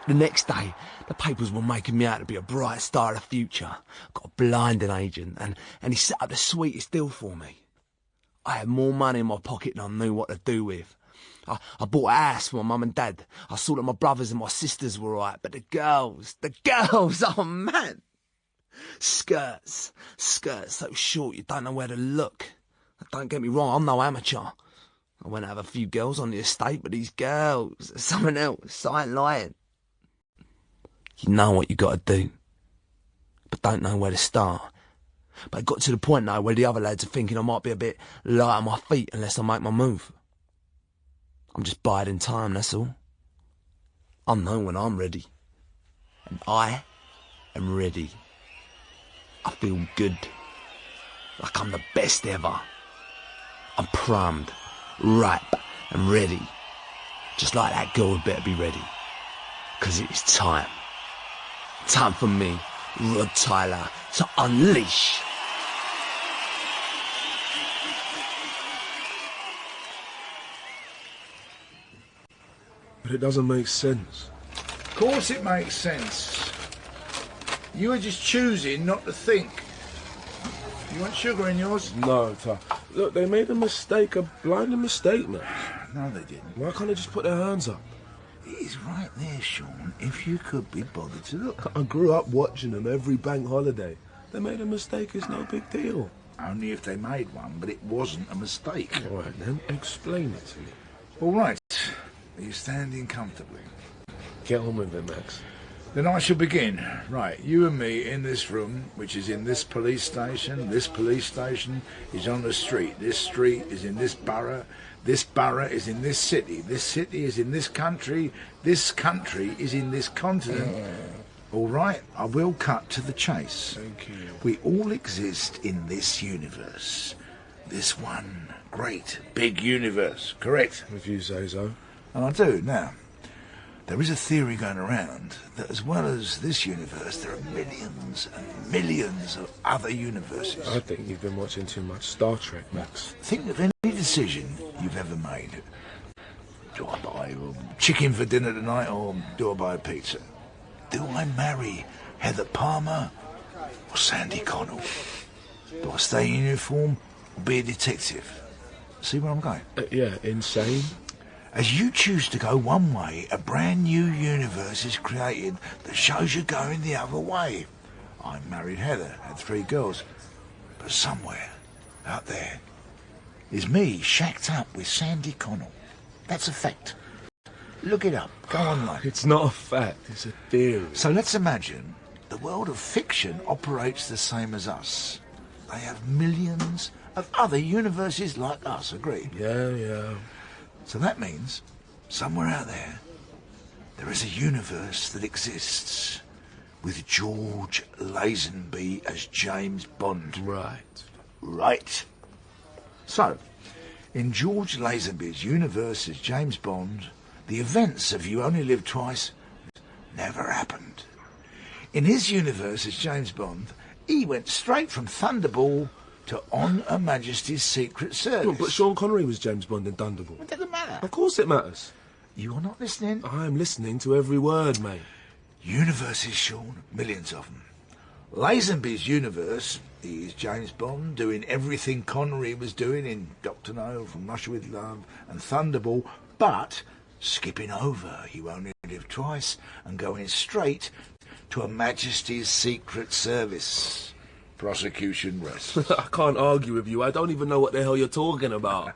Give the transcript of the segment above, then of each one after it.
The next day, the papers were making me out to be a bright star of the future. Got a blinding agent, and he set up the sweetest deal for me. I had more money in my pocket than I knew what to do with. I bought a house for my mum and dad. I saw that my brothers and my sisters were right, but the girls, oh man! Skirts so short you don't know where to look. Don't get me wrong, I'm no amateur. I went to have a few girls on the estate, but these girls are something else, I ain't lying. You know what you got to do, but don't know where to start. But it got to the point now where the other lads are thinking I might be a bit light on my feet unless I make my move. I'm just biding time, that's all. I'll know when I'm ready. And I am ready. I feel good. Like I'm the best ever. I'm primed, ripe and ready. Just like that girl had better be ready. 'Cause it is time. Time for me, Rod Tyler, to unleash. But it doesn't make sense. Of course it makes sense. You were just choosing not to think. You want sugar in yours? No, Ty. Look, they made a mistake, a blinding mistake, man. No, they didn't. Why can't they just put their hands up? It is right there, Sean, if you could be bothered to look. I grew up watching them every bank holiday. They made a mistake, it's no big deal. Only if they made one, but it wasn't a mistake. All right, then, explain it to me. All right. Are you standing comfortably? Get on with it, Max. Then I shall begin. Right, you and me in this room, which is in this police station is on the street. This street is in this borough is in this city is in this country is in this continent. All right, I will cut to the chase. Thank you. We all exist in this universe. This one great, big universe, correct? If you say so. And I do. Now, there is a theory going around that as well as this universe, there are millions and millions of other universes. I think you've been watching too much Star Trek, Max. Think of any decision you've ever made. Do I buy chicken for dinner tonight, or do I buy a pizza? Do I marry Heather Palmer or Sandy Connell? Do I stay in uniform or be a detective? See where I'm going? Yeah, insane. As you choose to go one way, a brand new universe is created that shows you going the other way. I married Heather, had 3 girls, but somewhere out there is me shacked up with Sandy Connell. That's a fact. Look it up. Go online. It's not a fact, it's a theory. So let's imagine the world of fiction operates the same as us. They have millions of other universes like us, agreed? Yeah. So that means, somewhere out there is a universe that exists with George Lazenby as James Bond. Right. So, in George Lazenby's universe as James Bond, the events of You Only Live Twice never happened. In his universe as James Bond, he went straight from Thunderball to On Her Majesty's Secret Service. Look, but Sean Connery was James Bond in Thunderball. It doesn't matter. Of course it matters. You are not listening. I'm listening to every word, mate. Universes, Sean, millions of them. Lazenby's universe is James Bond doing everything Connery was doing in Dr. No, From Russia with Love and Thunderball, but skipping over You Only Live Twice and going straight to Her Majesty's Secret Service. Prosecution rest. I can't argue with you. I don't even know what the hell you're talking about.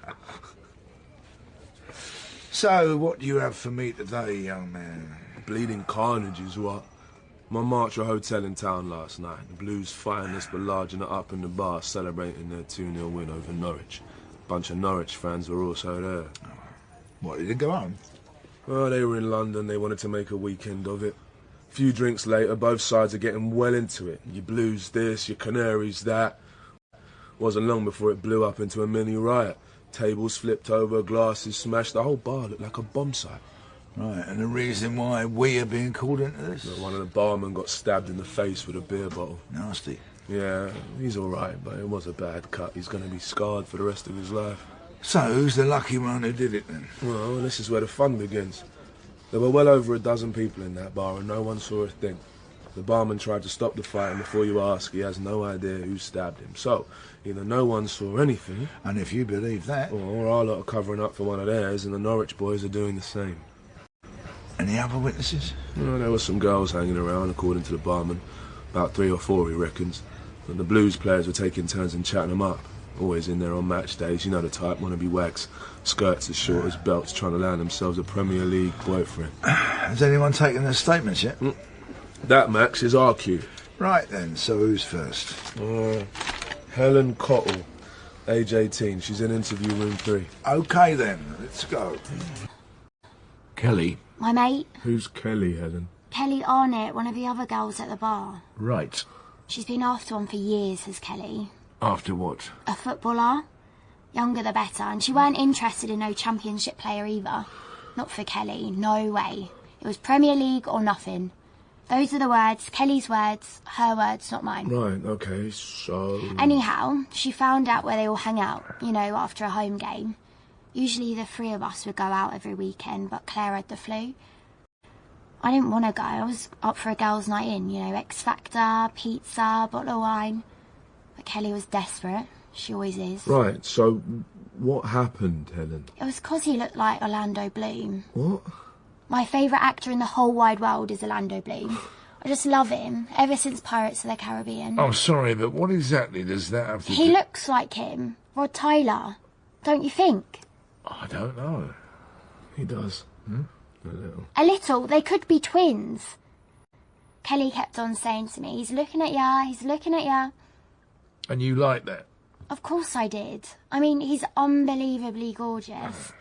So, what do you have for me today, young man? Bleeding carnage is what? My March a hotel in town last night. The Blues finest were larging it up in the bar, celebrating their 2-0 win over Norwich. A bunch of Norwich fans were also there. What, did it go on? Oh, they were in London. They wanted to make a weekend of it. A few drinks later, both sides are getting well into it. Your Blues this, your Canaries that. Wasn't long before it blew up into a mini riot. Tables flipped over, glasses smashed. The whole bar looked like a bomb site. Right, and the reason why we are being called into this? One of the barmen got stabbed in the face with a beer bottle. Nasty. Yeah, he's all right, but it was a bad cut. He's going to be scarred for the rest of his life. So, who's the lucky one who did it then? Well, this is where the fun begins. There were well over a dozen people in that bar and no one saw a thing. The barman tried to stop the fight, and before you ask, he has no idea who stabbed him. So, either no one saw anything... And if you believe that... Or our lot are covering up for one of theirs, and the Norwich boys are doing the same. Any other witnesses? Well, there were some girls hanging around, according to the barman. About 3 or 4, he reckons. And the blues players were taking turns and chatting them up. Always in there on match days, you know the type, wannabe wags. Skirts as short as belts, trying to land themselves a Premier League boyfriend. Has anyone taken their statements yet? That, Max, is our cue. Right then, so who's first? Helen Cottle, age 18. She's in interview room 3. OK then, let's go. Kelly. My mate. Who's Kelly, Helen? Kelly Arnett, one of the other girls at the bar. Right. She's been after one for years, has Kelly. After what? A footballer. Younger the better, and she weren't interested in no championship player either. Not for Kelly, no way. It was Premier League or nothing. Those are the words, Kelly's words, her words, not mine. Right, okay, so... Anyhow, she found out where they all hang out, you know, after a home game. Usually the 3 of us would go out every weekend, but Claire had the flu. I didn't want to go. I was up for a girls' night in, you know, X Factor, pizza, bottle of wine. But Kelly was desperate. She always is. Right, so what happened, Helen? It was 'cause he looked like Orlando Bloom. What? My favourite actor in the whole wide world is Orlando Bloom. I just love him, ever since Pirates of the Caribbean. I'm sorry, but what exactly does that have to do... He looks like him. Rod Tyler. Don't you think? I don't know. He does. A little. A little. They could be twins. Kelly kept on saying to me, he's looking at ya, he's looking at ya. And you like that? Of course I did. I mean, he's unbelievably gorgeous.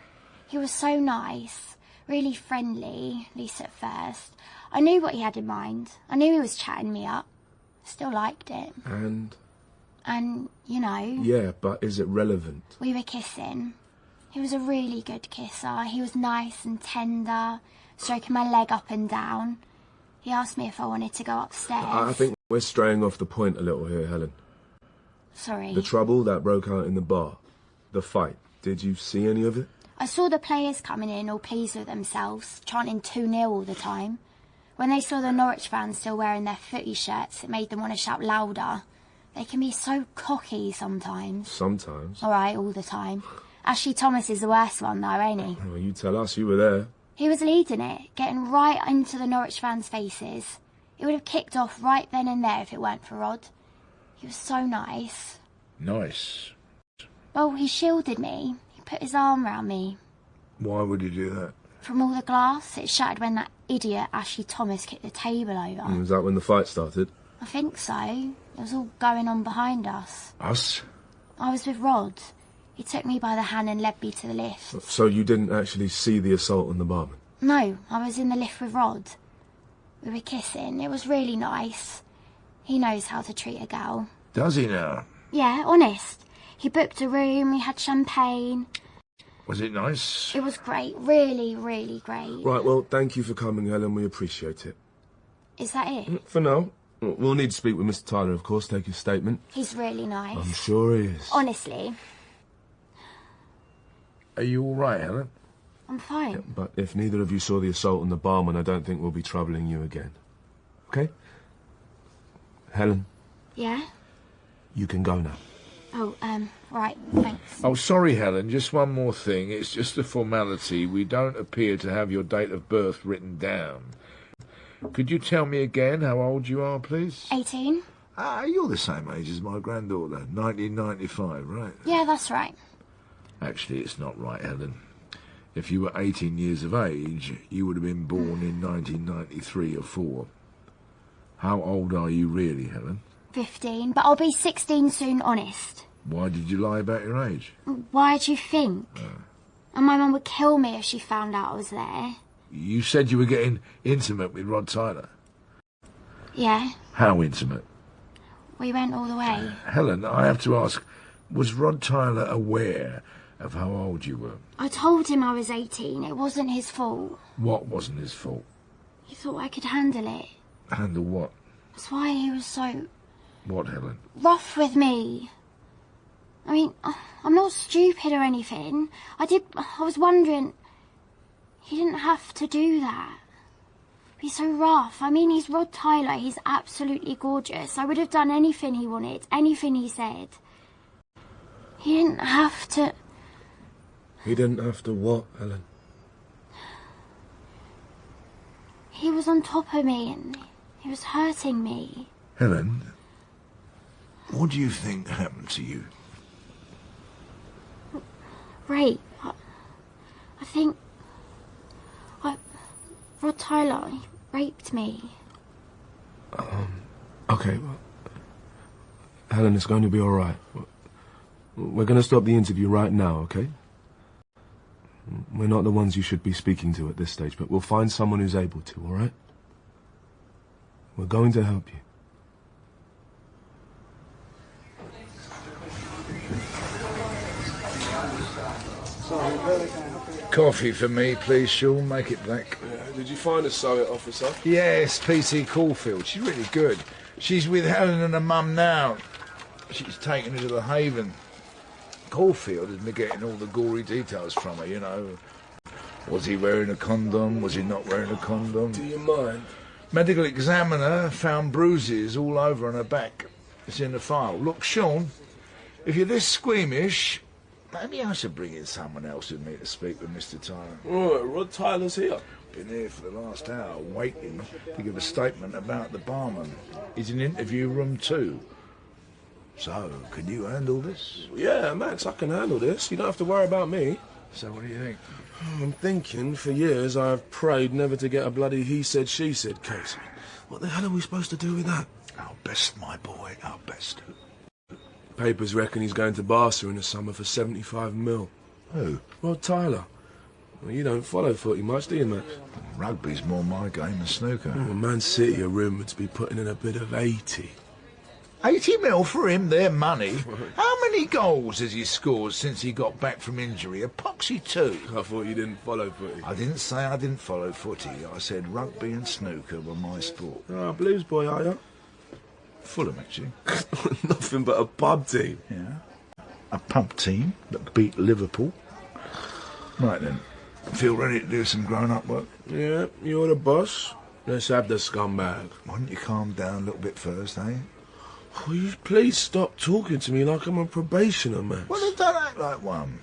He was so nice. Really friendly, at least at first. I knew what he had in mind. I knew he was chatting me up. Still liked it. And, you know... Yeah, but is it relevant? We were kissing. He was a really good kisser. He was nice and tender, stroking my leg up and down. He asked me if I wanted to go upstairs. I think we're straying off the point a little here, Helen. Sorry. The trouble that broke out in the bar. The fight. Did you see any of it? I saw the players coming in all pleased with themselves, chanting 2-0 all the time. When they saw the Norwich fans still wearing their footy shirts, it made them want to shout louder. They can be so cocky sometimes. Sometimes. All right, all the time. Ashley Thomas is the worst one though, ain't he? Well, you tell us, you were there. He was leading it, getting right into the Norwich fans' faces. It would have kicked off right then and there if it weren't for Rod. He was so nice. Nice. Well, he shielded me. He put his arm round me. Why would he do that? From all the glass, it shattered when that idiot Ashley Thomas kicked the table over. Was that when the fight started? I think so. It was all going on behind us. Us? I was with Rod. He took me by the hand and led me to the lift. So you didn't actually see the assault on the barman? No, I was in the lift with Rod. We were kissing. It was really nice. He knows how to treat a girl. Does he now? Yeah, honest. He booked a room, we had champagne. Was it nice? It was great. Really, really great. Right, well, thank you for coming, Helen. We appreciate it. Is that it? For now. We'll need to speak with Mr. Tyler, of course, take his statement. He's really nice. I'm sure he is. Honestly. Are you all right, Helen? I'm fine. Yeah, but if neither of you saw the assault on the barman, I don't think we'll be troubling you again. Okay? Helen? Yeah? You can go now. Oh, right, thanks. Oh, sorry, Helen, just one more thing. It's just a formality. We don't appear to have your date of birth written down. Could you tell me again how old you are, please? 18? You're the same age as my granddaughter, 1995, right? Yeah, that's right. Actually, it's not right, Helen. If you were 18 years of age, you would have been born in 1993 or 4. How old are you really, Helen? 15, but I'll be 16 soon, honest. Why did you lie about your age? Why do you think? And my mum would kill me if she found out I was there. You said you were getting intimate with Rod Tyler. Yeah, How intimate? we went all the way. Helen, I have to ask, was Rod Tyler aware of how old you were? I told him I was 18. It wasn't his fault. What wasn't his fault? He thought I could handle it. Handle what? That's why he was so What, Helen? rough with me. I mean, I'm not stupid or anything. I was wondering... He didn't have to do that. He's so rough. I mean, he's Rod Tyler. He's absolutely gorgeous. I would have done anything he wanted, anything he said. He didn't have to... He didn't have to what, Helen? He was on top of me and he was hurting me. Helen, what do you think happened to you? Rape. I think... Rod Tyler, he raped me. Okay, well, Helen, it's going to be all right. We're going to stop the interview right now, okay? We're not the ones you should be speaking to at this stage, but we'll find someone who's able to, all right? We're going to help you. Coffee for me, please, Sean. Make it black. Did you find a Soviet officer? Yes, P.T. Caulfield. She's really good. She's with Helen and her mum now. She's taken her to the Haven. Caulfield has been getting all the gory details from her, you know. Was he wearing a condom? Was he not wearing a condom? Do you mind? Medical examiner found bruises all over on her back. It's in the file. Look, Sean, if you're this squeamish, maybe I should bring in someone else with me to speak with Mr. Tyler. Oh, Rod Tyler's here. Been here for the last hour, waiting to give a statement about the barman. He's in interview room 2. So, can you handle this? Yeah, Max, I can handle this. You don't have to worry about me. So what do you think? I'm thinking, for years I've prayed never to get a bloody he said, she said case. What the hell are we supposed to do with that? Our best, my boy, our best. Papers reckon he's going to Barca in the summer for 75 mil. Who? Rod Tyler. Well, you don't follow footy much, do you, Max? Rugby's more my game than snooker. Well, Man City are rumoured to be putting in a bid of 80. 80 mil for him, their money. How many goals has he scored since he got back from injury? A poxy 2. I thought you didn't follow footy. I didn't say I didn't follow footy. I said rugby and snooker were my sport. Ah, Blues boy, are you? Fulham, actually. Nothing but a pub team. Yeah. A pub team that beat Liverpool. Right then. Feel ready to do some grown-up work? Yeah, you're the boss. Let's have the scumbag. Why don't you calm down a little bit first, eh? Will you please stop talking to me like I'm a probationer, Max? Well, then don't act like one.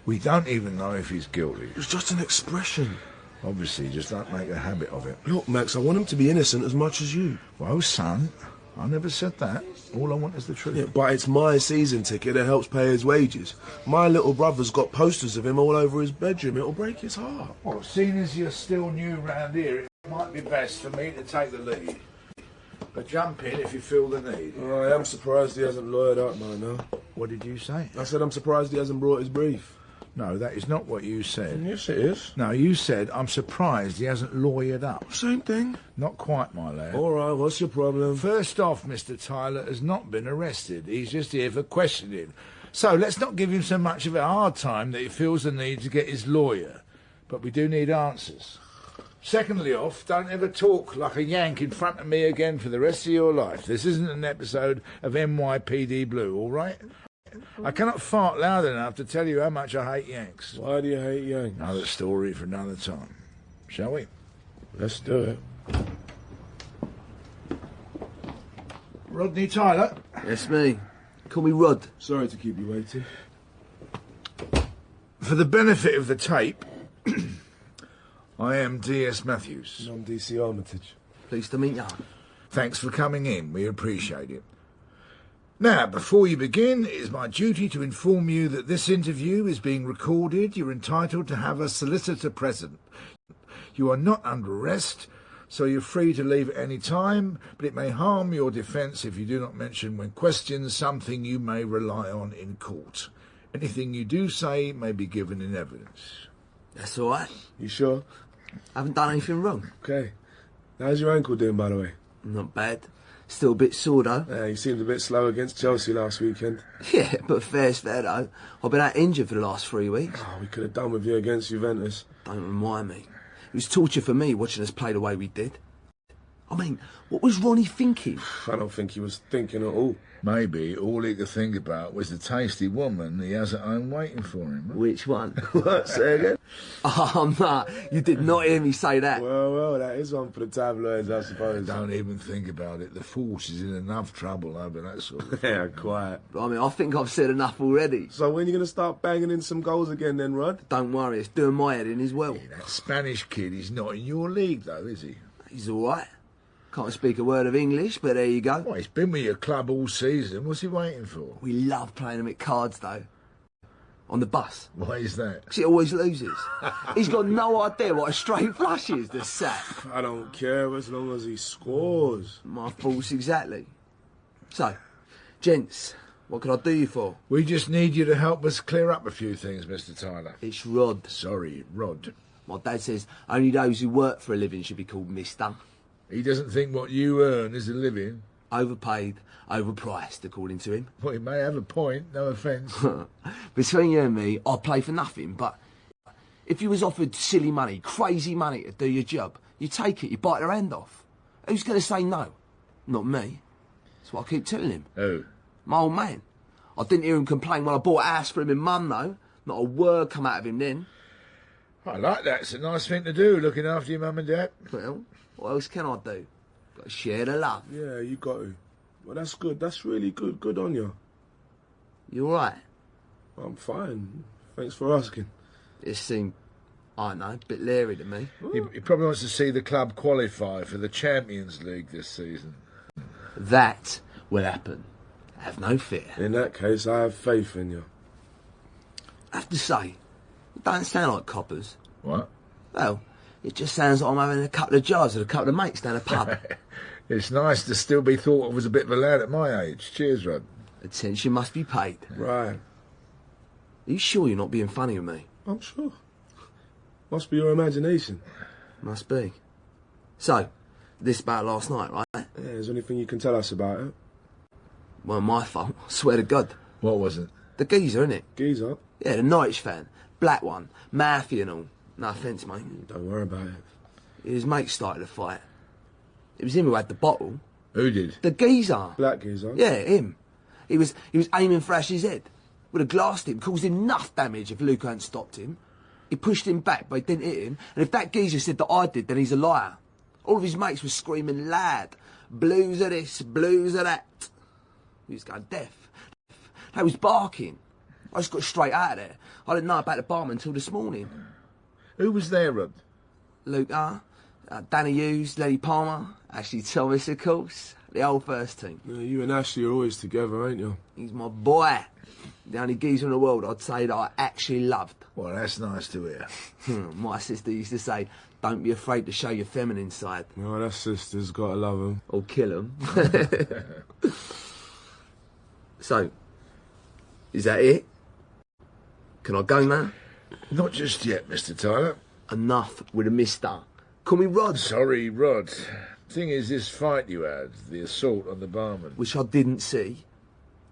We don't even know if he's guilty. It's just an expression. Obviously, just don't make a habit of it. Look, Max, I want him to be innocent as much as you. Well, son, I never said that. All I want is the truth. Yeah, but it's my season ticket that helps pay his wages. My little brother's got posters of him all over his bedroom. It'll break his heart. Well, seeing as you're still new round here, it might be best for me to take the lead. But jump in if you feel the need. Oh, I am surprised he hasn't lawyered up by now. What did you say? I said I'm surprised he hasn't brought his brief. No, that is not what you said. Yes, it is. No, you said, I'm surprised he hasn't lawyered up. Same thing. Not quite, my lad. All right, what's your problem? First off, Mr. Tyler has not been arrested. He's just here for questioning. So let's not give him so much of a hard time that he feels the need to get his lawyer. But we do need answers. Secondly off, don't ever talk like a Yank in front of me again for the rest of your life. This isn't an episode of NYPD Blue, all right? I cannot fart loud enough to tell you how much I hate Yanks. Why do you hate Yanks? Another story for another time. Shall we? Let's do it. Rodney Tyler? It's me. Call me Rod. Sorry to keep you waiting. For the benefit of the tape, I am D.S. Matthews. I'm DC Armitage. Pleased to meet you. Thanks for coming in. We appreciate it. Now, before you begin, it is my duty to inform you that this interview is being recorded. You're entitled to have a solicitor present. You are not under arrest, so you're free to leave at any time, but it may harm your defence if you do not mention when questioned something you may rely on in court. Anything you do say may be given in evidence. That's all right. You sure? I haven't done anything wrong. Okay. How's your ankle doing, by the way? Not bad. Still a bit sore, though. You seemed a bit slow against Chelsea last weekend. Yeah, but fair's fair, though. I've been out injured for the last 3 weeks. Oh, we could have done with you against Juventus. Don't remind me. It was torture for me watching us play the way we did. I mean, what was Ronnie thinking? I don't think he was thinking at all. Maybe all he could think about was the tasty woman he has at home waiting for him. Which one? What, say again? Oh, no, you did not hear me say that. Well, that is one for the tabloids, I suppose. Don't even think about it. The force is in enough trouble over that sort of Yeah, quiet. I mean, I think I've said enough already. So when are you going to start banging in some goals again then, Rod? Don't worry, it's doing my head in as well. That Spanish kid is not in your league, though, is he? He's all right. Can't speak a word of English, but there you go. Well, he's been with your club all season. What's he waiting for? We love playing him at cards, though. On the bus. Why is that? Because he always loses. He's got no idea what a straight flush is, the sap. I don't care as long as he scores. My thoughts exactly. So, gents, what can I do you for? We just need you to help us clear up a few things, Mr. Tyler. It's Rod. Sorry, Rod. My dad says only those who work for a living should be called Mister. He doesn't think what you earn is a living. Overpaid, overpriced, according to him. Well, he may have a point, no offence. Between you and me, I'd play for nothing, but if you was offered silly money, crazy money to do your job, you take it, you bite their hand off. Who's going to say no? Not me. That's what I keep telling him. Who? My old man. I didn't hear him complain when I bought a house for him in Mum, though. Not a word come out of him then. I like that. It's a nice thing to do, looking after your mum and dad. Well, what else can I do? Got to share the love. Yeah, you got to. Well, that's good. That's really good. Good on you. You all right? I'm fine. Thanks for asking. It seemed, I don't know, a bit leery to me. He probably wants to see the club qualify for the Champions League this season. That will happen. Have no fear. In that case, I have faith in you. I have to say, it don't sound like coppers. What? Well, it just sounds like I'm having a couple of jars with a couple of mates down a pub. It's nice to still be thought of as a bit of a lad at my age. Cheers, Rod. Attention must be paid. Right. Are you sure you're not being funny with me? I'm sure. Must be your imagination. Must be. So, this about last night, right? Yeah, is there anything you can tell us about it? Well, my fault. I swear to God. What was it? The geezer, innit? Geezer? Yeah, the Norwich fan. Black one. Mouthy and all. No offence, mate. Don't worry about it. His mate started a fight. It was him who had the bottle. Who did? The geezer. Black geezer? Yeah, him. He was aiming for Ash's head. Would have glassed him, caused him enough damage if Luke hadn't stopped him. He pushed him back, but he didn't hit him. And if that geezer said that I did, then he's a liar. All of his mates were screaming, lad, blues of this, blues of that. He was going deaf. They was barking. I just got straight out of there. I didn't know about the barman until this morning. Who was there, Rod? Luke, Danny Hughes, Lenny Palmer, Ashley Thomas, of course. The old first team. Yeah, you and Ashley are always together, ain't you? He's my boy. The only geezer in the world I'd say that I actually loved. Well, that's nice to hear. My sister used to say, don't be afraid to show your feminine side. Oh, that sister's gotta love him. Or kill him. So, is that it? Can I go now? Not just yet, Mr. Tyler. Enough with a mister. Call me Rod. Sorry, Rod. Thing is, this fight you had, the assault on the barman. Which I didn't see.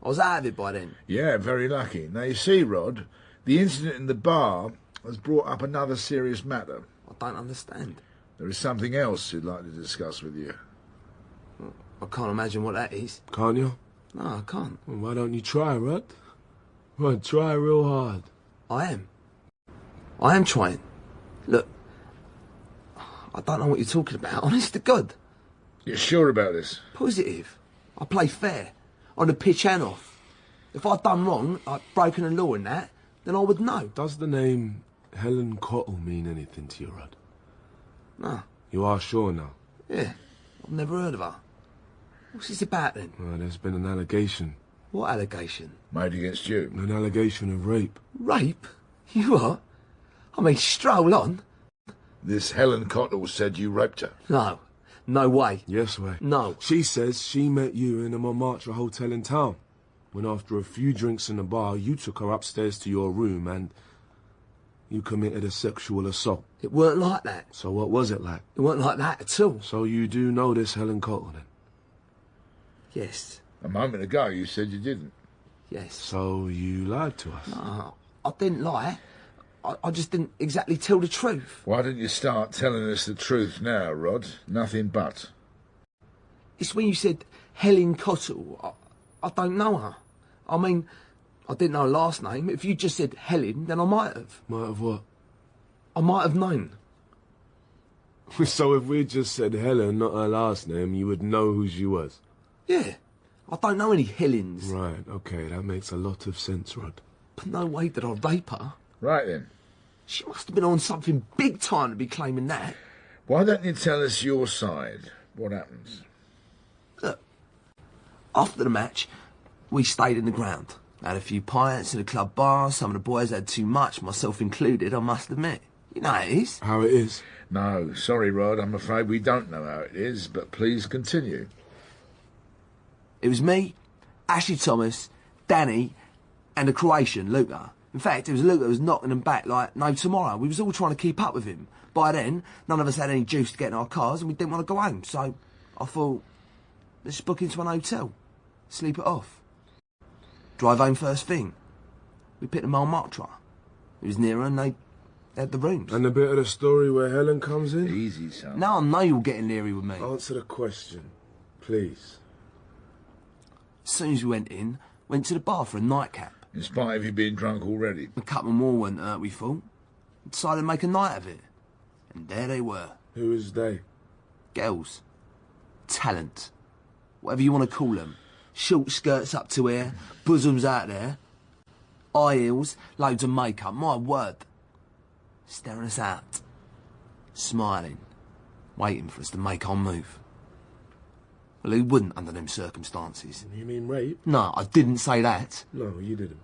I was out of it by then. Yeah, very lucky. Now, you see, Rod, the incident in the bar has brought up another serious matter. I don't understand. There is something else we'd like to discuss with you. I can't imagine what that is. Can't you? No, I can't. Well, why don't you try, Rod? Rod, try real hard. I am trying. Look, I don't know what you're talking about. Honest to God. You're sure about this? Positive. I play fair. On the pitch and off. If I'd done wrong, like broken a law and that, then I would know. Does the name Helen Cottle mean anything to you, Rod? No. You are sure now? Yeah. I've never heard of her. What's this about then? Well, there's been an allegation. What allegation? Made against you. An allegation of rape. Rape? You what? I mean, stroll on. This Helen Cottle said you raped her. No. No way. Yes, way. No. She says she met you in a Montmartre hotel in town. When after a few drinks in the bar, you took her upstairs to your room and you committed a sexual assault. It weren't like that. So what was it like? It weren't like that at all. So you do know this Helen Cottle then? Yes. A moment ago you said you didn't. Yes. So you lied to us? No, I didn't lie. I just didn't exactly tell the truth. Why didn't you start telling us the truth now, Rod? Nothing but. It's when you said Helen Cottle. I don't know her. I mean, I didn't know her last name. If you just said Helen, then I might have. Might have what? I might have known. So if we just said Helen, not her last name, you would know who she was? Yeah. I don't know any Helens. Right, okay, that makes a lot of sense, Rod. But no way did I rape her. Right then. She must have been on something big time to be claiming that. Why don't you tell us your side? What happens? Look, after the match, we stayed in the ground. Had a few pints in the club bar. Some of the boys had too much, myself included, I must admit. You know how it is. How it is? No, sorry, Rod, I'm afraid we don't know how it is, but please continue. It was me, Ashley Thomas, Danny, and the Croatian, Luca. In fact, it was Luca that was knocking them back like no tomorrow. We was all trying to keep up with him. By then, none of us had any juice to get in our cars and we didn't want to go home. So I thought, let's book into an hotel. Sleep it off. Drive home first thing. We picked the Montmartre. It was nearer and they had the rooms. And the bit of the story where Helen comes in? Easy, son. Now I know you're getting leery with me. Answer the question, please. As soon as we went to the bar for a nightcap. In spite of you being drunk already. A couple more went hurt, we thought. Decided to make a night of it. And there they were. Who is they? Girls. Talent. Whatever you want to call them. Short skirts up to here, bosoms out there. High heels, loads of makeup, my word. Staring us out. Smiling. Waiting for us to make our move. Well, who wouldn't under them circumstances? You mean rape? No, I didn't say that. No, you didn't.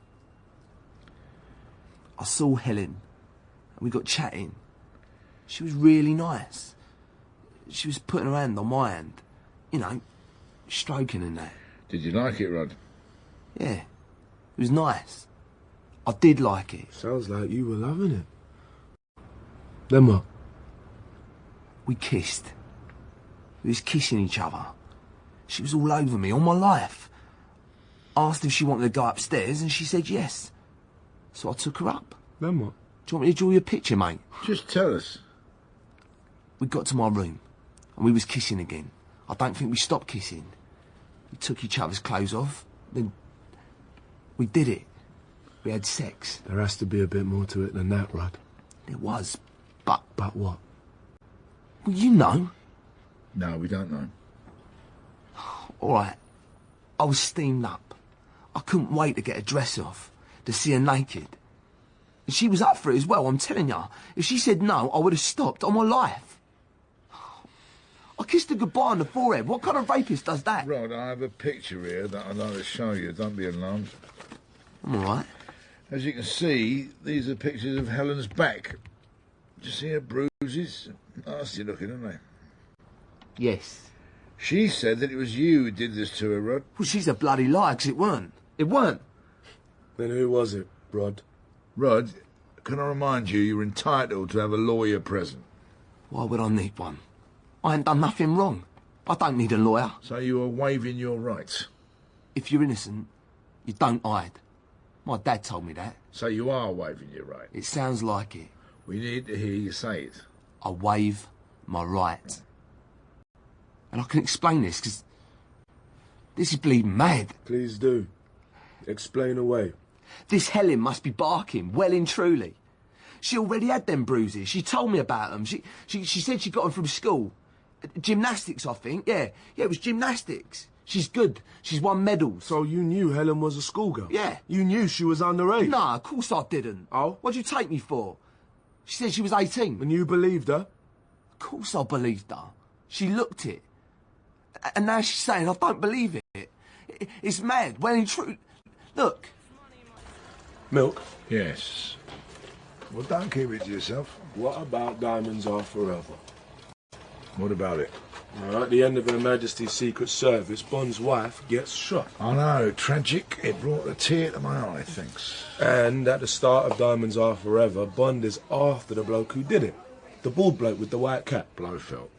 I saw Helen, and we got chatting. She was really nice. She was putting her hand on my hand. You know, stroking and that. Did you like it, Rod? Yeah, it was nice. I did like it. Sounds like you were loving it. Then what? We kissed. We was kissing each other. She was all over me, all my life. Asked if she wanted to go upstairs, and she said yes. So I took her up. Then what? Do you want me to draw you a picture, mate? Just tell us. We got to my room, and we was kissing again. I don't think we stopped kissing. We took each other's clothes off, then we did it. We had sex. There has to be a bit more to it than that, Rod. There was, but... But what? Well, you know. No, we don't know. All right. I was steamed up. I couldn't wait to get her dress off, to see her naked. And she was up for it as well, I'm telling you. If she said no, I would have stopped on my life. I kissed her goodbye on the forehead. What kind of rapist does that? Rod, I have a picture here that I'd like to show you. Don't be alarmed. I'm all right. As you can see, these are pictures of Helen's back. Do you see her bruises? Nasty looking, aren't they? Yes. She said that it was you who did this to her, Rod. Well, she's a bloody liar, 'cause it weren't. It weren't. Then who was it, Rod? Rod, can I remind you, you're entitled to have a lawyer present. Why would I need one? I ain't done nothing wrong. I don't need a lawyer. So you are waiving your rights. If you're innocent, you don't hide. My dad told me that. So you are waiving your right. It sounds like it. We need to hear you say it. I waive my right. And I can explain this, because this is bleeding mad. Please do. Explain away. This Helen must be barking, well and truly. She already had them bruises. She told me about them. She said she got them from school. Gymnastics, I think. Yeah, it was gymnastics. She's good. She's won medals. So you knew Helen was a schoolgirl? Yeah. You knew she was underage? Nah, of course I didn't. Oh? What'd you take me for? She said she was 18. And you believed her? Of course I believed her. She looked it. And now she's saying I don't believe it. It's mad. Well, in truth... Look. Milk? Yes. Well, don't keep it to yourself. What about Diamonds Are Forever? What about it? At the end of Her Majesty's Secret Service, Bond's wife gets shot. I know, tragic. It brought a tear to my eye, thanks. And at the start of Diamonds Are Forever, Bond is after the bloke who did it. The bald bloke with the white cap. Blofeld.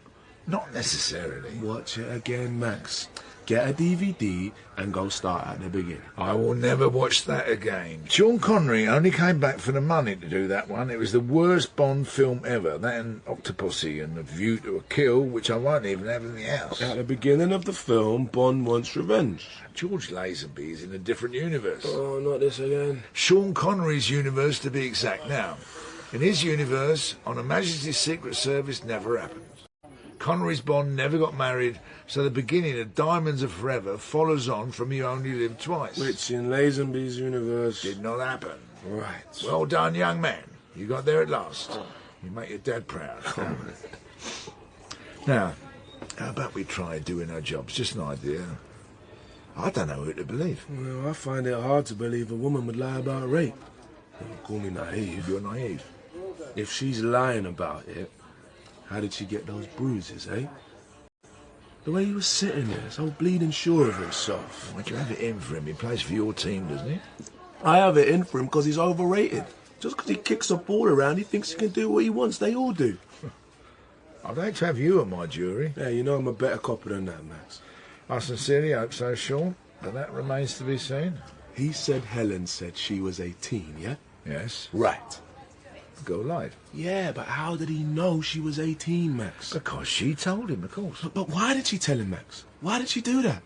Not necessarily. Watch it again, Max. Get a DVD and go start at the beginning. I will never watch that again. Sean Connery only came back for the money to do that one. It was the worst Bond film ever. That and Octopussy and The View to a Kill, which I won't even have in the house. At the beginning of the film, Bond wants revenge. George Lazenby is in a different universe. Oh, not this again. Sean Connery's universe, to be exact. Now, in his universe, On Her Majesty's Secret Service never happened. Connery's Bond never got married, so the beginning of Diamonds Are Forever follows on from You Only Live Twice. Which in Lazenby's universe did not happen. Right. Well done, young man. You got there at last. You make your dad proud. Now, how about we try doing our jobs? Just an idea. I don't know who to believe. Well, I find it hard to believe a woman would lie about rape. Don't call me naive. You're naive. If she's lying about it, how did she get those bruises, eh? The way he was sitting there, so bleeding sure of himself. Why'd you have it in for him? He plays for your team, doesn't he? I have it in for him because he's overrated. Just because he kicks a ball around, he thinks he can do what he wants. They all do. I'd like to have you on my jury. Yeah, you know I'm a better copper than that, Max. I sincerely hope so, Sean, but that remains to be seen. He said Helen said she was 18, yeah? Yes. Right. Go live. Yeah, but how did he know she was 18, Max? Because she told him, of course. But why did she tell him, Max? Why did she do that?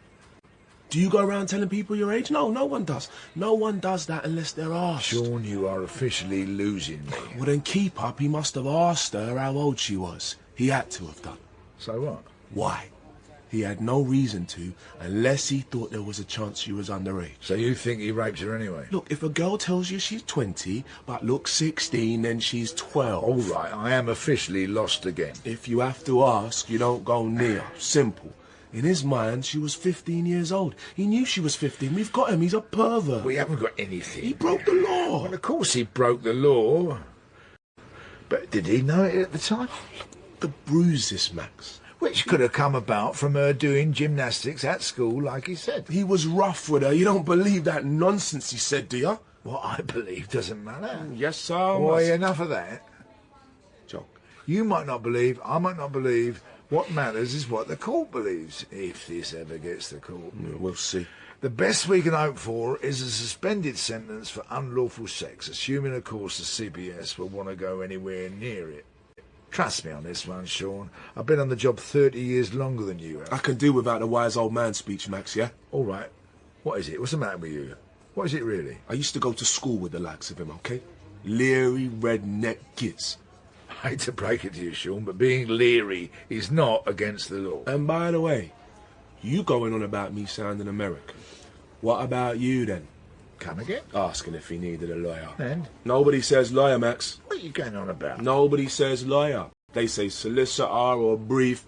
Do you go around telling people your age? No, no one does. No one does that unless they're asked. Sean, you are officially losing me. Well, then keep up. He must have asked her how old she was. He had to have done. So what? Why? He had no reason to, unless he thought there was a chance she was underage. So you think he raped her anyway? Look, if a girl tells you she's 20, but looks 16, then she's 12. All right, I am officially lost again. If you have to ask, you don't go near. Simple. In his mind, she was 15 years old. He knew she was 15. We've got him. He's a pervert. We haven't got anything. He broke the law. Well, of course he broke the law. But did he know it at the time? The bruises, Max. Which could have come about from her doing gymnastics at school, like he said. He was rough with her. You don't believe that nonsense he said, do you? What I believe doesn't matter. Yes, sir. Boy, enough of that. Joke. You might not believe, I might not believe. What matters is what the court believes, if this ever gets to court. Yeah, we'll see. The best we can hope for is a suspended sentence for unlawful sex, assuming, of course, the CBS will want to go anywhere near it. Trust me on this one, Sean. I've been on the job 30 years longer than you have. I can do without the wise old man speech, Max, yeah? All right. What is it? What's the matter with you? What is it really? I used to go to school with the likes of him, okay? Leery redneck kids. I hate to break it to you, Sean, but being leery is not against the law. And by the way, you going on about me sounding American. What about you, then? Come again? Asking if he needed a lawyer. And? Nobody says lawyer, Max. What are you going on about? Nobody says lawyer. They say solicitor or brief.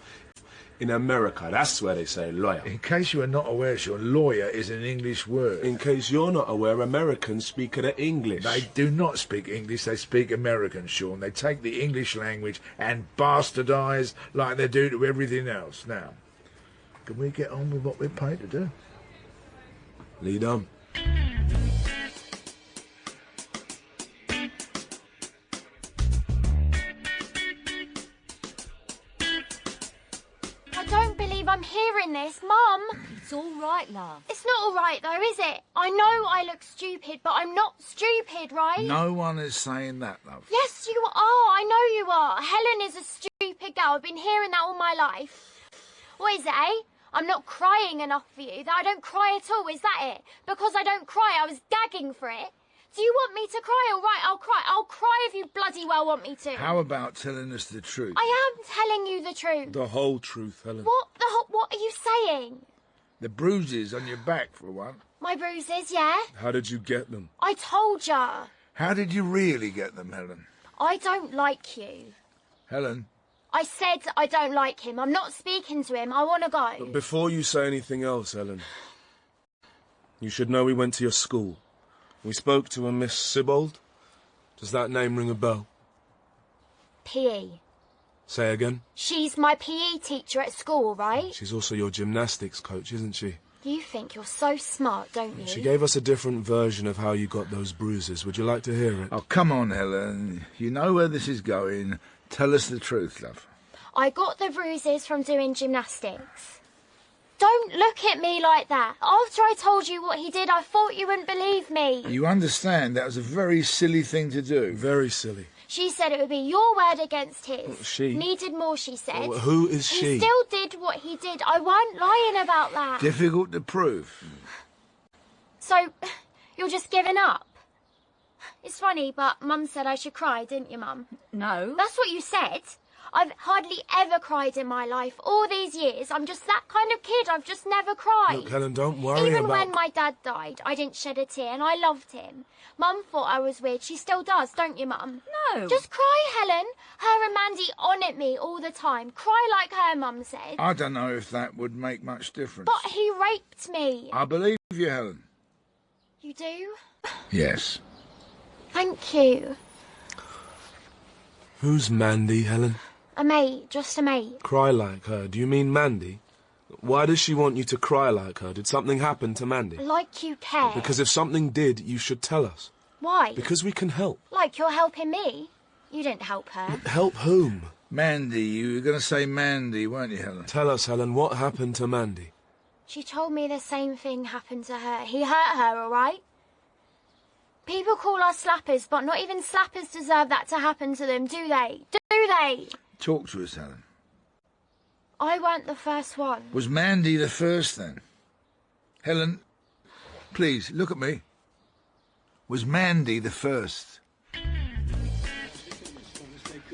In America, that's where they say lawyer. In case you are not aware, Sean, lawyer is an English word. In case you're not aware, Americans speak of the English. They do not speak English, they speak American, Sean. They take the English language and bastardise like they do to everything else. Now, can we get on with what we're paid to do? Lead on. I'm hearing this, Mum. It's all right, love. It's not all right, though, is it? I know I look stupid, but I'm not stupid, right? No one is saying that, love. Yes, you are. I know you are. Helen is a stupid girl. I've been hearing that all my life. What is it, eh? I'm not crying enough for you. That I don't cry at all, is that it? Because I don't cry, I was gagging for it. Do you want me to cry? All right, I'll cry. I'll cry if you bloody well want me to. How about telling us the truth? I am telling you the truth. The whole truth, Helen. What are you saying? The bruises on your back, for one. My bruises, yeah? How did you get them? I told ya. How did you really get them, Helen? I don't like you. Helen? I said I don't like him. I'm not speaking to him. I want to go. But before you say anything else, Helen, you should know we went to your school. We spoke to a Miss Sibold. Does that name ring a bell? PE. Say again? She's my PE teacher at school, right? She's also your gymnastics coach, isn't she? You think you're so smart, don't you? She gave us a different version of how you got those bruises. Would you like to hear it? Oh, come on, Helen. You know where this is going. Tell us the truth, love. I got the bruises from doing gymnastics. Don't look at me like that. After I told you what he did, I thought you wouldn't believe me. You understand that was a very silly thing to do. Very silly. She said it would be your word against his. She? Needed more, she said. Well, who is she? He still did what he did. I weren't lying about that. Difficult to prove. So, you're just giving up? It's funny, but Mum said I should cry, didn't you, Mum? No. That's what you said. I've hardly ever cried in my life. All these years, I'm just that kind of kid. I've just never cried. Look, Helen, don't worry Even about... when my dad died, I didn't shed a tear, and I loved him. Mum thought I was weird. She still does, don't you, Mum? No. Just cry, Helen. Her and Mandy on at me all the time. Cry like her, Mum said. I don't know if that would make much difference. But he raped me. I believe you, Helen. You do? Yes. Thank you. Who's Mandy, Helen? A mate, just a mate. Cry like her. Do you mean Mandy? Why does she want you to cry like her? Did something happen to Mandy? Like you care. Because if something did, you should tell us. Why? Because we can help. Like you're helping me. You didn't help her. Help whom? Mandy, you were going to say Mandy, weren't you, Helen? Tell us, Helen, what happened to Mandy? She told me the same thing happened to her. He hurt her, all right? People call us slappers, but not even slappers deserve that to happen to them, do they? Do they? Talk to us, Helen. I weren't the first one. Was Mandy the first, then? Helen, please, look at me. Was Mandy the first?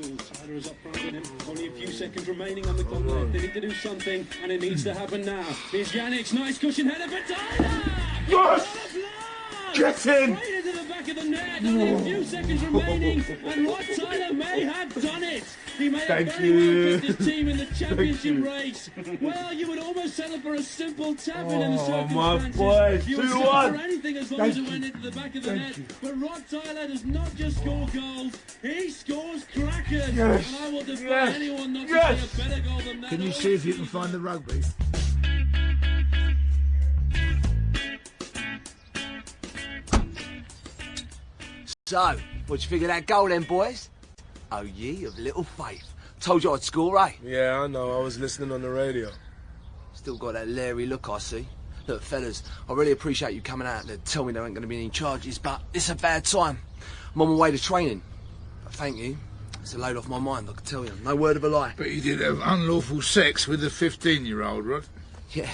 Tyler is up front with him. Only a few seconds remaining on the clock left. They need to do something, and it needs to happen now. Here's Yannick's nice cushion header for Tyler! Yes! Get in! Straight into the back of the net. Only a few seconds remaining, and Rod Tyler may have done it. He may have very well put his team in the championship race. Well, you would almost settle for a simple tap in the circumstances. my boy, You would settle 2-1. for anything as long as it went into the back of the net. But Rod Tyler does not just score goals, he scores crackers. Yes. And I will defy Yes. anyone not to Yes. see a better goal than that. Can you see if you can find the rugby? So, what'd you think of that goal then, boys? Oh, ye of little faith. Told you I'd score, eh? Yeah, I know. I was listening on the radio. Still got that leery look, I see. Look, fellas, I really appreciate you coming out to tell me there ain't going to be any charges, but it's a bad time. I'm on my way to training. But thank you. It's a load off my mind, I can tell you. No word of a lie. But you did have unlawful sex with a 15-year-old, Rod. Yeah,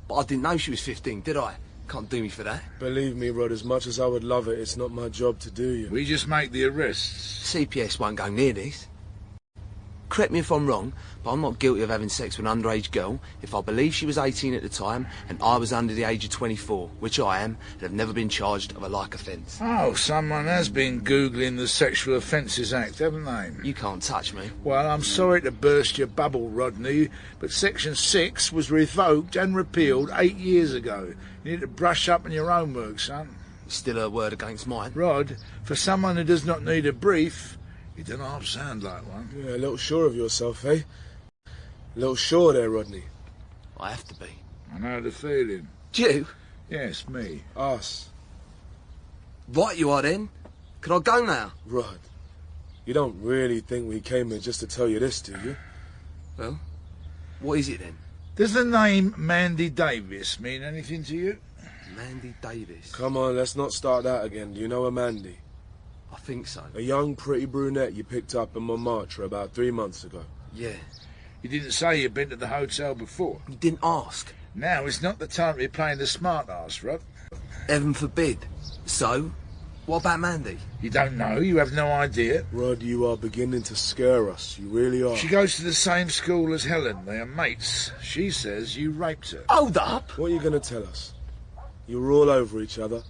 but I didn't know she was 15, did I? Can't do me for that. Believe me, Rod, as much as I would love it, it's not my job to do you. We just make the arrests. CPS won't go near this. Correct me if I'm wrong, but I'm not guilty of having sex with an underage girl if I believe she was 18 at the time and I was under the age of 24, which I am, and have never been charged of a like offence. Oh, someone has been Googling the Sexual Offences Act, haven't they? You can't touch me. Well, I'm sorry to burst your bubble, Rodney, but Section 6 was revoked and repealed 8 years ago. You need to brush up on your own work, son. Still a word against mine. Rod, for someone who does not need a brief, you don't half sound like one. Yeah, a little sure of yourself, eh? A little sure there, Rodney. I have to be. I know the feeling. You? Yes, me. Us. Right you are then. Can I go now? Rod, you don't really think we came here just to tell you this, do you? Well, what is it then? Does the name Mandy Davis mean anything to you? Mandy Davis. Come on, let's not start that again. Do you know a Mandy? I think so. A young, pretty brunette you picked up in Montmartre about 3 months ago. Yeah. You didn't say you'd been to the hotel before. You didn't ask. Now is not the time to be playing the smart ass, Rod. Heaven forbid. So, what about Mandy? You don't know, you have no idea. Rod, you are beginning to scare us. You really are. She goes to the same school as Helen. They are mates. She says you raped her. Hold up! What are you going to tell us? You were all over each other.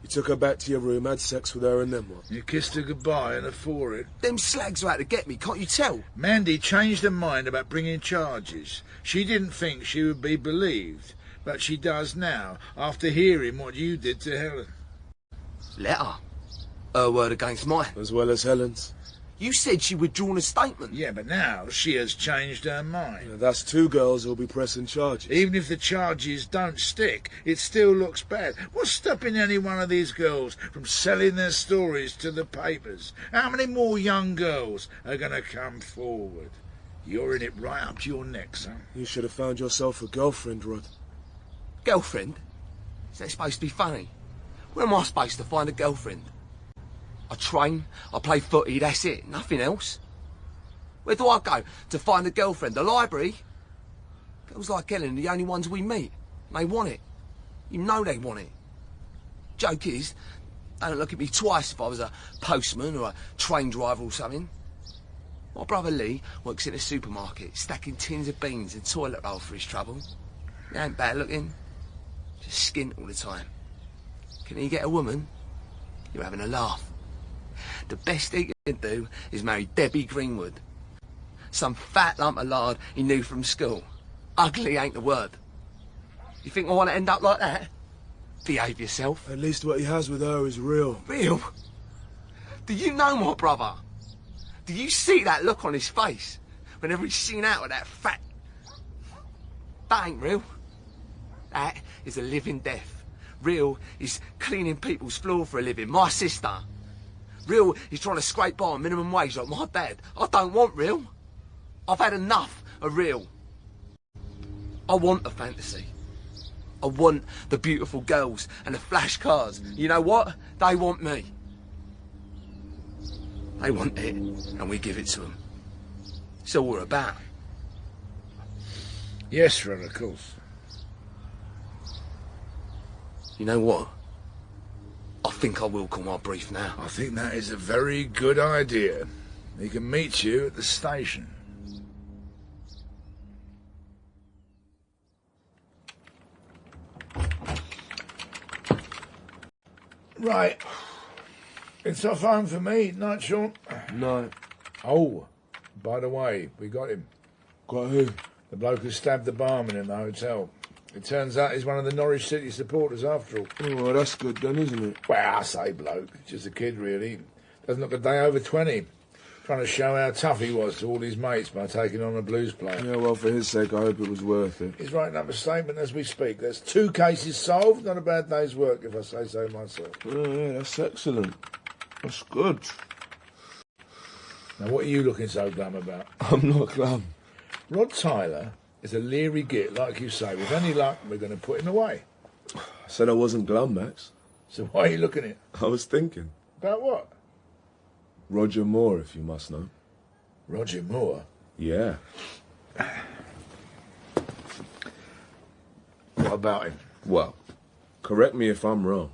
You took her back to your room, had sex with her, and then what? You kissed her goodbye on her forehead. Them slags are out to get me, can't you tell? Mandy changed her mind about bringing charges. She didn't think she would be believed, but she does now, after hearing what you did to Helen. Let her. Her word against mine. As well as Helen's. You said she withdrawn a statement. Yeah, but now she has changed her mind. Now, that's 2 girls who'll be pressing charges. Even if the charges don't stick, it still looks bad. What's stopping any one of these girls from selling their stories to the papers? How many more young girls are going to come forward? You're in it right up to your neck, son. You should have found yourself a girlfriend, Rod. Girlfriend? Is that supposed to be funny? Where am I supposed to find a girlfriend? I train, I play footy, that's it, nothing else. Where do I go to find a girlfriend? The library? Girls like Ellen are the only ones we meet. They want it. You know they want it. Joke is, they don't look at me twice if I was a postman or a train driver or something. My brother Lee works in a supermarket, stacking tins of beans and toilet roll for his trouble. He ain't bad looking. Just skint all the time. Can he get a woman? You're having a laugh. The best he can do is marry Debbie Greenwood. Some fat lump of lard he knew from school. Ugly ain't the word. You think I want to end up like that? Behave yourself. At least what he has with her is real. Real? Do you know my brother? Do you see that look on his face whenever he's seen out with that fat... That ain't real. That is a living death. Real is cleaning people's floor for a living. My sister. Real is trying to scrape by on minimum wage like my dad. I don't want real. I've had enough of real. I want a fantasy. I want the beautiful girls and the flash cars. You know what? They want me. They want it, and we give it to them. It's all we're about. Yes, Rod, of course. You know what? I think I will call my brief now. I think that is a very good idea. He can meet you at the station. Right. It's off home for me. Night, Sean. No. Oh, by the way, we got him. Got who? The bloke who stabbed the barman in the hotel. It turns out he's one of the Norwich City supporters after all. Oh, well, that's good then, isn't it? Well, I say bloke. Just a kid, really. Doesn't look a day over 20. Trying to show how tough he was to all his mates by taking on a blues player. Yeah, well, for his sake, I hope it was worth it. He's writing up a statement as we speak. There's 2 cases solved. Not a bad day's work, if I say so myself. Oh, yeah, that's excellent. That's good. Now, what are you looking so glum about? I'm not glum. Rod Tyler is a leery git, like you say. With any luck, we're going to put him away. I said I wasn't glum, Max. So why are you looking at it? I was thinking. About what? Roger Moore, if you must know. Roger Moore? Yeah. What about him? Well, correct me if I'm wrong,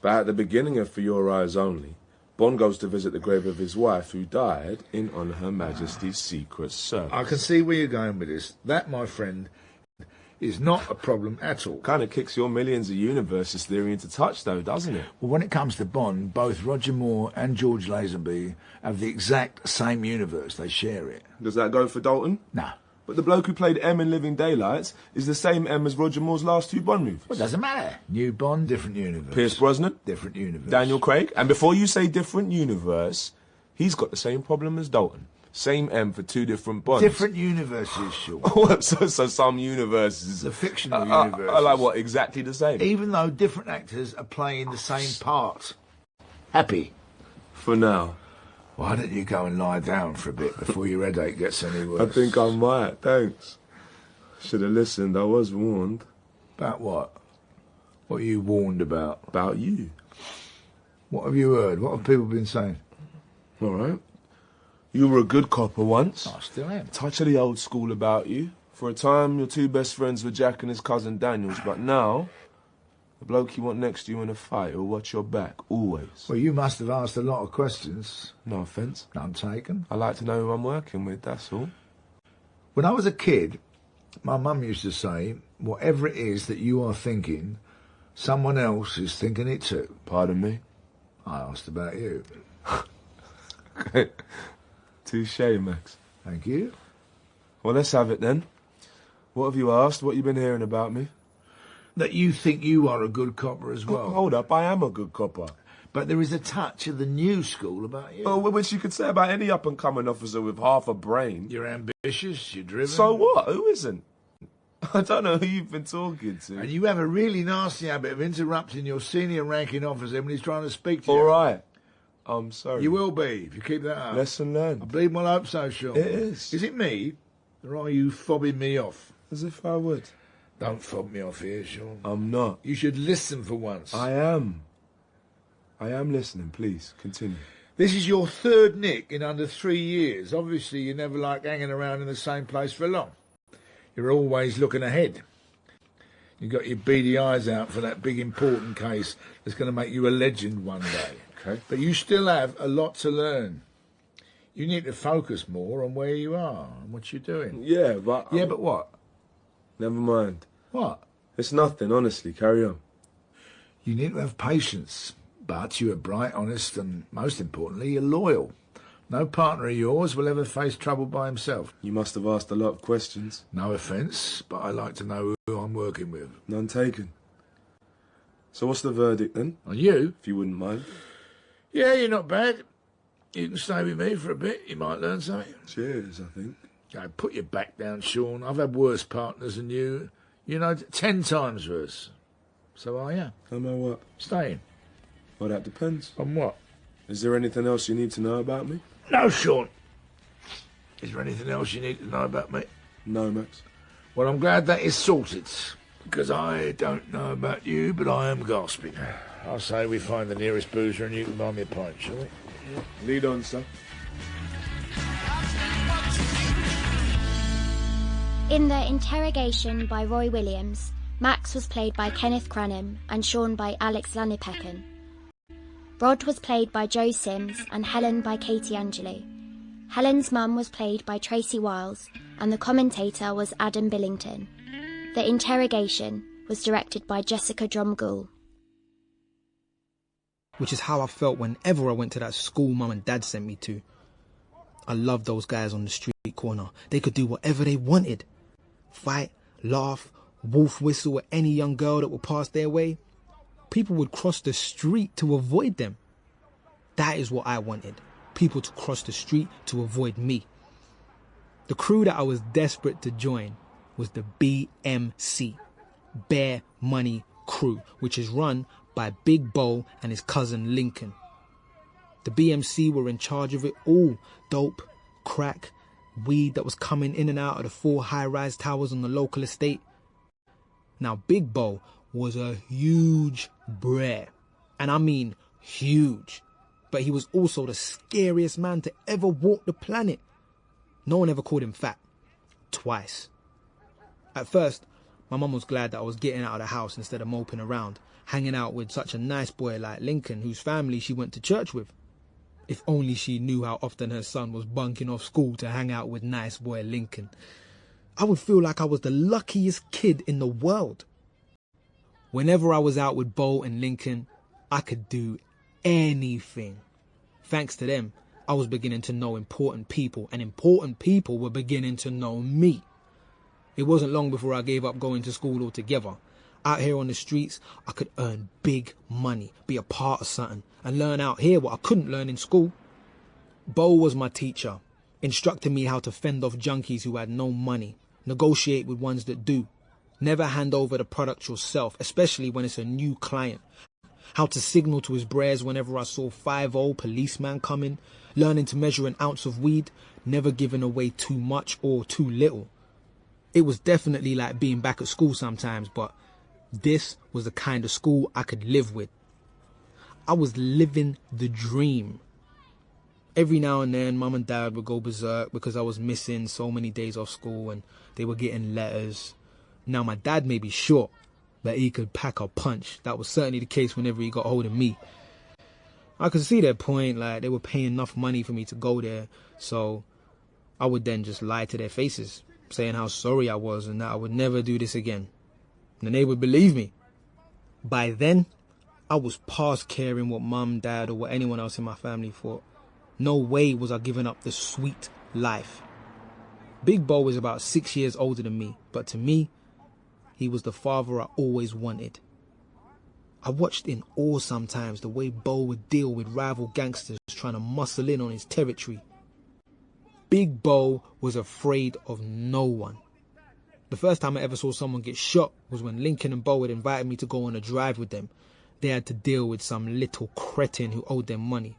but at the beginning of For Your Eyes Only, Bond goes to visit the grave of his wife who died in on Her Majesty's Secret Service. I can see where you're going with this. That, my friend, is not a problem at all. Kind of kicks your millions of universes theory into touch, though, doesn't it? Well, when it comes to Bond, both Roger Moore and George Lazenby have the exact same universe. They share it. Does that go for Dalton? No. But the bloke who played M in Living Daylights is the same M as Roger Moore's last 2 Bond movies. Well, it doesn't matter. New Bond, different universe. Pierce Brosnan? Different universe. Daniel Craig? And before you say different universe, he's got the same problem as Dalton. Same M for 2 different Bonds. Different universes, sure. so some universes... The fictional universes. Are like what, exactly the same? Even though different actors are playing the same part. Happy? For now. Why don't you go and lie down for a bit before your headache gets any worse? I think I might, thanks. Should have listened, I was warned. About what? What are you warned about? About you. What have you heard? What have people been saying? All right. You were a good copper once. I still am. Touch of the old school about you. For a time, your 2 best friends were Jack and his cousin Daniels, but now, the bloke you want next to you in a fight will watch your back, always. Well, you must have asked a lot of questions. No offence. None taken. I like to know who I'm working with, that's all. When I was a kid, my mum used to say, whatever it is that you are thinking, someone else is thinking it too. Pardon me? I asked about you. Touché, Max. Thank you. Well, let's have it then. What have you asked? What you been hearing about me? That you think you are a good copper as well. Hold up, I am a good copper. But there is a touch of the new school about you. Oh, which you could say about any up-and-coming officer with half a brain. You're ambitious, you're driven. So what? Who isn't? I don't know who you've been talking to. And you have a really nasty habit of interrupting your senior ranking officer when he's trying to speak to you. All right. I'm sorry. You will be, if you keep that up. Lesson learned. I believe well hope so, Sean. It is. Is it me, or are you fobbing me off? As if I would. Don't fob me off here, Sean. I'm not. You should listen for once. I am listening, please. Continue. This is your third nick in under 3 years. Obviously, you never like hanging around in the same place for long. You're always looking ahead. You've got your beady eyes out for that big important case that's going to make you a legend one day. Okay. But you still have a lot to learn. You need to focus more on where you are and what you're doing. Yeah, but... Yeah, but what? Never mind. What? It's nothing, honestly. Carry on. You need to have patience. But you are bright, honest, and most importantly, you're loyal. No partner of yours will ever face trouble by himself. You must have asked a lot of questions. No offence, but I like to know who I'm working with. None taken. So what's the verdict then? On you? If you wouldn't mind. Yeah, you're not bad. You can stay with me for a bit. You might learn something. Cheers, I think. Now, put your back down, Sean. I've had worse partners than you. You know, 10 times worse. So are you? I know what. Staying. Well, that depends. On what? Is there anything else you need to know about me? No, Sean. Is there anything else you need to know about me? No, Max. Well, I'm glad that is sorted, because I don't know about you, but I am gasping. I'll say we find the nearest boozer and you can buy me a pint, shall we? Lead on, sir. In The Interrogation by Roy Williams, Max was played by Kenneth Cranham and Sean by Alex Lanipecken. Rod was played by Joe Sims and Helen by Katie Angeli. Helen's mum was played by Tracy Wiles and the commentator was Adam Billington. The Interrogation was directed by Jessica Drumgoole. Which is how I felt whenever I went to that school mum and dad sent me to. I loved those guys on the street corner. They could do whatever they wanted. Fight, laugh, wolf whistle at any young girl that would pass their way. People would cross the street to avoid them. That is what I wanted. People to cross the street to avoid me. The crew that I was desperate to join was the BMC, Bear Money Crew, which is run by Big Bo and his cousin Lincoln. The BMC were in charge of it all. Dope, crack, weed that was coming in and out of the 4 high-rise towers on the local estate. Now, Big Bo was a huge brer, and I mean huge. But he was also the scariest man to ever walk the planet. No one ever called him fat. Twice. At first, my mum was glad that I was getting out of the house instead of moping around, hanging out with such a nice boy like Lincoln, whose family she went to church with. If only she knew how often her son was bunking off school to hang out with nice boy Lincoln. I would feel like I was the luckiest kid in the world. Whenever I was out with Bo and Lincoln, I could do anything. Thanks to them, I was beginning to know important people, and important people were beginning to know me. It wasn't long before I gave up going to school altogether. Out here on the streets, I could earn big money, be a part of something, and learn out here what I couldn't learn in school. Bo was my teacher, instructing me how to fend off junkies who had no money, negotiate with ones that do, never hand over the product yourself, especially when it's a new client, how to signal to his brares whenever I saw 5-0 policeman coming, learning to measure an ounce of weed, never giving away too much or too little. It was definitely like being back at school sometimes, but this was the kind of school I could live with. I was living the dream. Every now and then, Mum and Dad would go berserk because I was missing so many days off school and they were getting letters. Now, my dad may be short, but he could pack a punch. That was certainly the case whenever he got hold of me. I could see their point, like they were paying enough money for me to go there, so I would then just lie to their faces, saying how sorry I was and that I would never do this again. And they would believe me. By then, I was past caring what Mum, Dad, or what anyone else in my family thought. No way was I giving up the sweet life. Big Bo was about 6 years older than me, but to me, he was the father I always wanted. I watched in awe sometimes the way Bo would deal with rival gangsters trying to muscle in on his territory. Big Bo was afraid of no one. The first time I ever saw someone get shot was when Lincoln and Bo had invited me to go on a drive with them. They had to deal with some little cretin who owed them money.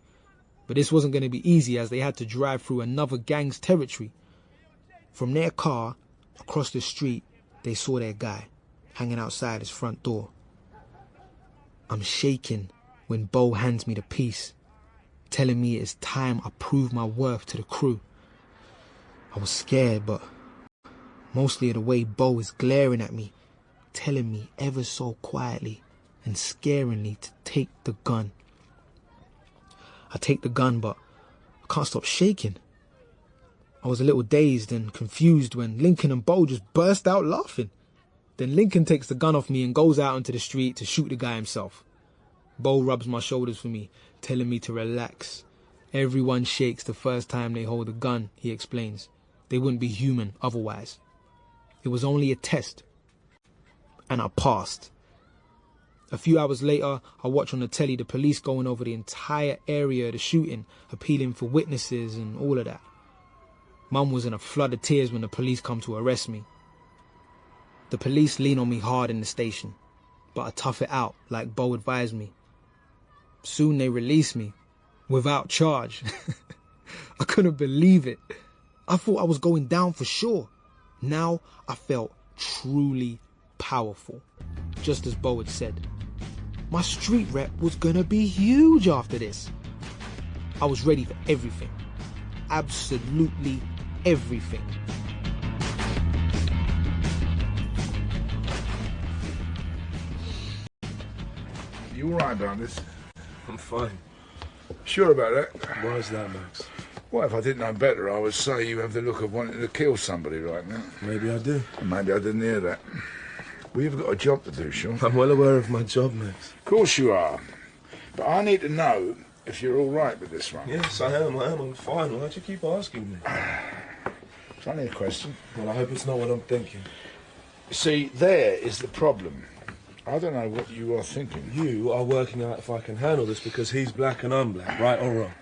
But this wasn't going to be easy as they had to drive through another gang's territory. From their car, across the street, they saw their guy hanging outside his front door. I'm shaking when Bo hands me the piece, telling me it's time I prove my worth to the crew. I was scared, but mostly of the way Bo is glaring at me, telling me ever so quietly and scaringly to take the gun. I take the gun, but I can't stop shaking. I was a little dazed and confused when Lincoln and Bo just burst out laughing. Then Lincoln takes the gun off me and goes out into the street to shoot the guy himself. Bo rubs my shoulders for me, telling me to relax. Everyone shakes the first time they hold a gun, he explains. They wouldn't be human otherwise. It was only a test. And I passed. A few hours later, I watch on the telly the police going over the entire area of the shooting, appealing for witnesses and all of that. Mum was in a flood of tears when the police come to arrest me. The police lean on me hard in the station, but I tough it out like Bo advised me. Soon they release me, without charge. I couldn't believe it. I thought I was going down for sure. Now I felt truly powerful, just as Bo had said. My street rep was gonna be huge after this. I was ready for everything. Absolutely everything. You all right about this? I'm fine. Sure about that? Why is that, Max? Well, if I didn't know better, I would say you have the look of wanting to kill somebody right now. Maybe I do. Maybe I didn't hear that. We've got a job to do, Sean. I'm well aware of my job, Max. Of course you are. But I need to know if you're all right with this one. Yes, I am. I'm fine. Why'd you keep asking me? It's only a question. Well, I hope it's not what I'm thinking. See, there is the problem. I don't know what you are thinking. You are working out if I can handle this because he's black and I'm black, right or wrong?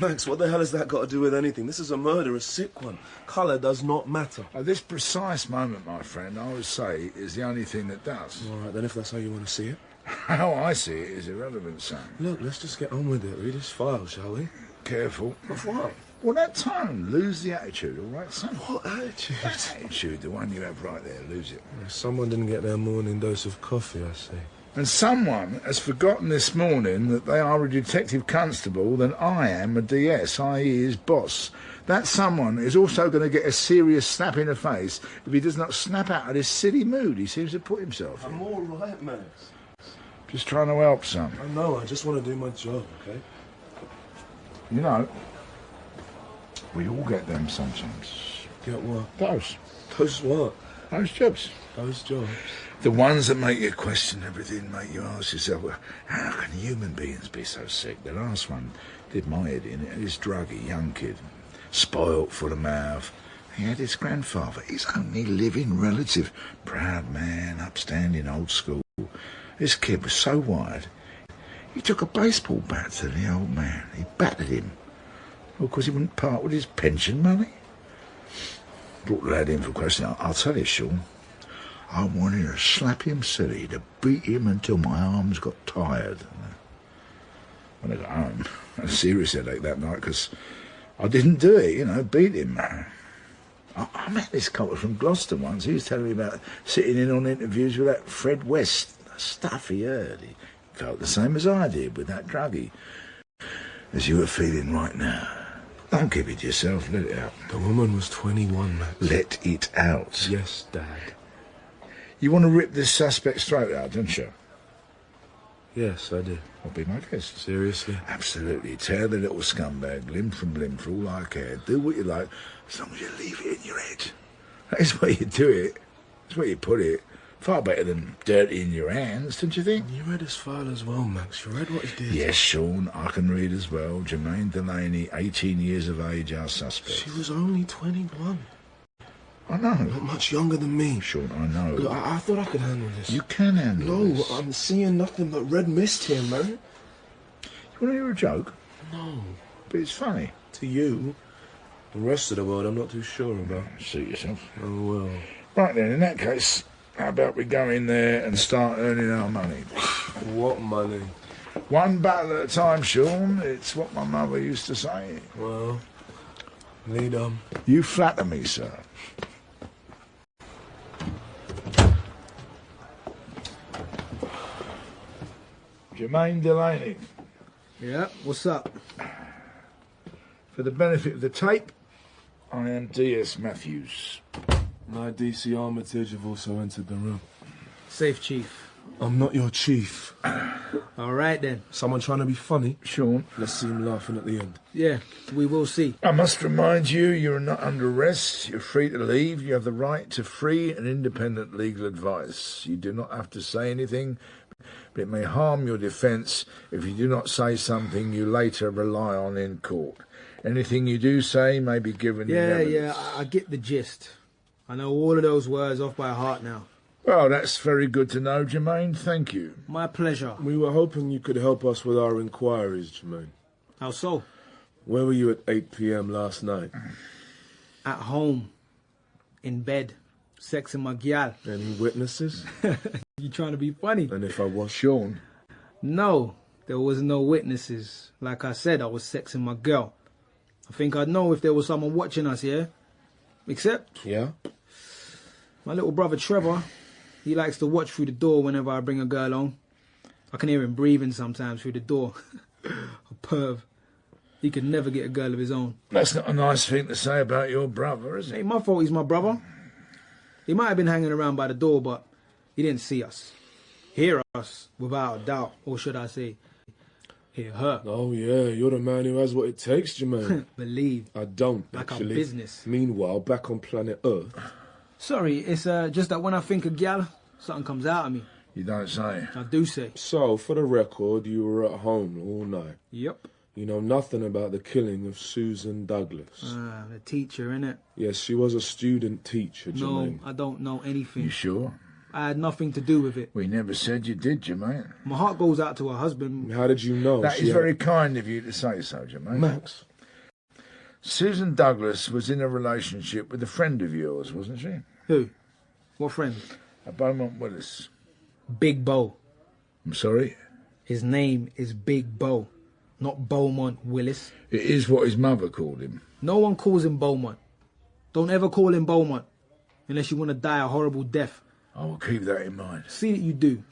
Max, what the hell has that got to do with anything? This is a murder, a sick one. Colour does not matter. At this precise moment, my friend, I would say is the only thing that does. All right, then if that's how you want to see it. How I see it is irrelevant, son. Look, let's just get on with it. Read his file, shall we? Careful. Of what? Well, that tone. Lose the attitude, all right, son? What attitude? That attitude, the one you have right there. Lose it. Someone didn't get their morning dose of coffee, I see. And someone has forgotten this morning that they are a detective constable than I am a DS, i.e. his boss. That someone is also going to get a serious slap in the face if he does not snap out of this silly mood he seems to put himself in. I'm all right, Max. Just trying to help, son. I know, I just want to do my job, okay? You know, we all get them sometimes. Get what? Those. Those what? Those jobs. Those jobs. The ones that make you question everything, make you ask yourself, well, how can human beings be so sick? The last one did my head in. This druggy young kid, spoilt full of mouth. He had his grandfather, his only living relative, proud man, upstanding, old school. This kid was so wide, he took a baseball bat to the old man. He battered him. Well, because he wouldn't part with his pension money. Brought the lad in for questioning. I'll tell you, Sean. I wanted to slap him silly, to beat him until my arms got tired. When I got home, I had a serious headache that night because I didn't do it, beat him. I met this couple from Gloucester once. He was telling me about sitting in on interviews with that Fred West. The stuff he heard. He felt the same as I did with that druggie. As you are feeling right now. Don't keep it to yourself, let it out. The woman was 21, Max. Let it out. Yes, Dad. You want to rip this suspect's throat out, don't you? Yes, I do. I'll be my guest. Seriously? Absolutely. Tear the little scumbag limb from limb for all I care. Do what you like, as long as you leave it in your head. That is where you do it. That's where you put it. Far better than dirty in your hands, don't you think? You read his file as well, Max. You read what he did. Yes, Sean, I can read as well. Jermaine Delaney, 18 years of age, our suspect. She was only 21. I know. Not much younger than me. Sean, I know. Look, I thought I could handle this. You can handle this. No, I'm seeing nothing but red mist here, man. You want to hear a joke? No. But it's funny. To you. The rest of the world I'm not too sure about. Suit yourself. Oh, well. Right then, in that case, how about we go in there and start earning our money? What money? One battle at a time, Sean. It's what my mother used to say. Well, lead on. You flatter me, sir. Jermaine Delaney. Yeah, what's up? For the benefit of the tape, I am D.S. Matthews. My DC Armitage have also entered the room. Safe, Chief. I'm not your chief. All right, then. Someone trying to be funny? Sean. Let's see him laughing at the end. Yeah, we will see. I must remind you, you're not under arrest. You're free to leave. You have the right to free and independent legal advice. You do not have to say anything, but it may harm your defence if you do not say something you later rely on in court. Anything you do say may be given in evidence. Yeah, I get the gist. I know all of those words off by heart now. Well, that's very good to know, Jermaine. Thank you. My pleasure. We were hoping you could help us with our inquiries, Jermaine. How so? Where were you at 8 p.m. last night? At home. In bed. Sexing my gal. Any witnesses? You trying to be funny? And if I was? Sean. No, there was no witnesses. Like I said, I was sexing my girl. I think I'd know if there was someone watching us, yeah? Except... Yeah? My little brother Trevor, he likes to watch through the door whenever I bring a girl home. I can hear him breathing sometimes through the door. A perv. He could never get a girl of his own. That's not a nice thing to say about your brother, is It it? ain't my fault he's my brother. He might have been hanging around by the door, but he didn't see us. Hear us, without a doubt. Or should I say, hear her. Oh, yeah, you're the man who has what it takes, Jermaine. Believe. I don't, Like our actually. business. Meanwhile, back on planet Earth... Sorry, it's just that when I think of gal, something comes out of me. You don't say. I do say. So, for the record, you were at home all night. Yep. You know nothing about the killing of Susan Douglas. The teacher, innit? Yes, she was a student teacher, No, Jermaine. I don't know anything. You sure? I had nothing to do with it. We never said you did, Jermaine. My heart goes out to her husband. How did you know? That she is had- very kind of you to say so, Jermaine. Max. Susan Douglas was in a relationship with a friend of yours, wasn't she? Who? What friend? A Beaumont Willis. Big Bo. I'm sorry? His name is Big Bo, not Beaumont Willis. It is what his mother called him. No one calls him Beaumont. Don't ever call him Beaumont, unless you want to die a horrible death. I will keep that in mind. See that you do.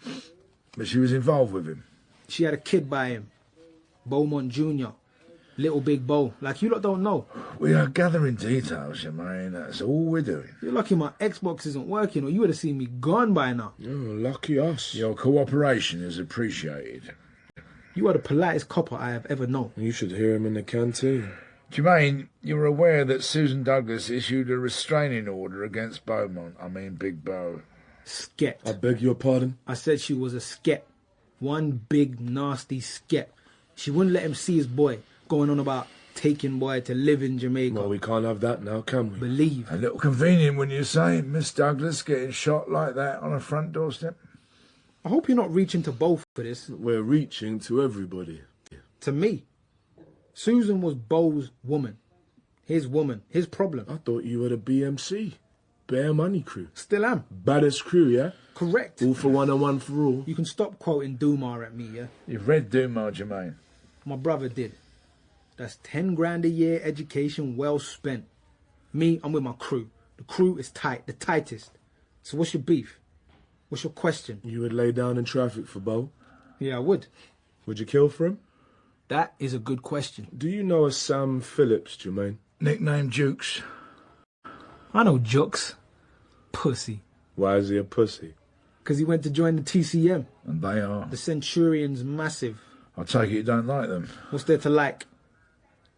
But she was involved with him. She had a kid by him. Beaumont Jr. Little Big Bo. Like you lot don't know. We are gathering details, Jermaine. That's all we're doing. You're lucky my Xbox isn't working or you would have seen me gone by now. Oh, lucky us. Your cooperation is appreciated. You are the politest copper I have ever known. You should hear him in the canteen. Jermaine, you're aware that Susan Douglas issued a restraining order against Big Bo. Sket. I beg your pardon? I said she was a sket. One big, nasty sket. She wouldn't let him see his boy, going on about taking boy to live in Jamaica. Well, we can't have that now, can we? Believe. A little convenient when you say Miss Douglas getting shot like that on a front doorstep. I hope you're not reaching to both for this. We're reaching to everybody. To me. Susan was Bo's woman. His woman. His problem. I thought you were the BMC. Bare Money Crew. Still am. Baddest crew, yeah? Correct. All for one and one for all. You can stop quoting Dumar at me, yeah? You've read Dumar, Jermaine. My brother did. That's 10 grand a year education well spent. Me, I'm with my crew. The crew is tight, the tightest. So what's your beef? What's your question? You would lay down in traffic for Bo? Yeah, I would. Would you kill for him? That is a good question. Do you know a Sam Phillips, Jermaine? Nickname Jukes. I know Jux. Pussy. Why is he a pussy? Because he went to join the TCM. And they are. The Centurion's massive. I take it you don't like them. What's there to like?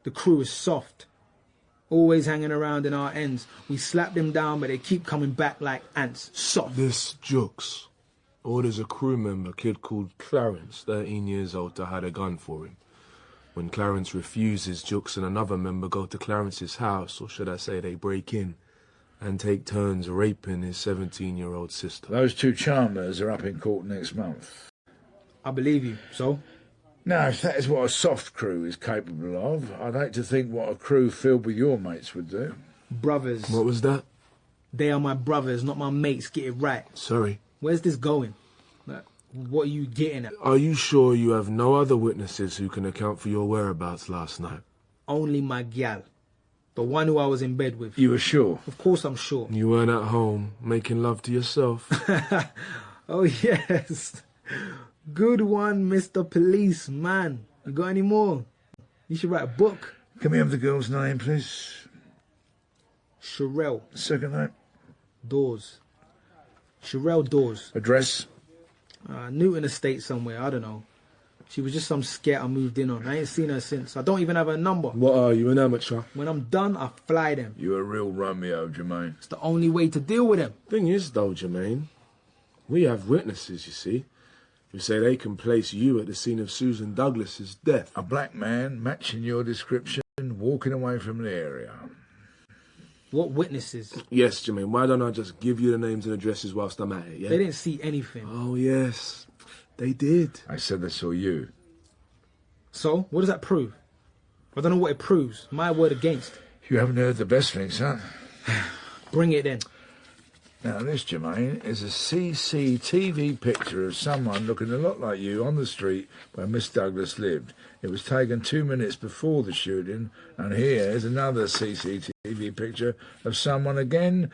The crew is soft. Always hanging around in our ends. We slap them down, but they keep coming back like ants. Soft. This Jux orders a crew member, kid called Clarence, 13 years old, to hide a gun for him. When Clarence refuses, Jux and another member go to Clarence's house, or should I say they break in, and take turns raping his 17-year-old sister. Those two charmers are up in court next month. I believe you. So? Now, if that is what a soft crew is capable of, I'd hate to think what a crew filled with your mates would do. Brothers. What was that? They are my brothers, not my mates. Get it right. Sorry. Where's this going? What are you getting at? Are you sure you have no other witnesses who can account for your whereabouts last night? Only my gal. The one who I was in bed with. You were sure? Of course I'm sure. You weren't at home making love to yourself. Oh, yes. Good one, Mr. Policeman. You got any more? You should write a book. Can we have the girl's name, please? Sherelle Second name? Dawes. Sherelle Dawes. Address? Newton Estate somewhere, I don't know. She was just some scat I moved in on. I ain't seen her since. I don't even have her number. What are you, an amateur? When I'm done, I fly them. You're a real Romeo, Jermaine. It's the only way to deal with them. Thing is, though, Jermaine, we have witnesses, you see, who say they can place you at the scene of Susan Douglas's death. A black man matching your description, walking away from the area. What witnesses? Yes, Jermaine, why don't I just give you the names and addresses whilst I'm at it, yeah? They didn't see anything. Oh, yes, they did. I said they saw you. So, what does that prove? I don't know what it proves. My word against. You haven't heard the best thing, son. Bring it in. Now, this, Jermaine, is a CCTV picture of someone looking a lot like you on the street where Miss Douglas lived. It was taken 2 minutes before the shooting, and here is another CCTV picture of someone again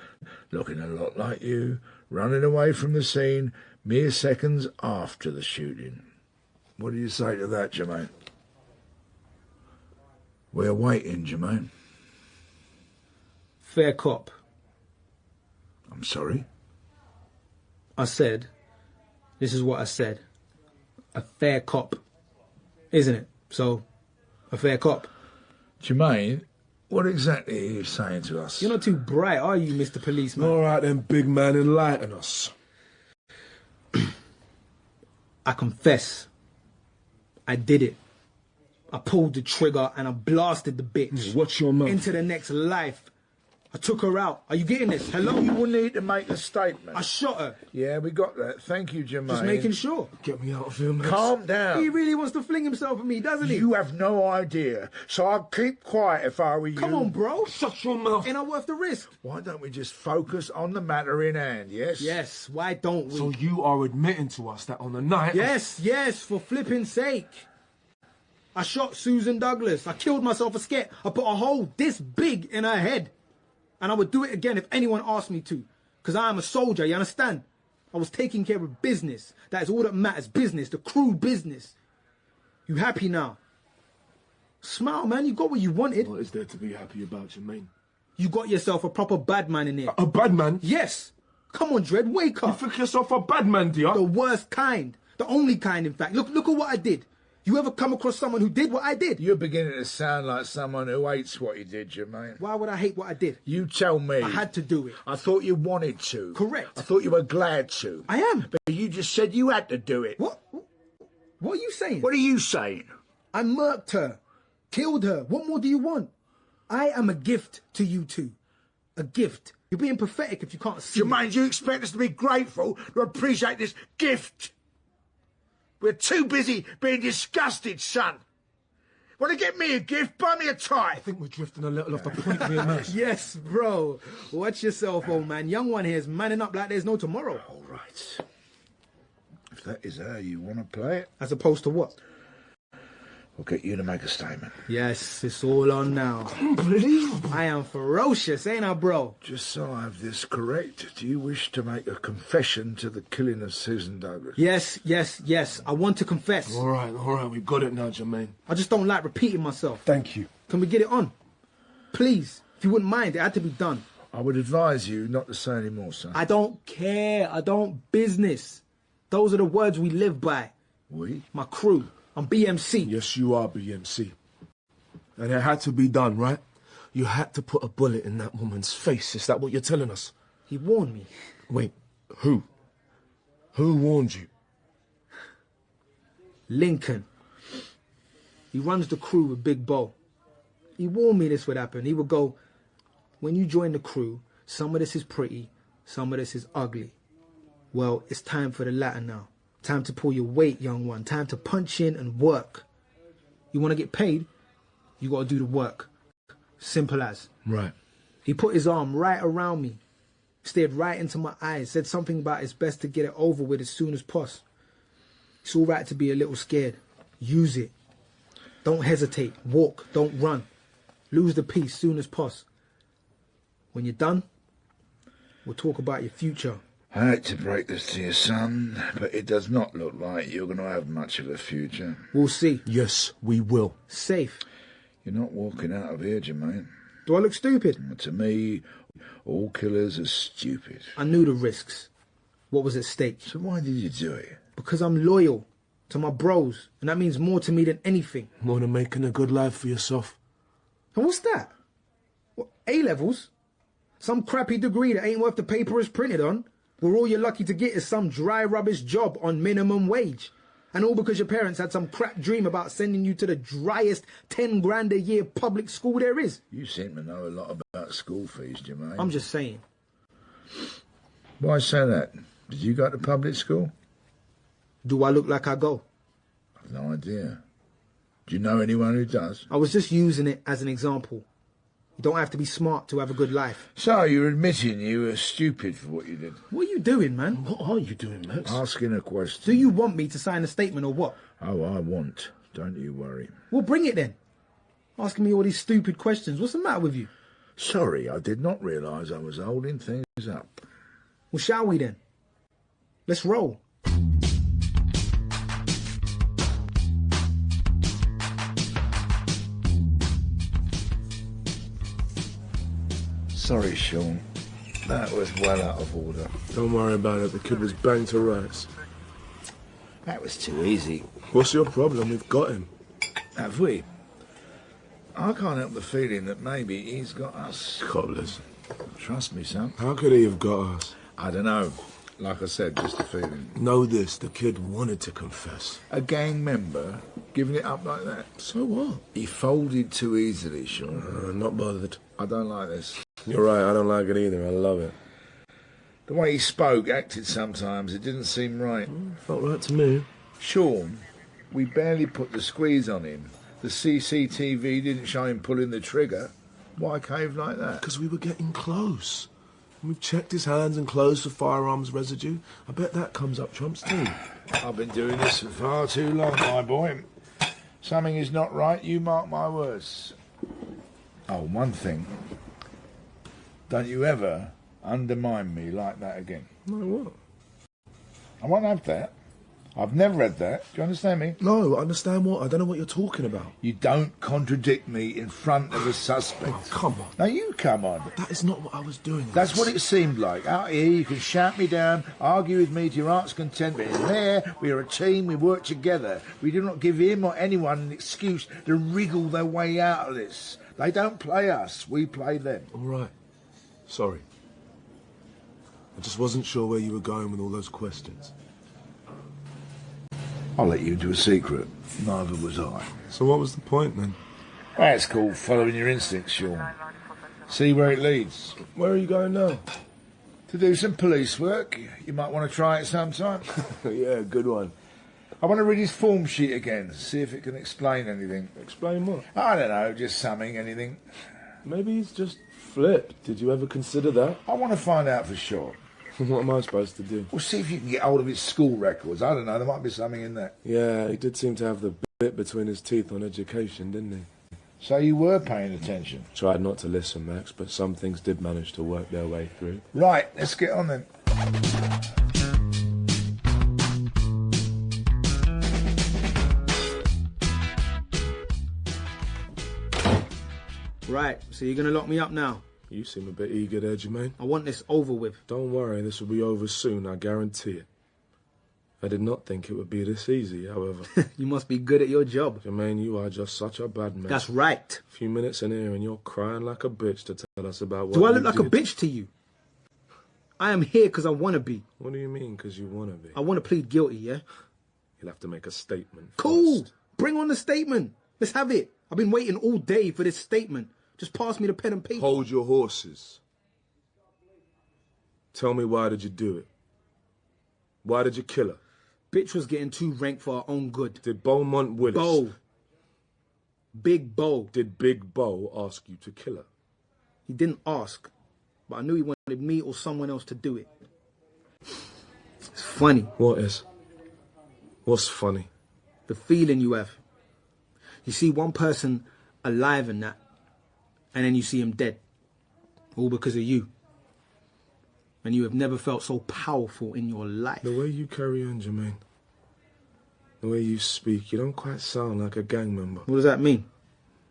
looking a lot like you, running away from the scene mere seconds after the shooting. What do you say to that, Jermaine? We're waiting, Jermaine. Fair cop. I'm sorry? I said, this is what I said. A fair cop. Isn't it? So, a fair cop. Jermaine, what exactly are you saying to us? You're not too bright, are you, Mr. Policeman? All right then, big man, enlighten us. I confess. I did it. I pulled the trigger and I blasted the bitch. Watch your mouth. Into the next life. I took her out. Are you getting this? Hello? You will need to make a statement. I shot her. Yeah, we got that. Thank you, Jermaine. Just making sure. Get me out of here, mate. Calm down. He really wants to fling himself at me, doesn't he? You have no idea, so I'll keep quiet if I were you. Come on, bro. Shut your mouth. Ain't I worth the risk? Why don't we just focus on the matter in hand, yes? Yes, why don't we? So you are admitting to us that on the night... Yes, for flipping sake. I shot Susan Douglas. I killed myself for scare. I put a hole this big in her head. And I would do it again if anyone asked me to. Because I am a soldier, you understand? I was taking care of business. That is all that matters. Business, the crew business. You happy now? Smile, man. You got what you wanted. What is there to be happy about, Jermaine? You got yourself a proper bad man in here. A bad man? Yes. Come on, Dredd, wake You up. think yourself a bad man, dear? The worst kind. The only kind, in fact. Look at what I did. You ever come across someone who did what I did? You're beginning to sound like someone who hates what you did, Jermaine. Why would I hate what I did? You tell me. I had to do it. I thought you wanted to. Correct. I thought you were glad to. I am. But you just said you had to do it. What? What are you saying? What are you saying? I murked her. Killed her. What more do you want? I am a gift to you two. A gift. You're being pathetic if you can't see Jermaine, do you expect us to be grateful, to appreciate this gift? We're too busy being disgusted, son. Want to get me a gift? Buy me a tie. I think we're drifting a little off the point here, mate. Yes, bro. Watch yourself, old man. Young one here's manning up like there's no tomorrow. All right. If that is how you want to play it, As opposed to what? we'll get you to make a statement. Yes, it's all on now. Unbelievable. I am ferocious, ain't I, bro? Just so I have this correct, do you wish to make a confession to the killing of Susan Douglas? Yes. I want to confess. All right, we've got it now, Jermaine. I just don't like repeating myself. Thank you. Can we get it on? Please, if you wouldn't mind, it had to be done. I would advise you not to say any more, son. I don't care. I don't business. Those are the words we live by. We? My crew. I'm BMC. Yes, you are BMC. And it had to be done, right? You had to put a bullet in that woman's face. Is that what you're telling us? He warned me. Wait, who? Who warned you? Lincoln. He runs the crew with Big Bo. He warned me this would happen. He would go, when you join the crew, some of this is pretty, some of this is ugly. Well, it's time for the latter now. Time to pull your weight, young one. Time to punch in and work. You want to get paid? You got to do the work. Simple as. Right. He put his arm right around me, stared right into my eyes, said something about it's best to get it over with as soon as possible. It's all right to be a little scared. Use it. Don't hesitate. Walk. Don't run. Lose the peace soon as possible. When you're done, we'll talk about your future. I hate to break this to your son, but it does not look like you're going to have much of a future. We'll see. Yes, we will. Safe. You're not walking out of here, Jermaine. Do I look stupid? To me, all killers are stupid. I knew the risks. What was at stake? So why did you do it? Because I'm loyal to my bros, and that means more to me than anything. Want to making a good life for yourself? And what's that? What, A-levels? Some crappy degree that ain't worth the paper it's printed on, where all you're lucky to get is some dry rubbish job on minimum wage. And all because your parents had some crap dream about sending you to the driest 10 grand a year public school there is. You seem to know a lot about school fees, Jermaine. I'm just saying. Why say that? Did you go to public school? Do I look like I go? I've no idea. Do you know anyone who does? I was just using it as an example. You don't have to be smart to have a good life. So you're admitting you were stupid for what you did? What are you doing, man? What are you doing, Max? Asking a question. Do you want me to sign a statement or what? Oh, I want. Don't you worry. Well, bring it then. Asking me all these stupid questions. What's the matter with you? Sorry, I did not realise I was holding things up. Well, shall we then? Let's roll. Sorry, Sean. That was well out of order. Don't worry about it. The kid was banged to rights. That was too easy. What's your problem? We've got him. Have we? I can't help the feeling that maybe he's got us. Cobblers. Trust me, son. How could he have got us? I don't know. Like I said, just a feeling. Know this, the kid wanted to confess. A gang member giving it up like that. So what? He folded too easily, Sean. Not bothered. I don't like this. You're right, I don't like it either. I love it. The way he spoke, acted sometimes, it didn't seem right. Felt right to me. Sean, we barely put the squeeze on him. The CCTV didn't show him pulling the trigger. Why cave like that? Because we were getting close. We've checked his hands and clothes for firearms residue. I bet that comes up trumps too. I've been doing this for far too long, my boy. Something is not right, you mark my words. Oh, one thing. Don't you ever undermine me like that again. No, what? I won't have that. I've never had that. Do you understand me? No, understand what? I don't know what you're talking about. You don't contradict me in front of a suspect. Oh, come on. Now you come on. That is not what I was doing. That's what it seemed like. Out here, you can shout me down, argue with me to your heart's content, but in there, we are a team, we work together. We do not give him or anyone an excuse to wriggle their way out of this. They don't play us, we play them. All right. Sorry. I just wasn't sure where you were going with all those questions. I'll let you into a secret. Neither was I. So what was the point then? That's called following your instincts, Sean. See where it leads. Where are you going now? To do some police work. You might want to try it sometime. Yeah, good one. I want to read his form sheet again, see if it can explain anything. Explain what? I don't know, just something, anything. Maybe he's just flipped. Did you ever consider that? I want to find out for sure. What am I supposed to do? Well, see if you can get hold of his school records. I don't know, there might be something in there. Yeah, he did seem to have the bit between his teeth on education, didn't he? So you were paying attention? Tried not to listen, Max, but some things did manage to work their way through. Right, let's get on then. Right, so you're going to lock me up now? You seem a bit eager there, Jermaine. I want this over with. Don't worry, this will be over soon, I guarantee it. I did not think it would be this easy, however. You must be good at your job. Jermaine, you are just such a bad man. That's right. A few minutes in here and you're crying like a bitch to tell us about what Do I look you like did. a bitch to you? I am here because I want to be. What do you mean, because you want to be? I want to plead guilty, yeah? You'll have to make a statement Cool. first. Bring on the statement. Let's have it. I've been waiting all day for this statement. Just pass me the pen and paper. Hold your horses. Tell me, why did you do it? Why did you kill her? Bitch was getting too rank for her own good. Did Beaumont Willis... Bo. Big Bo. Did Big Bo ask you to kill her? He didn't ask, but I knew he wanted me or someone else to do it. It's funny. What is? What's funny? The feeling you have. You see one person alive in that, and then you see him dead. All because of you. And you have never felt so powerful in your life. The way you carry on, Jermaine. The way you speak, you don't quite sound like a gang member. What does that mean?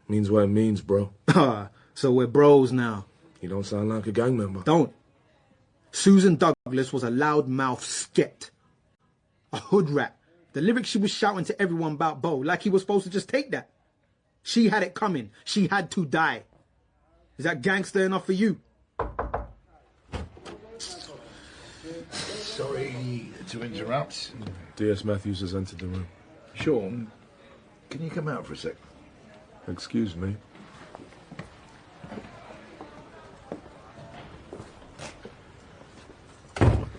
Means what it means, bro. So we're bros now. You don't sound like a gang member. Don't. Susan Douglas was a loudmouth sket. A hood rat. The lyrics she was shouting to everyone about Bo, like he was supposed to just take that. She had it coming. She had to die. Is that gangster enough for you? Sorry to interrupt. D.S. Matthews has entered the room. Sean, can you come out for a sec? Excuse me.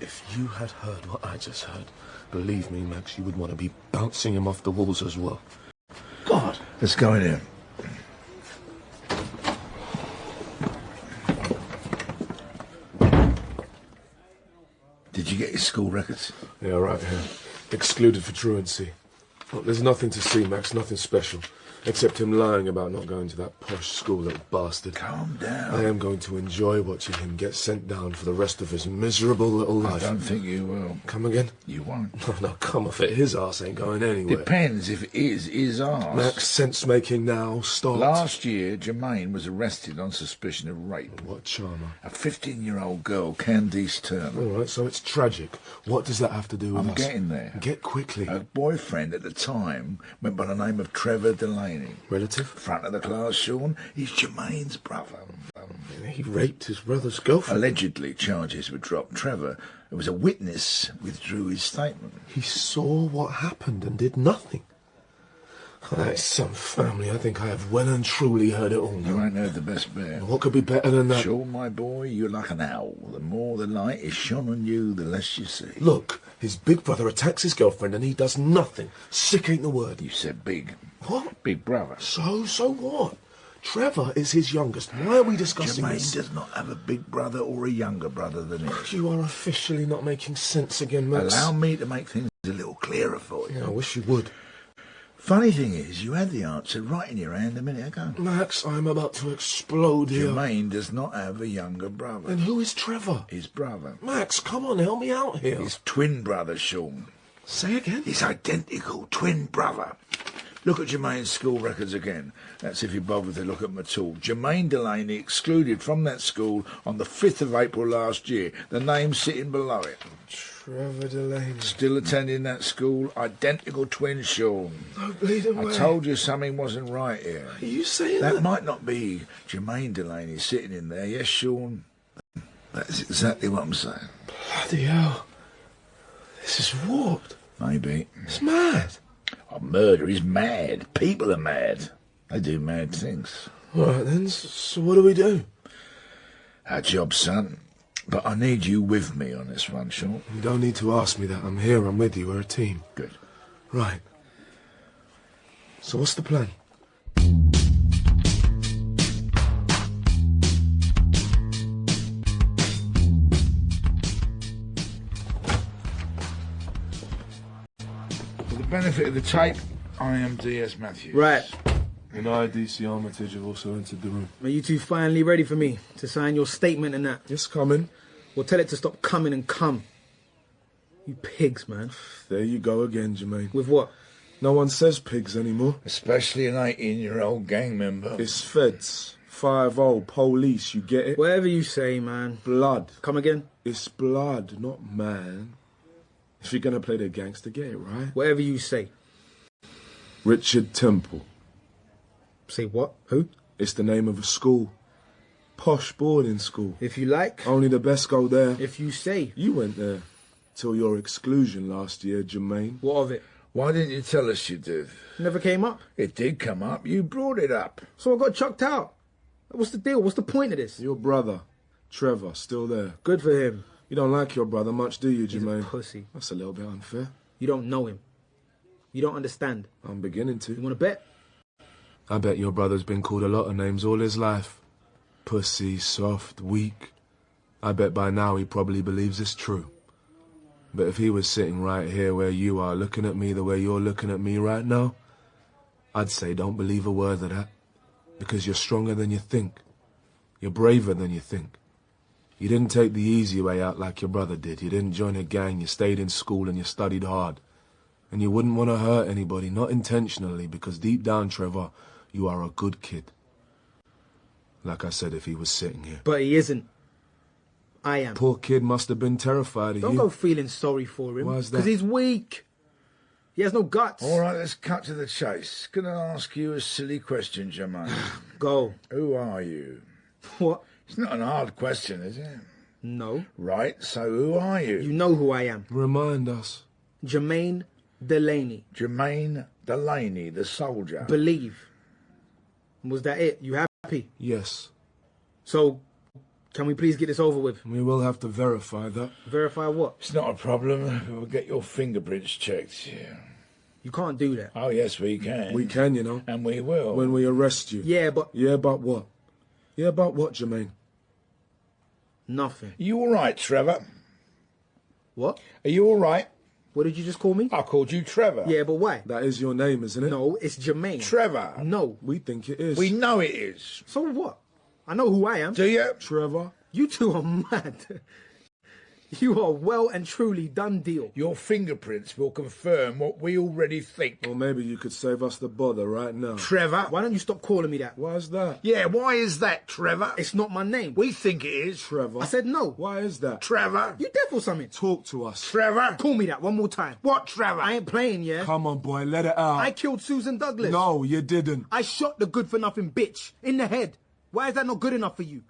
If you had heard what I just heard, believe me, Max, you would want to be bouncing him off the walls as well. God. Let's go in here. Did you get your school records? Yeah, right here. Excluded for truancy. Look, there's nothing to see, Max, nothing special. Except him lying about not going to that posh school, little bastard. Calm down. I am going to enjoy watching him get sent down for the rest of his miserable little life. I don't think you will. Come again? You won't. No, come off it. His arse ain't going anywhere. Depends if it is his arse. Max, sense-making now. Stop. Last year, Jermaine was arrested on suspicion of rape. What charmer? A 15-year-old girl, Candice Turner. All right, so it's tragic. What does that have to do with us? I'm getting there. Get quickly. Her boyfriend at the time went by the name of Trevor Delaney. Relative? Front of the class, Sean. He's Jermaine's brother. He raped his brother's girlfriend. Allegedly, charges were dropped. Trevor, who was a witness, withdrew his statement. He saw what happened and did nothing. That's some family. I think I have well and truly heard it all You now. ain't heard the best bit. What could be better than that? Sean, my boy, you're like an owl. The more the light is shone on you, the less you see. Look, his big brother attacks his girlfriend and he does nothing. Sick ain't the word. You said big. What? Big brother. So what? Trevor is his youngest. Why are we discussing Jermaine this? does not have a big brother or a younger brother than him. You are officially not making sense again, Max. Allow me to make things a little clearer for you. Yeah, I wish you would. Funny thing is, you had the answer right in your hand a minute ago. Max, I'm about to explode here. Jermaine does not have a younger brother. And who is Trevor? His brother. Max, come on, help me out here. His twin brother, Sean. Say again? His identical twin brother. Look at Jermaine's school records again. That's if you bother to look at them at all. Jermaine Delaney excluded from that school on the 5th of April last year. The name sitting below it. Trevor Delaney. Still attending that school. Identical twin, Sean. No bleeding way. I told you something wasn't right here. Are you saying That that? might not be Jermaine Delaney sitting in there. Yes, Sean. That's exactly what I'm saying. Bloody hell. This is warped. Maybe. It's mad. Oh, murder is mad. People are mad. They do mad things. All right, then. So what do we do? Our job, son. But I need you with me on this one, Sean. You don't need to ask me that. I'm here. I'm with you. We're a team. Good. Right. So what's the plan? For the benefit of the tape, I am D.S. Matthews. Right. And I, D.C. Armitage, have also entered the room. Are you two finally ready for me to sign your statement and that? Yes, coming. Well, tell it to stop coming and come. You pigs, man. There you go again, Jermaine. With what? No one says pigs anymore. Especially an 18-year-old gang member. It's feds. 5-0, police, you get it? Whatever you say, man. Blood. Come again? It's blood, not man. If you're going to play the gangster, get it right. Whatever you say. Richard Temple. Say what? Who? It's the name of a school. Posh boarding school. If you like. Only the best go there. If you say. You went there. Till your exclusion last year, Jermaine. What of it? Why didn't you tell us you did? Never came up. It did come up. You brought it up. So I got chucked out. What's the deal? What's the point of this? Your brother, Trevor, still there. Good for him. You don't like your brother much, do you, He's Jermaine? a pussy. That's a little bit unfair. You don't know him. You don't understand. I'm beginning You to. want to bet? I bet your brother's been called a lot of names all his life. Pussy, soft, weak. I bet by now he probably believes it's true. But if he was sitting right here where you are, looking at me the way you're looking at me right now, I'd say don't believe a word of that. Because you're stronger than you think. You're braver than you think. You didn't take the easy way out like your brother did. You didn't join a gang, you stayed in school and you studied hard. And you wouldn't want to hurt anybody, not intentionally, because deep down, Trevor, you are a good kid. Like I said, if he was sitting here. But he isn't. I am. Poor kid must have been terrified of Don't you. go feeling sorry for him. Why is that? Because he's weak. He has no guts. All right, let's cut to the chase. Can I ask you a silly question, Jermaine? Go. Who are you? What? It's not an hard question, is it? No. Right, so who are you? You know who I am. Remind us. Jermaine Delaney. Jermaine Delaney, the soldier. Believe. Was that it? You happy? Yes. So, can we please get this over with? We will have to verify that. Verify what? It's not a problem. We'll get your fingerprints checked. Yeah. You can't do that. Oh, yes, we can. We can, you know. And we will. When we arrest you. Yeah, but... Yeah, but what? Yeah, about what, Jermaine? Nothing. Are you all right, Trevor? What? Are you all right? What did you just call me? I called you Trevor. Yeah, but why? That is your name, isn't it? No, it's Jermaine. Trevor. No. We think it is. We know it is. So what? I know who I am. Do you? Trevor. You two are mad. You are well and truly done deal. Your fingerprints will confirm what we already think. Or maybe you could save us the bother right now. Trevor. Why don't you stop calling me that? Why is that? Yeah, why is that, Trevor? It's not my name. We think it is. Trevor. I said no. Why is that? Trevor. You deaf or something? Talk to us. Trevor. Call me that one more time. What, Trevor? I ain't playing, yeah? Come on, boy, let it out. I killed Susan Douglas. No, you didn't. I shot the good-for-nothing bitch in the head. Why is that not good enough for you?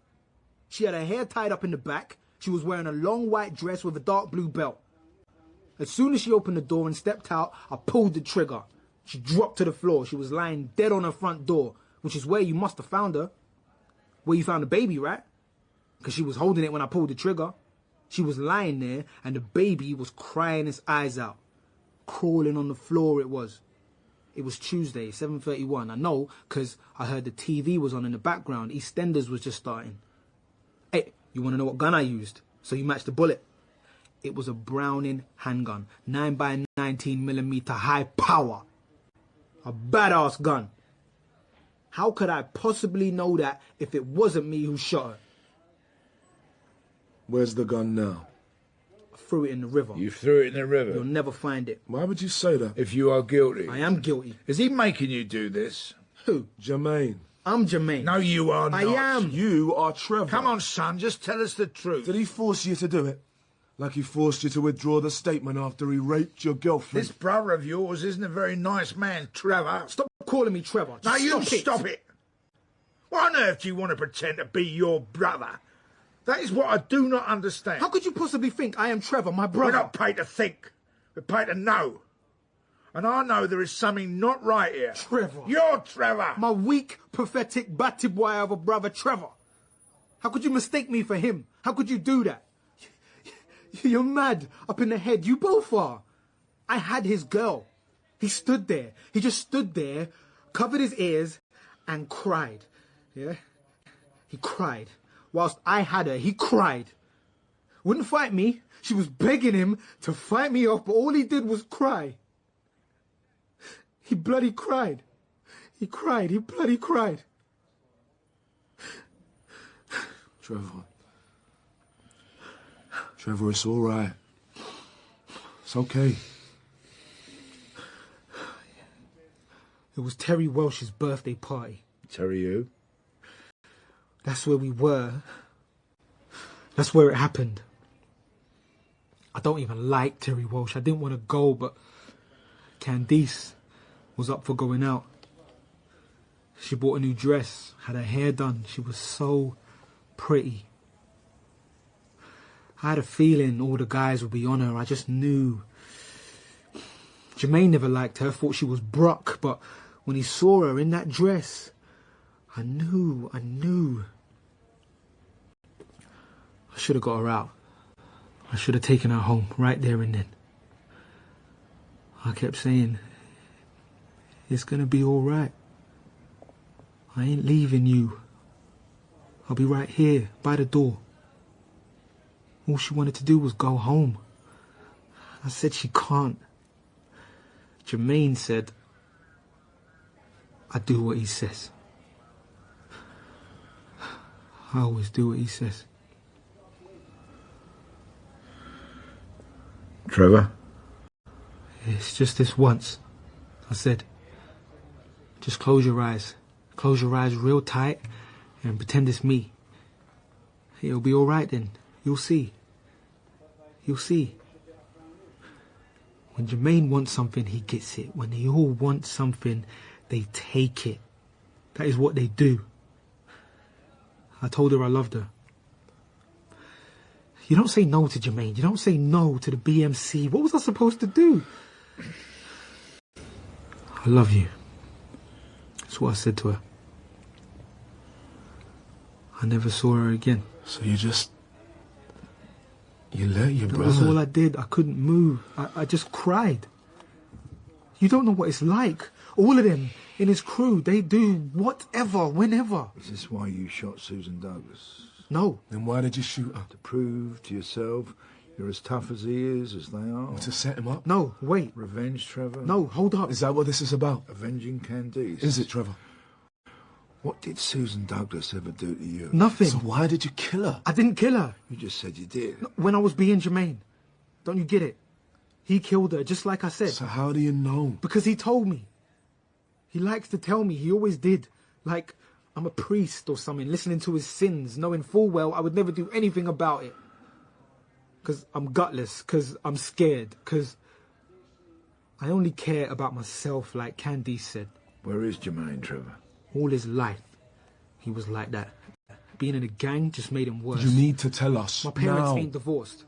She had her hair tied up in the back. She was wearing a long white dress with a dark blue belt. As soon as she opened the door and stepped out, I pulled the trigger. She dropped to the floor. She was lying dead on her front door, which is where you must have found her. Where you found the baby, right? Because she was holding it when I pulled the trigger. She was lying there, and the baby was crying its eyes out. Crawling on the floor it was. It was Tuesday, 7:31. I know, because I heard the TV was on in the background. EastEnders was just starting. Hey, you want to know what gun I used? So you matched the bullet. It was a Browning handgun, 9x19mm high power. A badass gun. How could I possibly know that if it wasn't me who shot her? Where's the gun now? I threw it in the river. You threw it in the river. You'll never find it. Why would you say that? If you are guilty. I am guilty. Is he making you do this? Who? Jermaine. I'm Jermaine. No, you are not. I am. You are Trevor. Come on, son, just tell us the truth. Did he force you to do it? Like he forced you to withdraw the statement after he raped your girlfriend? This brother of yours isn't a very nice man, Trevor. Stop calling me Trevor. Now Just you stop it. Why on earth do you want to pretend to be your brother? That is what I do not understand. How could you possibly think I am Trevor, my We're brother? not paid to think. We're paid to know. And I know there is something not right here. Trevor. You're Trevor. My weak, pathetic, batty boy of a brother, Trevor. How could you mistake me for him? How could you do that? You're mad up in the head. You both are. I had his girl. He stood there. He just stood there, covered his ears, and cried. Yeah? He cried. Whilst I had her, he cried. Wouldn't fight me. She was begging him to fight me off, but all he did was cry. He bloody cried. He cried. He bloody cried. Trevor. Trevor, it's all right. It's okay. It was Terry Welsh's birthday party. Terry who? That's where we were. That's where it happened. I don't even like Terry Welsh. I didn't want to go, but Candice was up for going out. She bought a new dress, had her hair done. She was so pretty. I had a feeling all the guys would be on her. I just knew. Jermaine never liked her, thought she was Brock, but when he saw her in that dress, I knew. I should have got her out. I should have taken her home right there and then. I kept saying, it's gonna be all right. I ain't leaving you. I'll be right here by the door. All she wanted to do was go home. I said she can't. Jermaine said, I do what he says. I always do what he says. Trevor? It's just this once. I said, just close your eyes. Close your eyes real tight and pretend it's me. It'll be all right then. You'll see. You'll see. When Jermaine wants something, he gets it. When they all want something, they take it. That is what they do. I told her I loved her. You don't say no to Jermaine. You don't say no to the BMC. What was I supposed to do? I love you. That's what I said to her. I never saw her again. So you let your brother... That was all I did. I couldn't move. I just cried. You don't know what it's like. All of them in his crew, they do whatever, whenever. Is this why you shot Susan Douglas? No. Then why did you shoot her? To prove to yourself you're as tough as he is, as they are. To set him up? No, wait. Revenge, Trevor? No, hold up. Is that what this is about? Avenging Candice? Is it, Trevor? What did Susan Douglas ever do to you? Nothing. So why did you kill her? I didn't kill her. You just said you did. No, when I was being Jermaine. Don't you get it? He killed her, just like I said. So how do you know? Because he told me. He likes to tell me. He always did. Like I'm a priest or something, listening to his sins, knowing full well I would never do anything about it. Because I'm gutless, because I'm scared, because I only care about myself, like Candice said. Where is Jermaine, Trevor? All his life, he was like that. Being in a gang just made him worse. You need to tell us. My parents now. ain't divorced.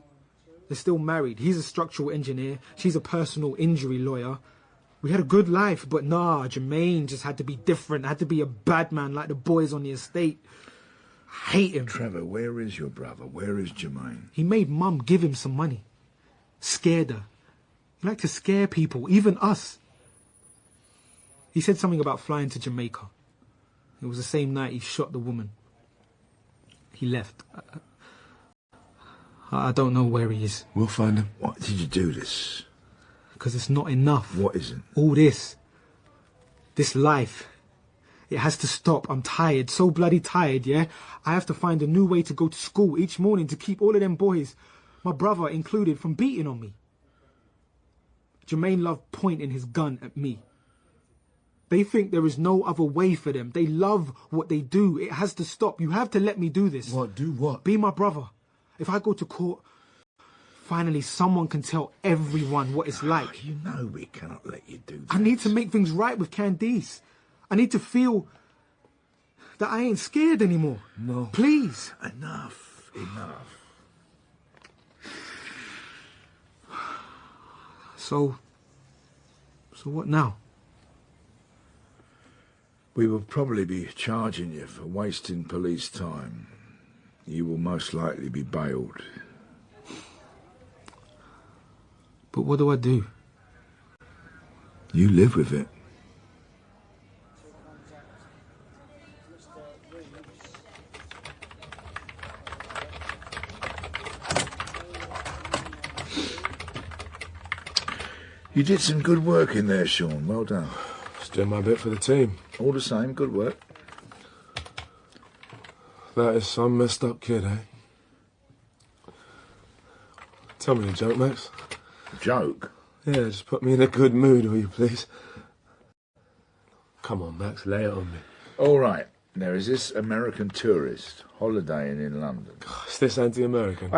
They're still married. He's a structural engineer. She's a personal injury lawyer. We had a good life, but nah, Jermaine just had to be different. Had to be a bad man like the boys on the estate. I hate him. Trevor, where is your brother? Where is Jermaine? He made Mum give him some money. Scared her. He liked to scare people, even us. He said something about flying to Jamaica. It was the same night he shot the woman. He left. I don't know where he is. We'll find him. Why did you do this? Because it's not enough. What isn't? All this. This life. It has to stop. I'm tired. So bloody tired, yeah? I have to find a new way to go to school each morning to keep all of them boys, my brother included, from beating on me. Jermaine loved pointing his gun at me. They think there is no other way for them. They love what they do. It has to stop. You have to let me do this. What? Do what? Be my brother. If I go to court, finally someone can tell everyone what it's like. You know we cannot let you do this. I need to make things right with Candice. I need to feel that I ain't scared anymore. No. Please. Enough. Enough. So what now? We will probably be charging you for wasting police time. You will most likely be bailed. But what do I do? You live with it. You did some good work in there, Sean. Well done. Just doing my bit for the team. All the same, good work. That is some messed up kid, eh? Tell me a joke, Max. Joke? Yeah, just put me in a good mood, will you, please? Come on, Max, lay it on me. All right. There is this American tourist holidaying in London. Is this anti-American?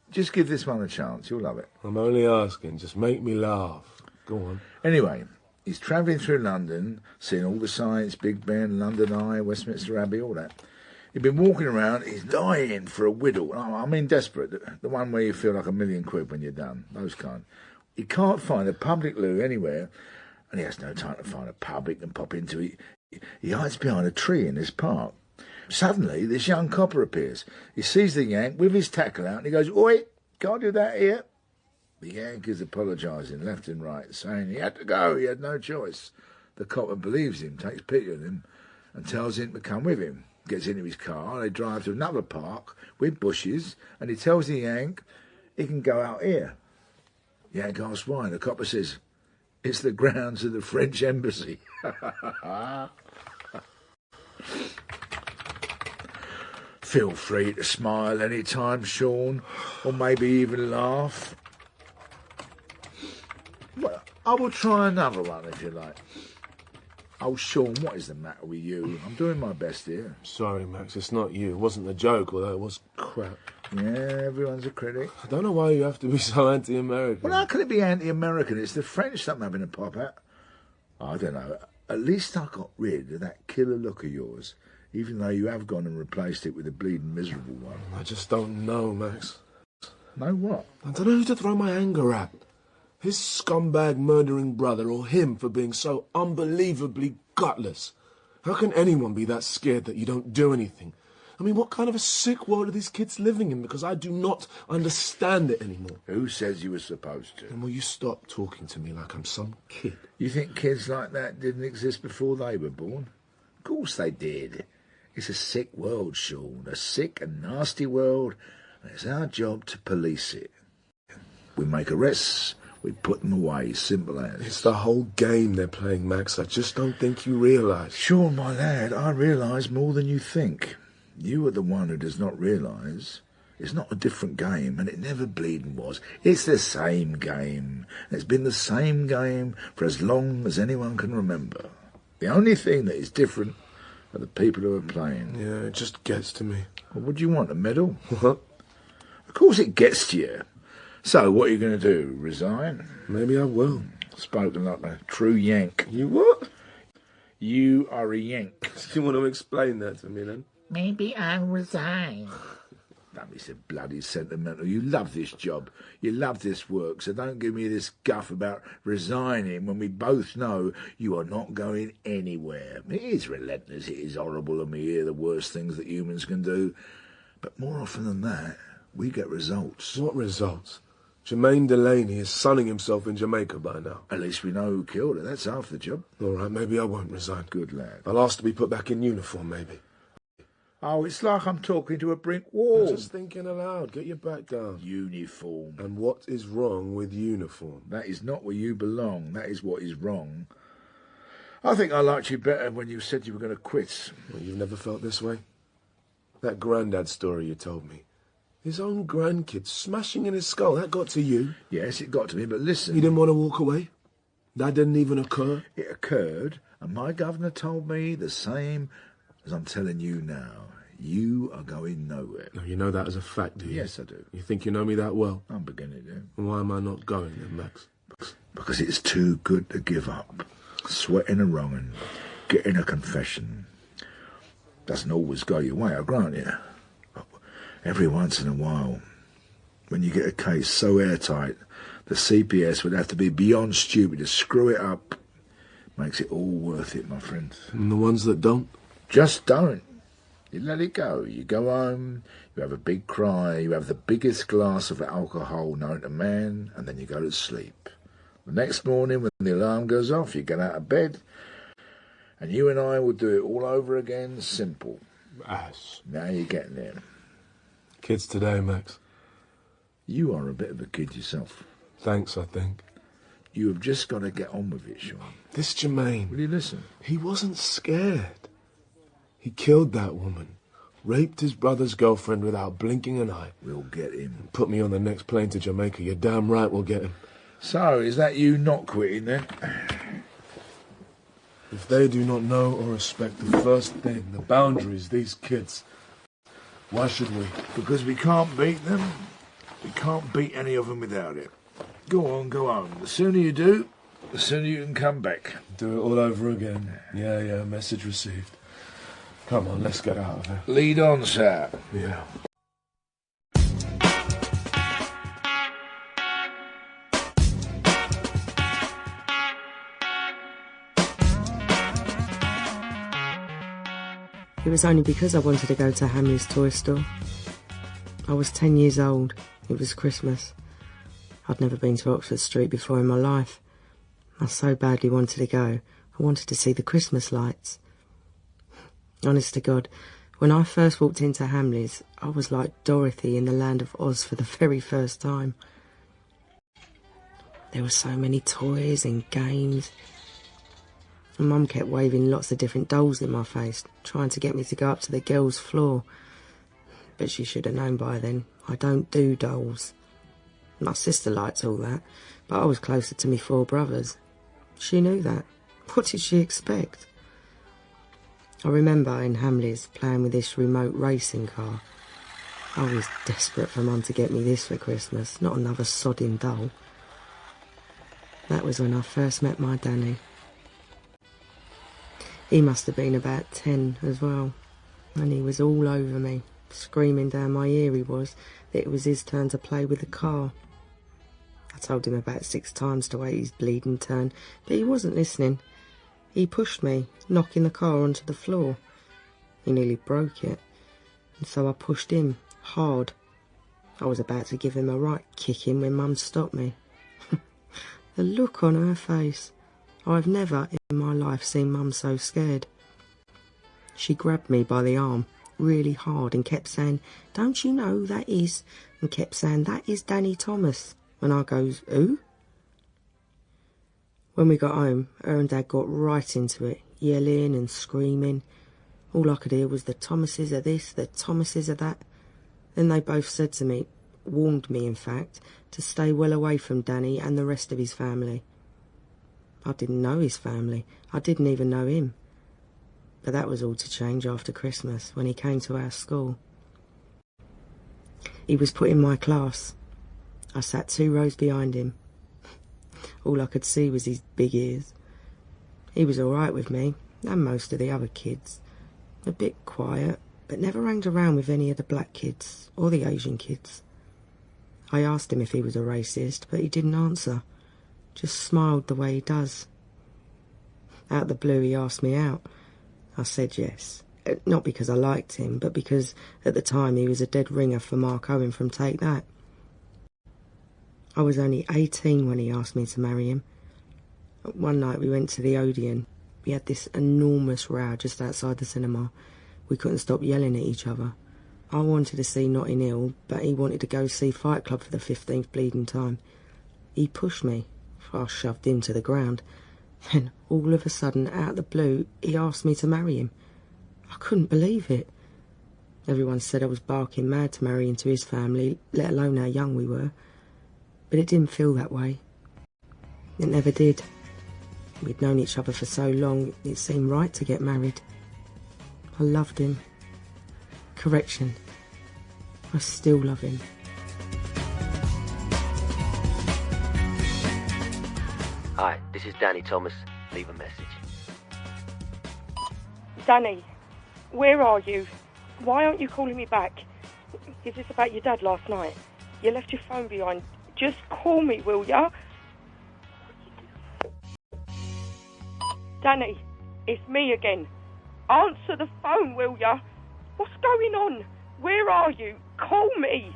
Just give this one a chance. You'll love it. I'm only asking. Just make me laugh. Go on. Anyway, he's travelling through London, seeing all the sights, Big Ben, London Eye, Westminster Abbey, all that. He'd been walking around, he's dying for a whittle. I mean desperate, the one where you feel like £1 million when you're done, those kind. He can't find a public loo anywhere, and he has no time to find a pub he can pop into. He hides behind a tree in this park. Suddenly, this young copper appears. He sees the Yank with his tackle out, and he goes, "Oi, can't do that here." The Yank is apologising left and right, saying he had to go, he had no choice. The copper believes him, takes pity on him, and tells him to come with him. Gets into his car, they drive to another park with bushes, and he tells the Yank he can go out here. Yank asks why, and the copper says, it's the grounds of the French embassy. Feel free to smile any time, Sean, or maybe even laugh. Well, I will try another one if you like. Oh, Sean, what is the matter with you? I'm doing my best here. Sorry, Max, it's not you. It wasn't a joke, although it was crap. Yeah, everyone's a critic. I don't know why you have to be so anti-American. Well, how can it be anti-American? It's the French that I'm having a pop at. I don't know. At least I got rid of that killer look of yours, even though you have gone and replaced it with a bleeding miserable one. I just don't know, Max. Know what? I don't know who to throw my anger at. His scumbag murdering brother, or him for being so unbelievably gutless. How can anyone be that scared that you don't do anything? I mean, what kind of a sick world are these kids living in? Because I do not understand it anymore. Who says you were supposed to? And will you stop talking to me like I'm some kid? You think kids like that didn't exist before they were born? Of course they did. It's a sick world, Sean. A sick and nasty world, and it's our job to police it. We make arrests, we put them away, simple as. It's the whole game they're playing, Max. I just don't think you realise. Sean, my lad, I realise more than you think. You are the one who does not realise. It's not a different game, and it never bleeding was. It's the same game. It's been the same game for as long as anyone can remember. The only thing that is different are the people who are playing. Yeah, it just gets to me. Well, what do you want, a medal? What? Of course it gets to you. So, what are you going to do? Resign? Maybe I will. Spoken like a true Yank. You what? You are a Yank. You want to explain that to me, then? Maybe I'll resign. Don't be so bloody sentimental. You love this job. You love this work, so don't give me this guff about resigning when we both know you are not going anywhere. It is relentless, it is horrible, and we hear the worst things that humans can do. But more often than that, we get results. What results? Jermaine Delaney is sunning himself in Jamaica by now. At least we know who killed her. That's half the job. All right, maybe I won't resign. Good lad. I'll ask to be put back in uniform, maybe. Oh, it's like I'm talking to a brick wall. I'm just thinking aloud. Get your back down. Uniform. And what is wrong with uniform? That is not where you belong. That is what is wrong. I think I liked you better when you said you were going to quit. Well, you've never felt this way? That granddad story you told me. His own grandkid smashing in his skull. That got to you. Yes, it got to me, but listen. You didn't want to walk away? That didn't even occur? It occurred, and my governor told me the same as I'm telling you now. You are going nowhere. No, you know that as a fact, do you? Yes, I do. You think you know me that well? I'm beginning to. And why am I not going then, Max? Because it's too good to give up. Sweating a wronging, getting a confession. Doesn't always go your way, I grant you. But every once in a while, when you get a case so airtight, the CPS would have to be beyond stupid to screw it up. Makes it all worth it, my friend. And the ones that don't? Just don't. You let it go. You go home, you have a big cry, you have the biggest glass of alcohol known to man, and then you go to sleep. The next morning, when the alarm goes off, you get out of bed, and you and I will do it all over again, simple. Ass. Now you're getting there. Kids today, Max. You are a bit of a kid yourself. Thanks, I think. You have just got to get on with it, Sean. This Jermaine. Will you listen? He wasn't scared. He killed that woman, raped his brother's girlfriend without blinking an eye. We'll get him. Put me on the next plane to Jamaica. You're damn right we'll get him. So, is that you not quitting then? If they do not know or respect the first thing, the boundaries, these kids, why should we? Because we can't beat them. We can't beat any of them without it. Go on, go home. The sooner you do, the sooner you can come back. Do it all over again. Yeah, message received. Come on, let's get out of here. Lead on, sir. Yeah. It was only because I wanted to go to Hamley's toy store. I was 10 years old. It was Christmas. I'd never been to Oxford Street before in my life. I so badly wanted to go. I wanted to see the Christmas lights. Honest to God, when I first walked into Hamley's, I was like Dorothy in the Land of Oz for the very first time. There were so many toys and games. And Mum kept waving lots of different dolls in my face, trying to get me to go up to the girls' floor. But she should have known by then, I don't do dolls. My sister liked all that, but I was closer to me 4 brothers. She knew that. What did she expect? I remember in Hamleys playing with this remote racing car. I was desperate for Mum to get me this for Christmas, not another sodding doll. That was when I first met my Danny. He must have been about 10 as well, and he was all over me, screaming down my ear he was, that it was his turn to play with the car. I told him about 6 times to wait his bleeding turn, but he wasn't listening. He pushed me, knocking the car onto the floor. He nearly broke it, and so I pushed him, hard. I was about to give him a right kicking when Mum stopped me. The look on her face. I've never in my life seen Mum so scared. She grabbed me by the arm really hard and kept saying, "Don't you know that is?" and kept saying, "That is Danny Thomas." And I goes, "Who?" When we got home, her and Dad got right into it, yelling and screaming. All I could hear was the Thomases are this, the Thomases are that. Then they both said to me, warned me in fact, to stay well away from Danny and the rest of his family. I didn't know his family. I didn't even know him. But that was all to change after Christmas, when he came to our school. He was put in my class. I sat 2 rows behind him. All I could see was his big ears. He was all right with me, and most of the other kids. A bit quiet, but never hanged around with any of the black kids, or the Asian kids. I asked him if he was a racist, but he didn't answer. Just smiled the way he does. Out of the blue he asked me out. I said yes. Not because I liked him, but because at the time he was a dead ringer for Mark Owen from Take That. I was only 18 when he asked me to marry him. One night we went to the Odeon. We had this enormous row just outside the cinema. We couldn't stop yelling at each other. I wanted to see Notting Hill, but he wanted to go see Fight Club for the 15th bleeding time. He pushed me. I shoved him to the ground. Then, all of a sudden, out of the blue, he asked me to marry him. I couldn't believe it. Everyone said I was barking mad to marry into his family, let alone how young we were. But it didn't feel that way. It never did. We'd known each other for so long, it seemed right to get married. I loved him. Correction. I still love him. Hi, this is Danny Thomas. Leave a message. Danny, where are you? Why aren't you calling me back? Is this about your dad last night? You left your phone behind. Just call me, will ya? Danny, it's me again. Answer the phone, will ya? What's going on? Where are you? Call me.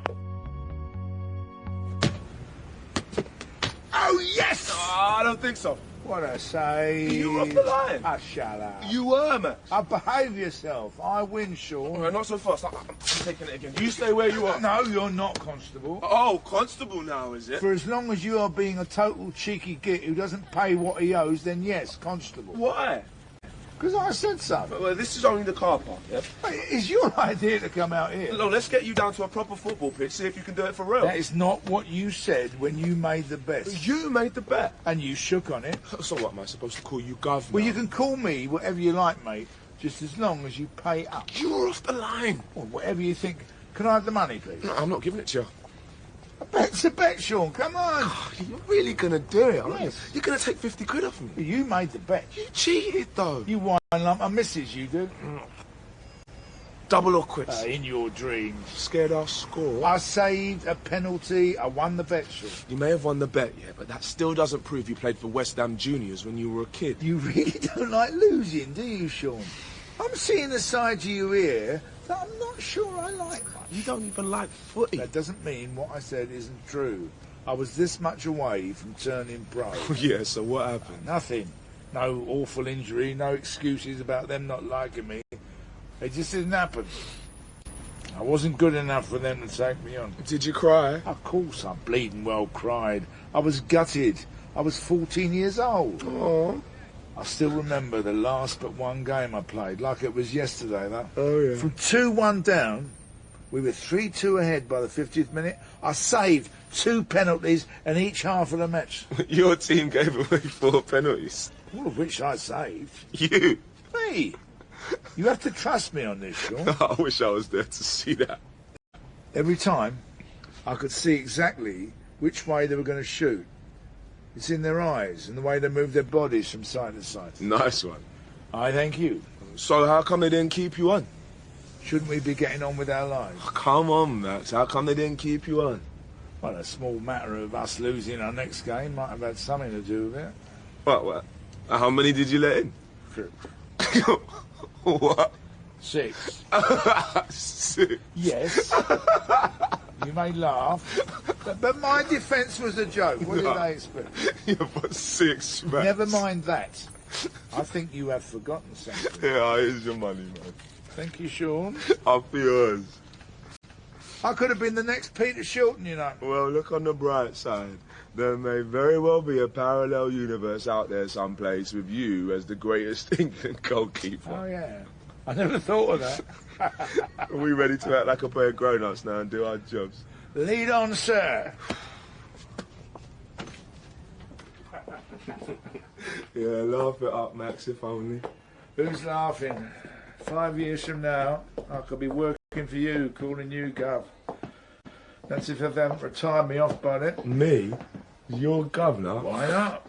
Oh, yes! Oh, I don't think so. What I say? You were off the line. Ah, shut up. You were, Max. Behave yourself. I win, Sean. All right, not so fast. I'm taking it again. You stay where you are. No, you're not, Constable. Oh, Constable now, is it? For as long as you are being a total cheeky git who doesn't pay what he owes, then yes, Constable. Why? Because I said so. Well, this is only the car park, yeah? It's your idea to come out here. Look, let's get you down to a proper football pitch, see if you can do it for real. That is not what you said when you made the bet. You made the bet. And you shook on it. So what, am I supposed to call you Gov now? Well, you can call me whatever you like, mate, just as long as you pay up. You're off the line. Well, whatever you think. Can I have the money, please? No, I'm not giving it to you. A bet's a bet, Sean. Come on. Oh, you're really going to do it, aren't Yes. you? You're going to take 50 quid off me. You made the bet. You cheated, though. You wine lump of misses, you do. Double or quits. In your dreams. Scared I'll score. I saved a penalty. I won the bet, Sean. You may have won the bet, yeah, but that still doesn't prove you played for West Ham Juniors when you were a kid. You really don't like losing, do you, Sean? I'm seeing a side to you here that I'm not sure I like much. You don't even like footy. That doesn't mean what I said isn't true. I was this much away from turning pro. Yeah, so what happened? Nothing. No awful injury, no excuses about them not liking me. It just didn't happen. I wasn't good enough for them to take me on. Did you cry? Of course I bleeding well cried. I was gutted. I was 14 years old. Oh. I still remember the last but one game I played, like it was yesterday, though. Oh, yeah. From 2-1 down, we were 3-2 ahead by the 50th minute. I saved 2 penalties in each half of the match. Your team gave away 4 penalties. All of which I saved. You? Me? You have to trust me on this, Sean. I wish I was there to see that. Every time, I could see exactly which way they were going to shoot. It's in their eyes and the way they move their bodies from side to side. Nice one. I thank you. So how come they didn't keep you on? Shouldn't we be getting on with our lives? Oh, come on, Max. How come they didn't keep you on? Well, a small matter of us losing our next game might have had something to do with it. What? How many did you let in? 6. What? 6. 6? Yes. You may laugh, but my defence was a joke. What did they expect? Yeah, but 6, Max. Never mind that. I think you have forgotten something. Yeah, here's your money, man. Thank you, Sean. Up yours. I could have been the next Peter Shilton, you know. Well, look on the bright side. There may very well be a parallel universe out there someplace with you as the greatest England goalkeeper. Oh, yeah. I never thought of that. Are we ready to act like a pair of grown-ups now and do our jobs? Lead on, sir. Yeah, laugh it up, Max, if only. Who's laughing? 5 years from now, I could be working for you, calling you Gov. That's if they haven't retired me off by then. Me? You're governor? Why not?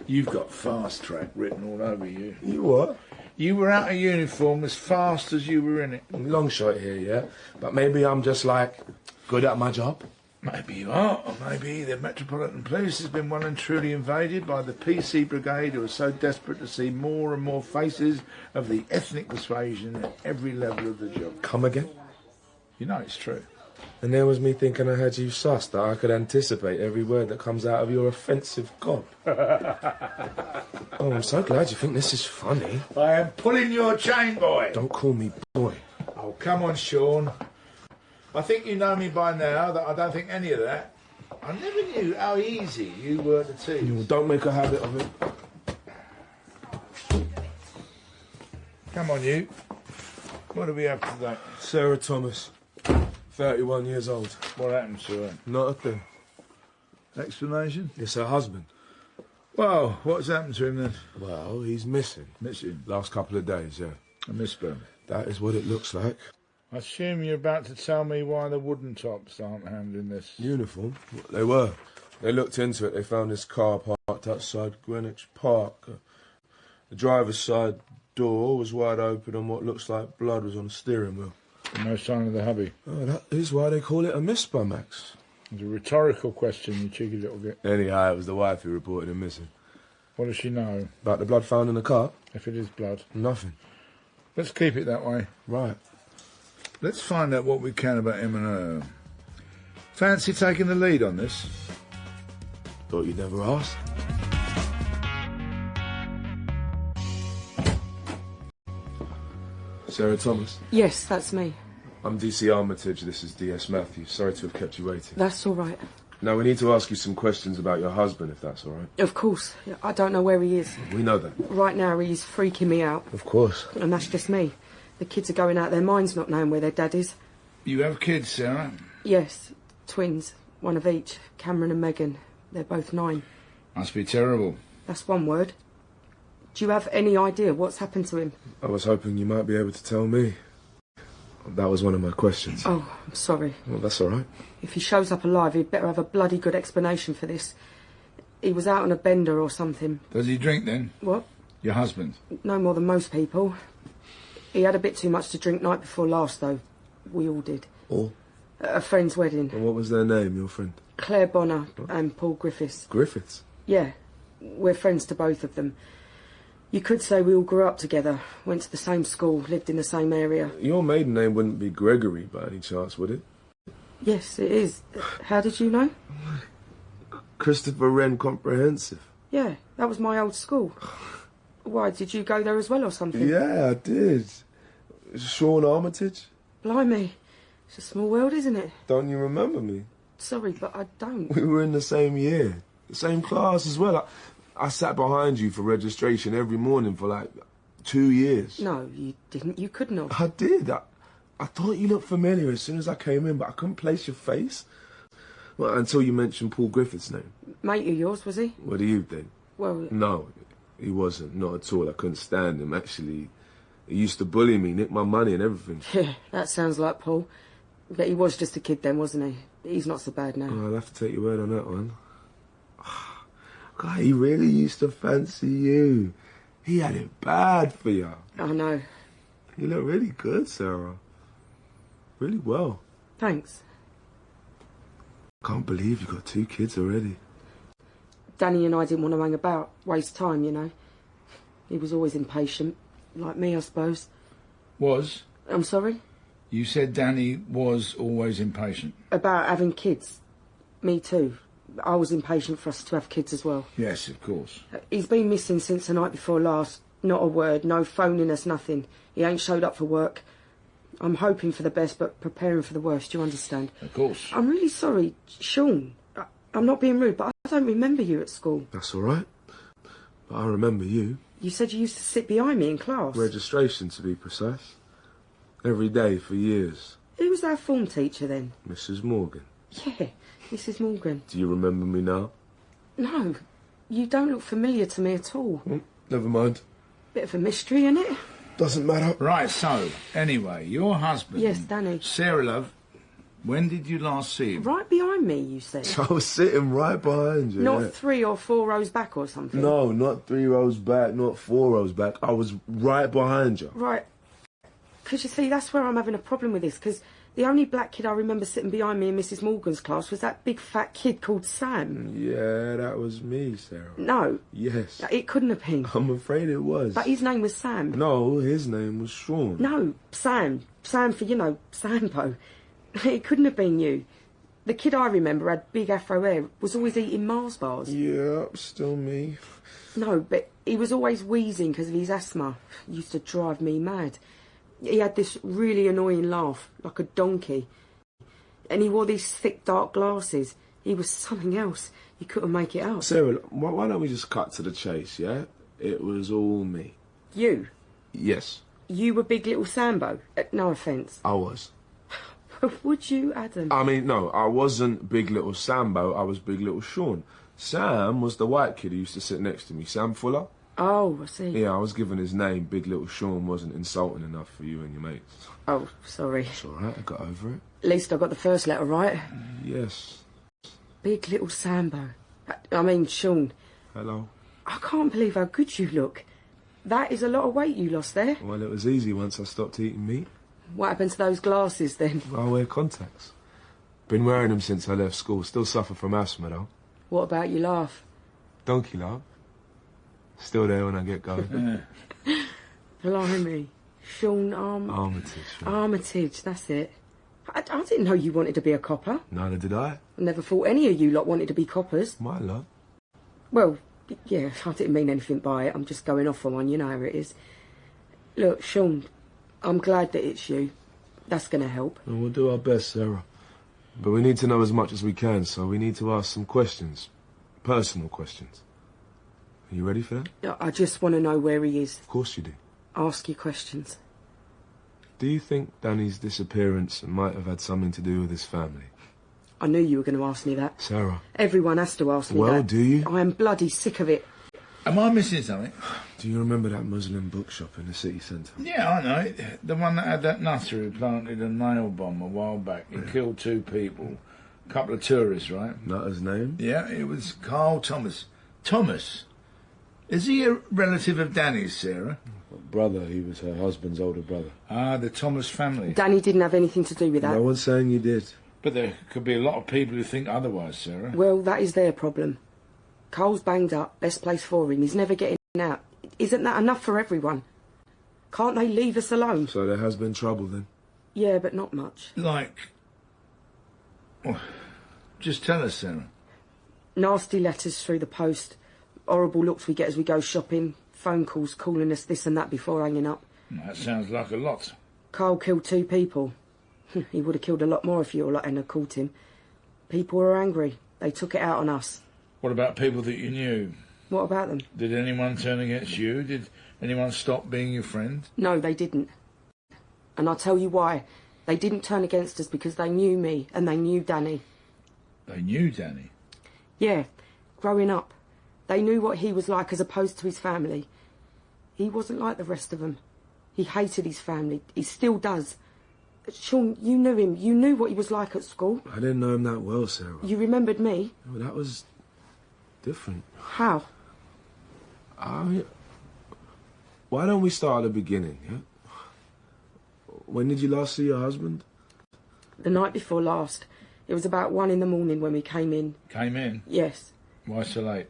You've got fast track written all over you. You what? You were out of uniform as fast as you were in it. Long shot here, yeah? But maybe I'm just, like, good at my job? Maybe you are, or maybe the Metropolitan Police has been well and truly invaded by the PC Brigade, who are so desperate to see more and more faces of the ethnic persuasion at every level of the job. Come again? You know it's true. And there was me thinking I had you sussed, that I could anticipate every word that comes out of your offensive gob. Oh, I'm so glad you think this is funny. I am pulling your chain, boy. Don't call me boy. Oh, come on, Sean. I think you know me by now that I don't think any of that. I never knew how easy you were to tease. Don't make a habit of it. Come on, you. What do we have today? Sarah Thomas, 31 years old. What happened to her? Not a thing. Explanation? It's her husband. Well, what's happened to him then? Well, he's missing. Missing? Last couple of days, yeah. A misspell. That is what it looks like. I assume you're about to tell me why the wooden tops aren't handling this. Uniform? They were. They looked into it. They found this car parked outside Greenwich Park. The driver's side door was wide open and what looks like blood was on the steering wheel. No sign of the hubby. Oh, that is why they call it a misspell, Max. It's a rhetorical question, you cheeky little bit. Anyhow, it was the wife who reported him missing. What does she know? About the blood found in the car? If it is blood. Nothing. Let's keep it that way. Right. Let's find out what we can about him and her. Fancy taking the lead on this? Thought you'd never ask. Sarah Thomas? Yes, that's me. I'm DC Armitage, this is DS Matthews. Sorry to have kept you waiting. That's all right. Now, we need to ask you some questions about your husband, if that's all right. Of course. I don't know where he is. We know that. Right now, he's freaking me out. Of course. And that's just me. The kids are going out their minds not knowing where their dad is. You have kids, Sarah? Yes, twins. One of each. Cameron and Megan. They're both 9. Must be terrible. That's one word. Do you have any idea what's happened to him? I was hoping you might be able to tell me. That was one of my questions. Oh, I'm sorry. Well, that's all right. If he shows up alive, he'd better have a bloody good explanation for this. He was out on a bender or something. Does he drink then? What? Your husband? No more than most people. He had a bit too much to drink night before last, though. We all did. All? At a friend's wedding. And what was their name, your friend? Claire Bonner and Paul Griffiths. Griffiths? Yeah. We're friends to both of them. You could say we all grew up together, went to the same school, lived in the same area. Your maiden name wouldn't be Gregory by any chance, would it? Yes, it is. How did you know? Christopher Wren Comprehensive. Yeah, that was my old school. Why, did you go there as well or something? Yeah, I did. Sean Armitage? Blimey. It's a small world, isn't it? Don't you remember me? Sorry, but I don't. We were in the same year, the same class as well. I sat behind you for registration every morning for like 2 years. No, you didn't. You couldn't have. I did. I thought you looked familiar as soon as I came in, but I couldn't place your face. Well, until you mentioned Paul Griffith's name. Mate of yours, was he? What do you think? Well... No, he wasn't. Not at all. I couldn't stand him, actually. He used to bully me, nick my money and everything. Yeah, that sounds like Paul. But he was just a kid then, wasn't he? He's not so bad now. Oh, I'll have to take your word on that one. God, he really used to fancy you. He had it bad for you. I know. You look really good, Sarah. Really well. Thanks. Can't believe you got 2 kids already. Danny and I didn't want to hang about, waste time, you know. He was always impatient, like me, I suppose. Was? I'm sorry? You said Danny was always impatient. About having kids. Me too. I was impatient for us to have kids as well. Yes, of course. He's been missing since the night before last. Not a word, no phoning us, nothing. He ain't showed up for work. I'm hoping for the best, but preparing for the worst, you understand? Of course. I'm really sorry, Sean. I'm not being rude, but I don't remember you at school. That's all right. But I remember you. You said you used to sit behind me in class. Registration, to be precise. Every day for years. Who was our form teacher then? Mrs. Morgan. Yeah, Mrs. Morgan. Do you remember me now? No, you don't look familiar to me at all. Never mind. Bit of a mystery, innit? Doesn't matter. Right, so, anyway, your husband... Yes, Danny. Sarah, love, when did you last see him? Right behind me, you said. I was sitting right behind you. Not yeah. 3 or 4 rows back or something? No, not 3 rows back, not 4 rows back. I was right behind you. Right. Because you see, that's where I'm having a problem with this, because the only black kid I remember sitting behind me in Mrs. Morgan's class was that big fat kid called Sam. Yeah, that was me, Sarah. No. Yes. It couldn't have been. I'm afraid it was. But his name was Sam. No, his name was Sean. No, Sam. Sam for, you know, Sambo. It couldn't have been you. The kid I remember had big afro hair, was always eating Mars bars. Yeah, still me. No, but he was always wheezing because of his asthma. It used to drive me mad. He had this really annoying laugh, like a donkey. And he wore these thick, dark glasses. He was something else. You couldn't make it out. Sarah, why don't we just cut to the chase, yeah? It was all me. You? Yes. You were Big Little Sambo? No offence. I was. Would you, Adam? I mean, no, I wasn't Big Little Sambo, I was Big Little Sean. Sam was the white kid who used to sit next to me, Sam Fuller. Oh, I see. Yeah, I was given his name. Big Little Sean wasn't insulting enough for you and your mates. Oh, sorry. It's all right, I got over it. At least I got the first letter right. Yes. Big Little Sambo. I mean, Sean. Hello. I can't believe how good you look. That is a lot of weight you lost there. Well, it was easy once I stopped eating meat. What happened to those glasses then? I wear contacts. Been wearing them since I left school. Still suffer from asthma, though. What about your laugh? Donkey laugh. Still there when I get going. Blimey. Sean Armitage. Yeah. Armitage, that's it. I didn't know you wanted to be a copper. Neither did I. I never thought any of you lot wanted to be coppers. My love. Well, yeah, I didn't mean anything by it. I'm just going off on one, you know how it is. Look, Sean, I'm glad that it's you. That's going to help. And we'll do our best, Sarah. But we need to know as much as we can, so we need to ask some questions. Personal questions. Are you ready for that? I just want to know where he is. Of course you do. Ask you questions. Do you think Danny's disappearance might have had something to do with his family? I knew you were going to ask me that. Sarah. Everyone has to ask me that. Well, do you? I am bloody sick of it. Am I missing something? Do you remember that Muslim bookshop in the city centre? Yeah, I know it. The one that had that nutter who planted a nail bomb a while back. It killed 2 people. A couple of tourists, right? Not his name? Yeah, it was Carl Thomas. Thomas? Is he a relative of Danny's, Sarah? Brother, he was her husband's older brother. Ah, the Thomas family. Danny didn't have anything to do with that. No one's saying you did. But there could be a lot of people who think otherwise, Sarah. Well, that is their problem. Cole's banged up, best place for him. He's never getting out. Isn't that enough for everyone? Can't they leave us alone? So there has been trouble then? Yeah, but not much. Like... Oh, just tell us, Sarah. Nasty letters through the post. Horrible looks we get as we go shopping. Phone calls calling us this and that before hanging up. That sounds like a lot. Carl killed 2 people. He would have killed a lot more if your lot hadn't have caught him. People were angry. They took it out on us. What about people that you knew? What about them? Did anyone turn against you? Did anyone stop being your friend? No, they didn't. And I'll tell you why. They didn't turn against us because they knew me and they knew Danny. They knew Danny? Yeah, growing up. They knew what he was like as opposed to his family. He wasn't like the rest of them. He hated his family. He still does. Sean, you knew him. You knew what he was like at school. I didn't know him that well, Sarah. You remembered me. Well, that was different. How? Why don't we start at the beginning, yeah? When did you last see your husband? The night before last. It was about 1 in the morning when we came in. Came in? Yes. Why so late?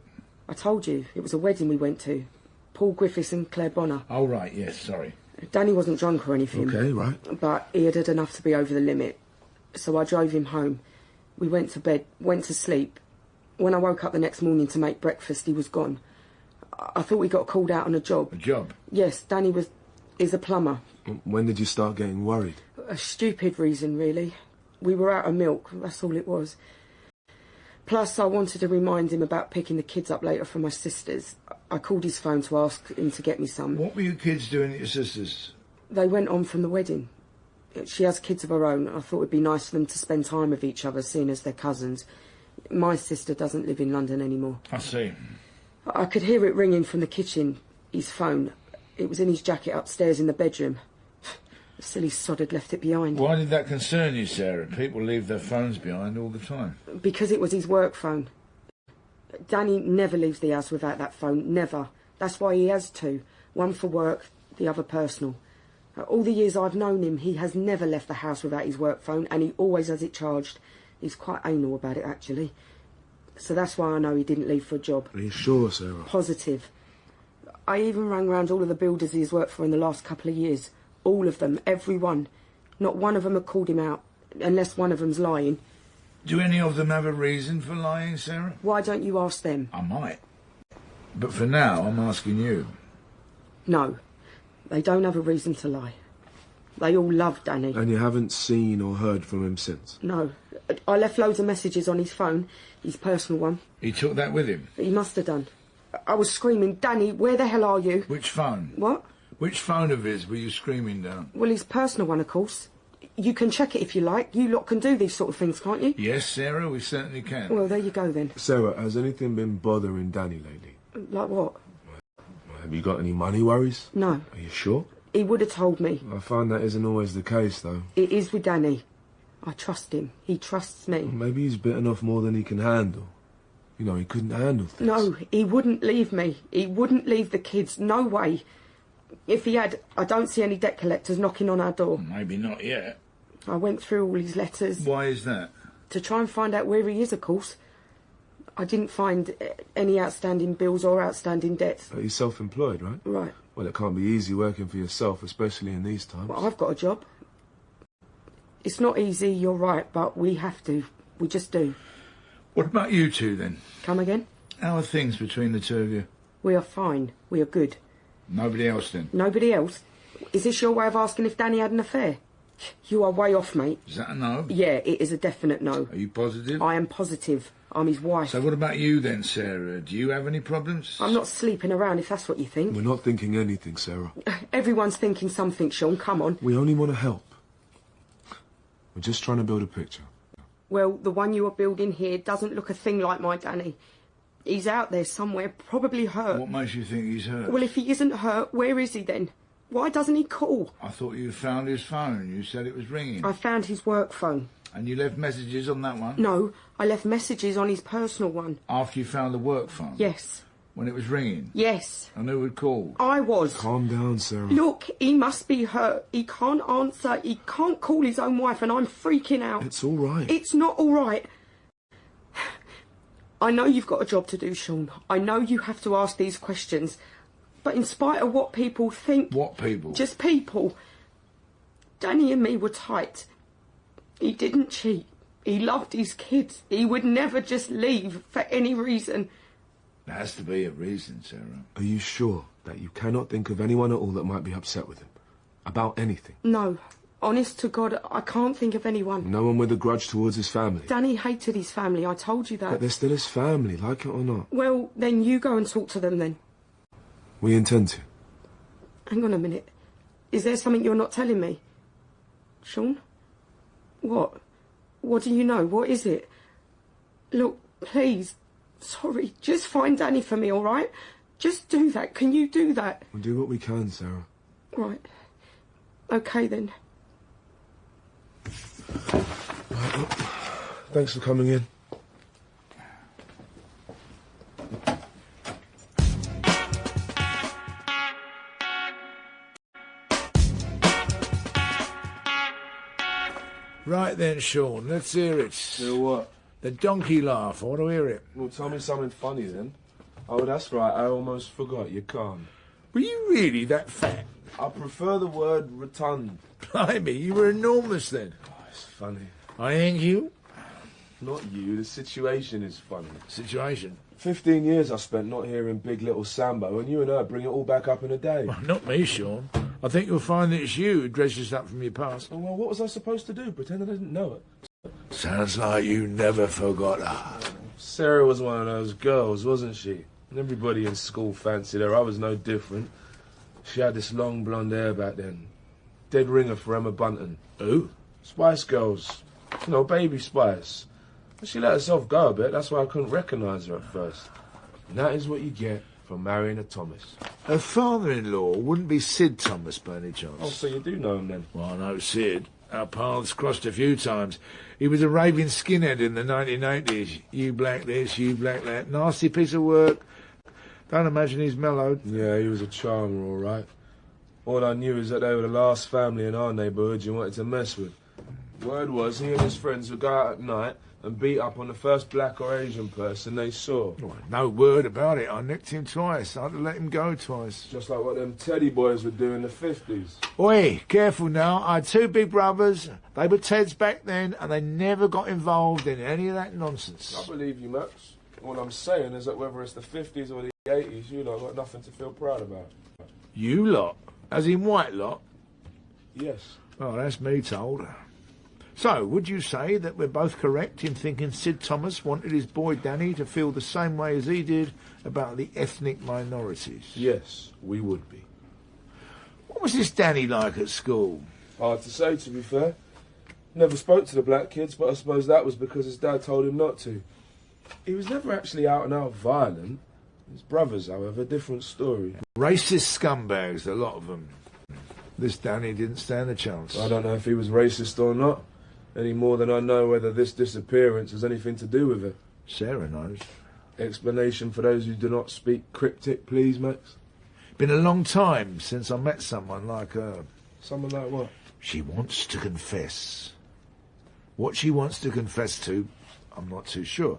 I told you. It was a wedding we went to. Paul Griffiths and Claire Bonner. Oh, right, yes, sorry. Danny wasn't drunk or anything. Okay, right. But he had enough to be over the limit. So I drove him home. We went to bed, went to sleep. When I woke up the next morning to make breakfast, he was gone. I thought we got called out on a job. A job? Yes, Danny is a plumber. When did you start getting worried? A stupid reason, really. We were out of milk, that's all it was. Plus, I wanted to remind him about picking the kids up later from my sister's. I called his phone to ask him to get me some. What were you kids doing at your sister's? They went on from the wedding. She has kids of her own. I thought it'd be nice for them to spend time with each other, seeing as they're cousins. My sister doesn't live in London anymore. I see. I could hear it ringing from the kitchen, his phone. It was in his jacket upstairs in the bedroom. The silly sod had left it behind. Why did that concern you, Sarah? People leave their phones behind all the time. Because it was his work phone. Danny never leaves the house without that phone, never. That's why he has two. One for work, the other personal. All the years I've known him, he has never left the house without his work phone, and he always has it charged. He's quite anal about it, actually. So that's why I know he didn't leave for a job. Are you sure, Sarah? Positive. I even rang round all of the builders he has worked for in the last couple of years. All of them, every one. Not one of them had called him out, unless one of them's lying. Do any of them have a reason for lying, Sarah? Why don't you ask them? I might. But for now, I'm asking you. No, they don't have a reason to lie. They all love Danny. And you haven't seen or heard from him since? No. I left loads of messages on his phone, his personal one. He took that with him? He must have done. I was screaming, Danny, where the hell are you? Which phone? What? Which phone of his were you screaming down? Well, his personal one, of course. You can check it if you like. You lot can do these sort of things, can't you? Yes, Sarah, we certainly can. Well, there you go, then. Sarah, has anything been bothering Danny lately? Like what? Have you got any money worries? No. Are you sure? He would have told me. I find that isn't always the case, though. It is with Danny. I trust him. He trusts me. Maybe he's bitten off more than he can handle. You know, he couldn't handle things. No, he wouldn't leave me. He wouldn't leave the kids. No way. If he had, I don't see any debt collectors knocking on our door. Maybe not yet. I went through all his letters. Why is that? To try and find out where he is, of course. I didn't find any outstanding bills or outstanding debts. But he's self-employed, right? Right. Well, it can't be easy working for yourself, especially in these times. Well, I've got a job. It's not easy, you're right, but we have to. We just do. What about you two, then? Come again? How are things between the two of you? We are fine. We are good. Nobody else, then? Nobody else? Is this your way of asking if Danny had an affair? You are way off, mate. Is that a no? Yeah, it is a definite no. Are you positive? I am positive. I'm his wife. So what about you, then, Sarah? Do you have any problems? I'm not sleeping around, if that's what you think. We're not thinking anything, Sarah. Everyone's thinking something, Sean. Come on. We only want to help. We're just trying to build a picture. Well, the one you are building here doesn't look a thing like my Danny. He's out there somewhere, probably hurt. What makes you think he's hurt? Well, if he isn't hurt, where is he then? Why doesn't he call? I thought you found his phone. You said it was ringing. I found his work phone. And you left messages on that one? No, I left messages on his personal one. After you found the work phone? Yes. When it was ringing? Yes. And who had called? I was. Calm down, Sarah. Look, he must be hurt. He can't answer. He can't call his own wife, and I'm freaking out. It's all right. It's not all right. I know you've got a job to do, Sean. I know you have to ask these questions. But in spite of what people think... What people? Just people. Danny and me were tight. He didn't cheat. He loved his kids. He would never just leave for any reason. There has to be a reason, Sarah. Are you sure that you cannot think of anyone at all that might be upset with him? About anything? No, honest to God, I can't think of anyone. No one with a grudge towards his family. Danny hated his family, I told you that. But they're still his family, like it or not. Well, then you go and talk to them then. We intend to. Hang on a minute. Is there something you're not telling me? Sean? What? What do you know? What is it? Look, please. Sorry, just find Danny for me, all right? Just do that. Can you do that? We'll do what we can, Sarah. Right. Okay, then. Right, look. Thanks for coming in. Right then, Sean, let's hear it. Hear what? The donkey laugh. I want to hear it. Well, tell me something funny then. Oh, that's right. I almost forgot. You can't. Were you really that fat? I prefer the word rotund. Blimey, you were enormous then. Oh, it's funny. I think you. Not you. The situation is funny. Situation? 15 years I spent not hearing Big Little Sambo, and you and her bring it all back up in a day. Well, not me, Sean. I think you'll find that it's you who dredges up from your past. Oh, well, what was I supposed to do? Pretend I didn't know it? Sounds like you never forgot her. Sarah was one of those girls, wasn't she? And everybody in school fancied her. I was no different. She had this long blonde hair back then. Dead ringer for Emma Bunton. Who? Spice Girls. You know, Baby Spice. But she let herself go a bit. That's why I couldn't recognise her at first. And that is what you get for marrying a Thomas. Her father-in-law wouldn't be Sid Thomas by any chance. Oh, so you do know him then? Well, I know Sid. Our paths crossed a few times. He was a raving skinhead in the 1980s. You black this, you black that. Nasty piece of work. Don't imagine he's mellowed. Yeah, he was a charmer, all right. All I knew is that they were the last family in our neighbourhood you wanted to mess with. Word was he and his friends would go out at night and beat up on the first black or Asian person they saw. Oh, no word about it. I nicked him twice. I had to let him go twice. Just like what them Teddy boys would do in the 50s. Oi, careful now. I had two big brothers. They were Teds back then, and they never got involved in any of that nonsense. I believe you, Max. All I'm saying is that whether it's the 50s or the 80s, you lot got nothing to feel proud about. You lot? As in white lot? Yes. Oh, that's me told. So, would you say that we're both correct in thinking Sid Thomas wanted his boy Danny to feel the same way as he did about the ethnic minorities? Yes, we would be. What was this Danny like at school? Hard to say, to be fair. Never spoke to the black kids, but I suppose that was because his dad told him not to. He was never actually out and out violent. His brothers, however, different story. Racist scumbags, a lot of them. This Danny didn't stand a chance. I don't know if he was racist or not, any more than I know whether this disappearance has anything to do with it. Sarah knows. Explanation for those who do not speak cryptic, please, Max? Been a long time since I met someone like her. Someone like what? She wants to confess. What she wants to confess to, I'm not too sure.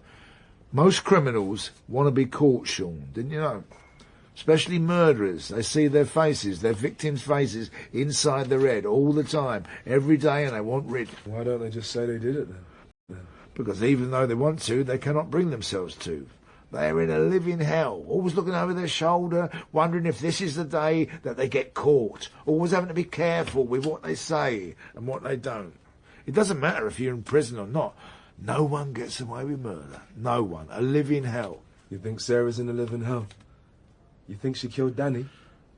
Most criminals want to be caught, Sean, didn't you know? Especially murderers. They see their faces, their victims' faces, inside their head all the time, every day, and they want rid. Why don't they just say they did it then? Because even though they want to, they cannot bring themselves to. They are in a living hell, always looking over their shoulder, wondering if this is the day that they get caught, always having to be careful with what they say and what they don't. It doesn't matter if you're in prison or not. No one gets away with murder. No one. A living hell. You think Sarah's in a living hell? You think she killed Danny?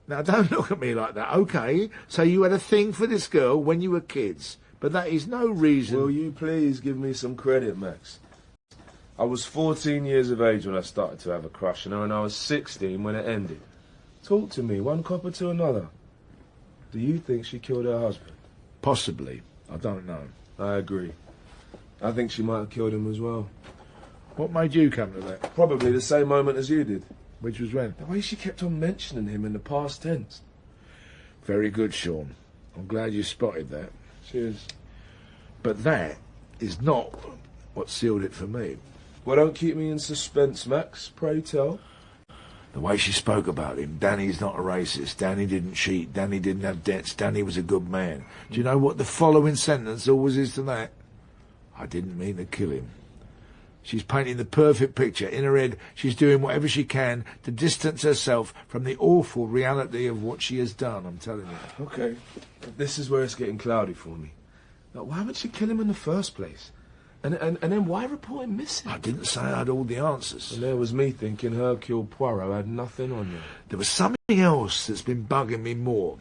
Now, don't look at me like that, okay? So you had a thing for this girl when you were kids, but that is no reason... Will you please give me some credit, Max? I was 14 years of age when I started to have a crush on her, and I was 16 when it ended. Talk to me, one copper to another. Do you think she killed her husband? Possibly. I don't know. I agree. I think she might have killed him as well. What made you come to that? Probably the same moment as you did. Which was when? The way she kept on mentioning him in the past tense. Very good, Sean. I'm glad you spotted that. Cheers. But that is not what sealed it for me. Well, don't keep me in suspense, Max. Pray tell. The way she spoke about him. Danny's not a racist. Danny didn't cheat. Danny didn't have debts. Danny was a good man. Do you know what the following sentence always is to that? I didn't mean to kill him. She's painting the perfect picture. In her head, she's doing whatever she can to distance herself from the awful reality of what she has done, I'm telling you. Okay, this is where it's getting cloudy for me. Now, why would she kill him in the first place? And then why report him missing? I didn't say I had all the answers. And there was me thinking Hercule Poirot had nothing on you. There was something else that's been bugging me more.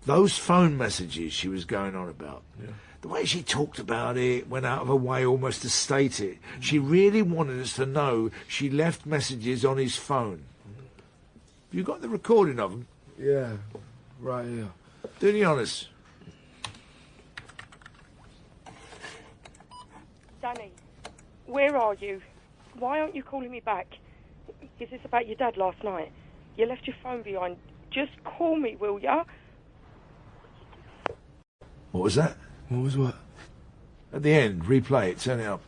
Those phone messages she was going on about. Yeah. The way she talked about it, went out of her way almost to state it. She really wanted us to know she left messages on his phone. Have you got the recording of them? Yeah, right here. Do the honours. Danny, where are you? Why aren't you calling me back? Is this about your dad last night? You left your phone behind. Just call me, will ya? What was that? What was what? At the end, replay it, turn it up.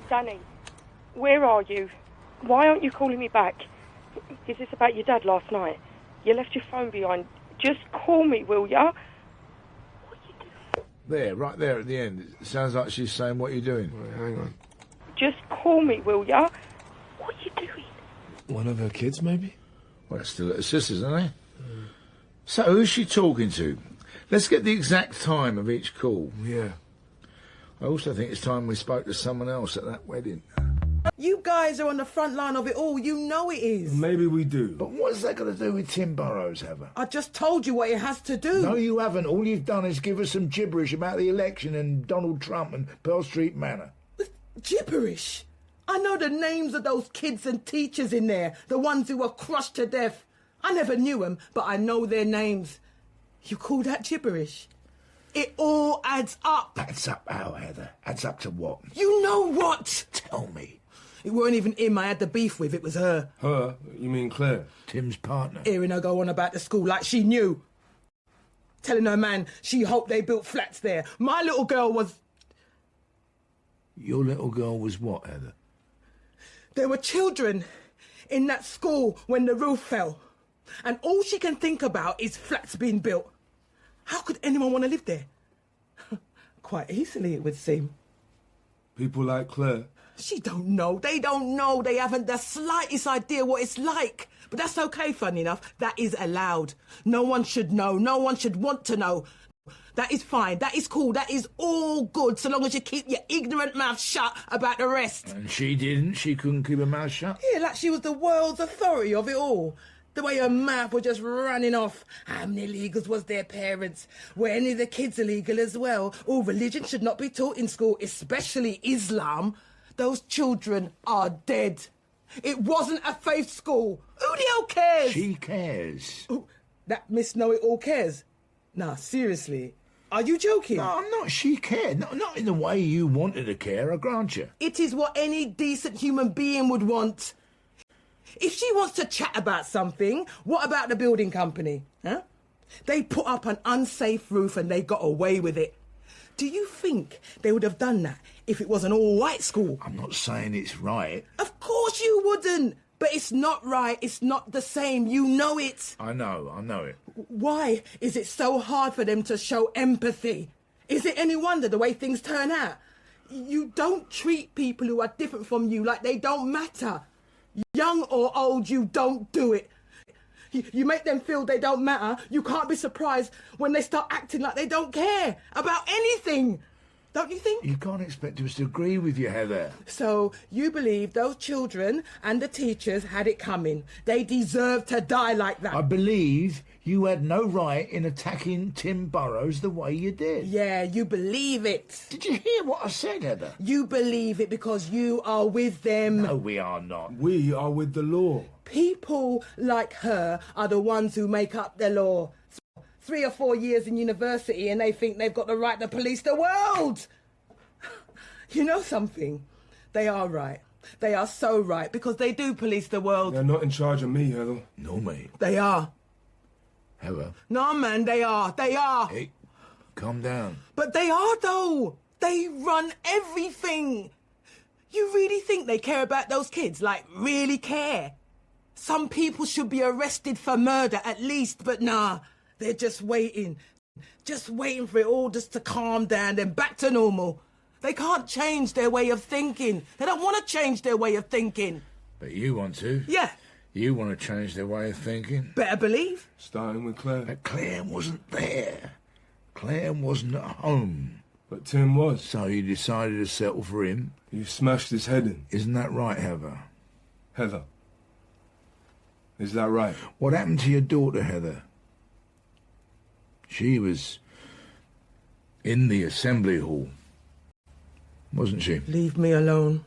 Danny, where are you? Why aren't you calling me back? Is this about your dad last night? You left your phone behind. Just call me, will ya? There, right there at the end. It sounds like she's saying, what are you doing? Right, hang on. Just call me, will ya? What are you doing? One of her kids, maybe? Well, it's still at her sister's, aren't they? So, who's she talking to? Let's get the exact time of each call. Yeah. I also think it's time we spoke to someone else at that wedding. You guys are on the front line of it all. You know it is. Maybe we do. But what's that got to do with Tim Burrows, Heather? I just told you what it has to do. No, you haven't. All you've done is give us some gibberish about the election and Donald Trump and Pearl Street Manor. Gibberish? I know the names of those kids and teachers in there, the ones who were crushed to death. I never knew them, but I know their names. You call that gibberish? It all adds up. Adds up how, Heather? Adds up to what? You know what? Tell me. It weren't even him I had the beef with, it was her. Her? You mean Claire? Tim's partner. Hearing her go on about the school like she knew. Telling her man she hoped they built flats there. My little girl was... Your little girl was what, Heather? There were children in that school when the roof fell. And all she can think about is flats being built. How could anyone want to live there? Quite easily, it would seem. People like Claire? She don't know. They don't know. They haven't the slightest idea what it's like. But that's okay, funny enough. That is allowed. No one should know. No one should want to know. That is fine. That is cool. That is all good, so long as you keep your ignorant mouth shut about the rest. And she didn't? She couldn't keep her mouth shut? Yeah, like she was the world's authority of it all. The way her mouth was just running off. How many illegals was their parents? Were any of the kids illegal as well? All religion should not be taught in school, especially Islam. Those children are dead. It wasn't a faith school. Who the hell cares? She cares. Ooh, that Miss Know-It-All cares? Nah, seriously. Are you joking? No, I'm not. She cared. Not in the way you wanted to care, I grant you. It is what any decent human being would want. If she wants to chat about something, what about the building company? Huh? They put up an unsafe roof and they got away with it. Do you think they would have done that if it was an all-white school? I'm not saying it's right. Of course you wouldn't. But it's not right. It's not the same. You know it. I know it. Why is it so hard for them to show empathy? Is it any wonder the way things turn out? You don't treat people who are different from you like they don't matter. Young or old, you don't do it. You make them feel they don't matter. You can't be surprised when they start acting like they don't care about anything. Don't you think? You can't expect us to agree with you, Heather. So you believe those children and the teachers had it coming. They deserve to die like that. I believe you had no right in attacking Tim Burrows the way you did. Yeah, you believe it. Did you hear what I said, Heather? You believe it because you are with them. No, we are not. We are with the law. People like her are the ones who make up the law. 3 or 4 years in university and they think they've got the right to police the world. You know something? They are right. They are so right because they do police the world. They're not in charge of me, Heather. No, mate. They are. Heather? No, man, they are. They are. Hey, calm down. But they are, though. They run everything. You really think they care about those kids? Like, really care? Some people should be arrested for murder at least, but nah. They're just waiting for it all just to calm down, then back to normal. They can't change their way of thinking. They don't want to change their way of thinking. But you want to. Yeah. You want to change their way of thinking. Better believe. Starting with Claire. But Claire wasn't there. Claire wasn't at home. But Tim was. So you decided to settle for him? You smashed his head in. Isn't that right, Heather? Heather. Is that right? What happened to your daughter, Heather? She was in the assembly hall, wasn't she? Leave me alone.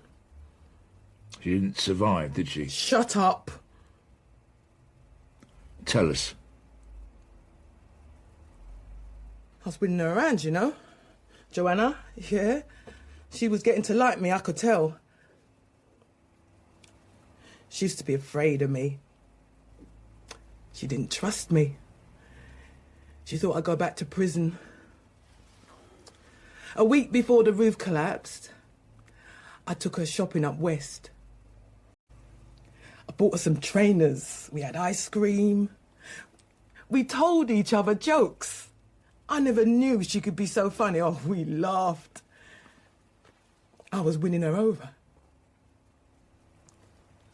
She didn't survive, did she? Shut up. Tell us. I was winning her around, you know. Joanna, yeah. She was getting to like me, I could tell. She used to be afraid of me. She didn't trust me. She thought I'd go back to prison. A week before the roof collapsed, I took her shopping up west. I bought her some trainers. We had ice cream. We told each other jokes. I never knew she could be so funny. Oh, we laughed. I was winning her over.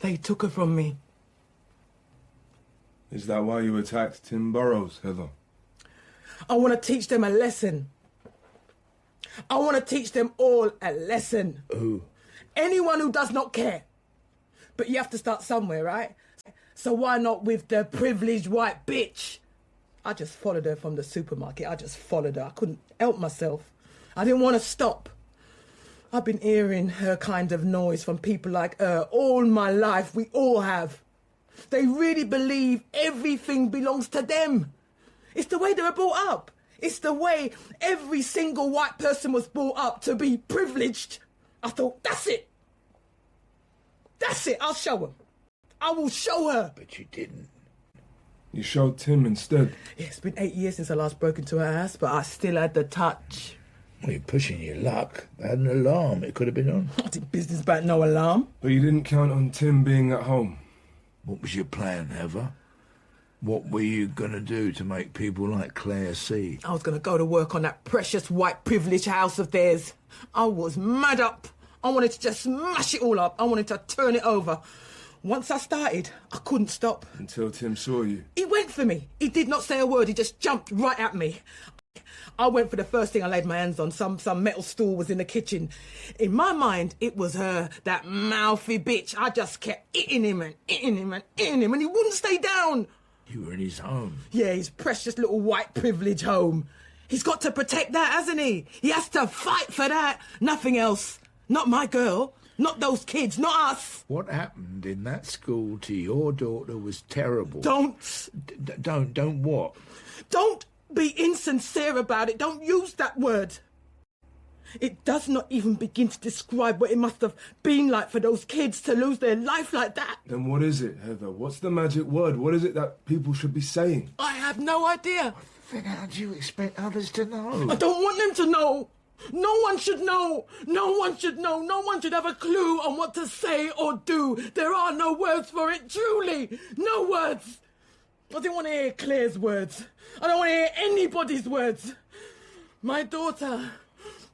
They took her from me. Is that why you attacked Tim Burrows, Heather? I want to teach them a lesson. I want to teach them all a lesson. Who? Anyone who does not care. But you have to start somewhere, right? So why not with the privileged white bitch? I just followed her from the supermarket. I just followed her. I couldn't help myself. I didn't want to stop. I've been hearing her kind of noise from people like her all my life. We all have. They really believe everything belongs to them. It's the way they were brought up. It's the way every single white person was brought up, to be privileged. I thought, that's it. That's it. I'll show them. I will show her. But you didn't. You showed Tim instead. Yeah, it's been 8 years since I last broke into her house, but I still had the touch. Well, you're pushing your luck. They had an alarm. It could have been on. I did business about no alarm. But you didn't count on Tim being at home. What was your plan, Heather? What were you going to do to make people like Claire see? I was going to go to work on that precious white privileged house of theirs. I was mad up. I wanted to just smash it all up. I wanted to turn it over. Once I started, I couldn't stop. Until Tim saw you. He went for me. He did not say a word. He just jumped right at me. I went for the first thing I laid my hands on. Some metal stool was in the kitchen. In my mind, it was her, that mouthy bitch. I just kept hitting him and hitting him and hitting him, and he wouldn't stay down. You were in his home. Yeah, his precious little white privilege home. He's got to protect that, hasn't he? He has to fight for that. Nothing else. Not my girl. Not those kids. Not us. What happened in that school to your daughter was terrible. Don't what? Don't be insincere about it. Don't use that word. It does not even begin to describe what it must have been like for those kids to lose their life like that. Then what is it, Heather? What's the magic word? What is it that people should be saying? I have no idea. Then how do you expect others to know? I don't want them to know. No one should know. No one should know. No one should have a clue on what to say or do. There are no words for it, truly. No words. I didn't want to hear Claire's words. I don't want to hear anybody's words. My daughter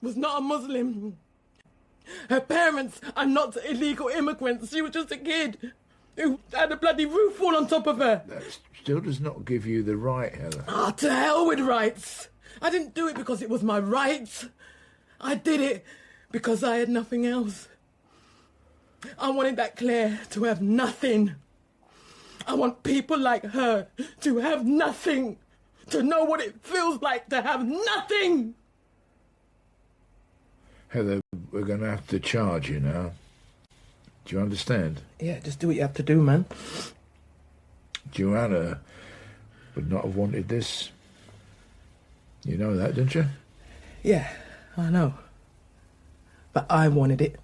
was not a Muslim. Her parents are not illegal immigrants. She was just a kid who had a bloody roof fall on top of her. That still does not give you the right, Heather. Ah, to hell with rights. I didn't do it because it was my right. I did it because I had nothing else. I wanted that Claire to have nothing. I want people like her to have nothing. To know what it feels like to have nothing. Heather, we're going to have to charge you now. Do you understand? Yeah, just do what you have to do, man. Joanna would not have wanted this. You know that, don't you? Yeah, I know. But I wanted it.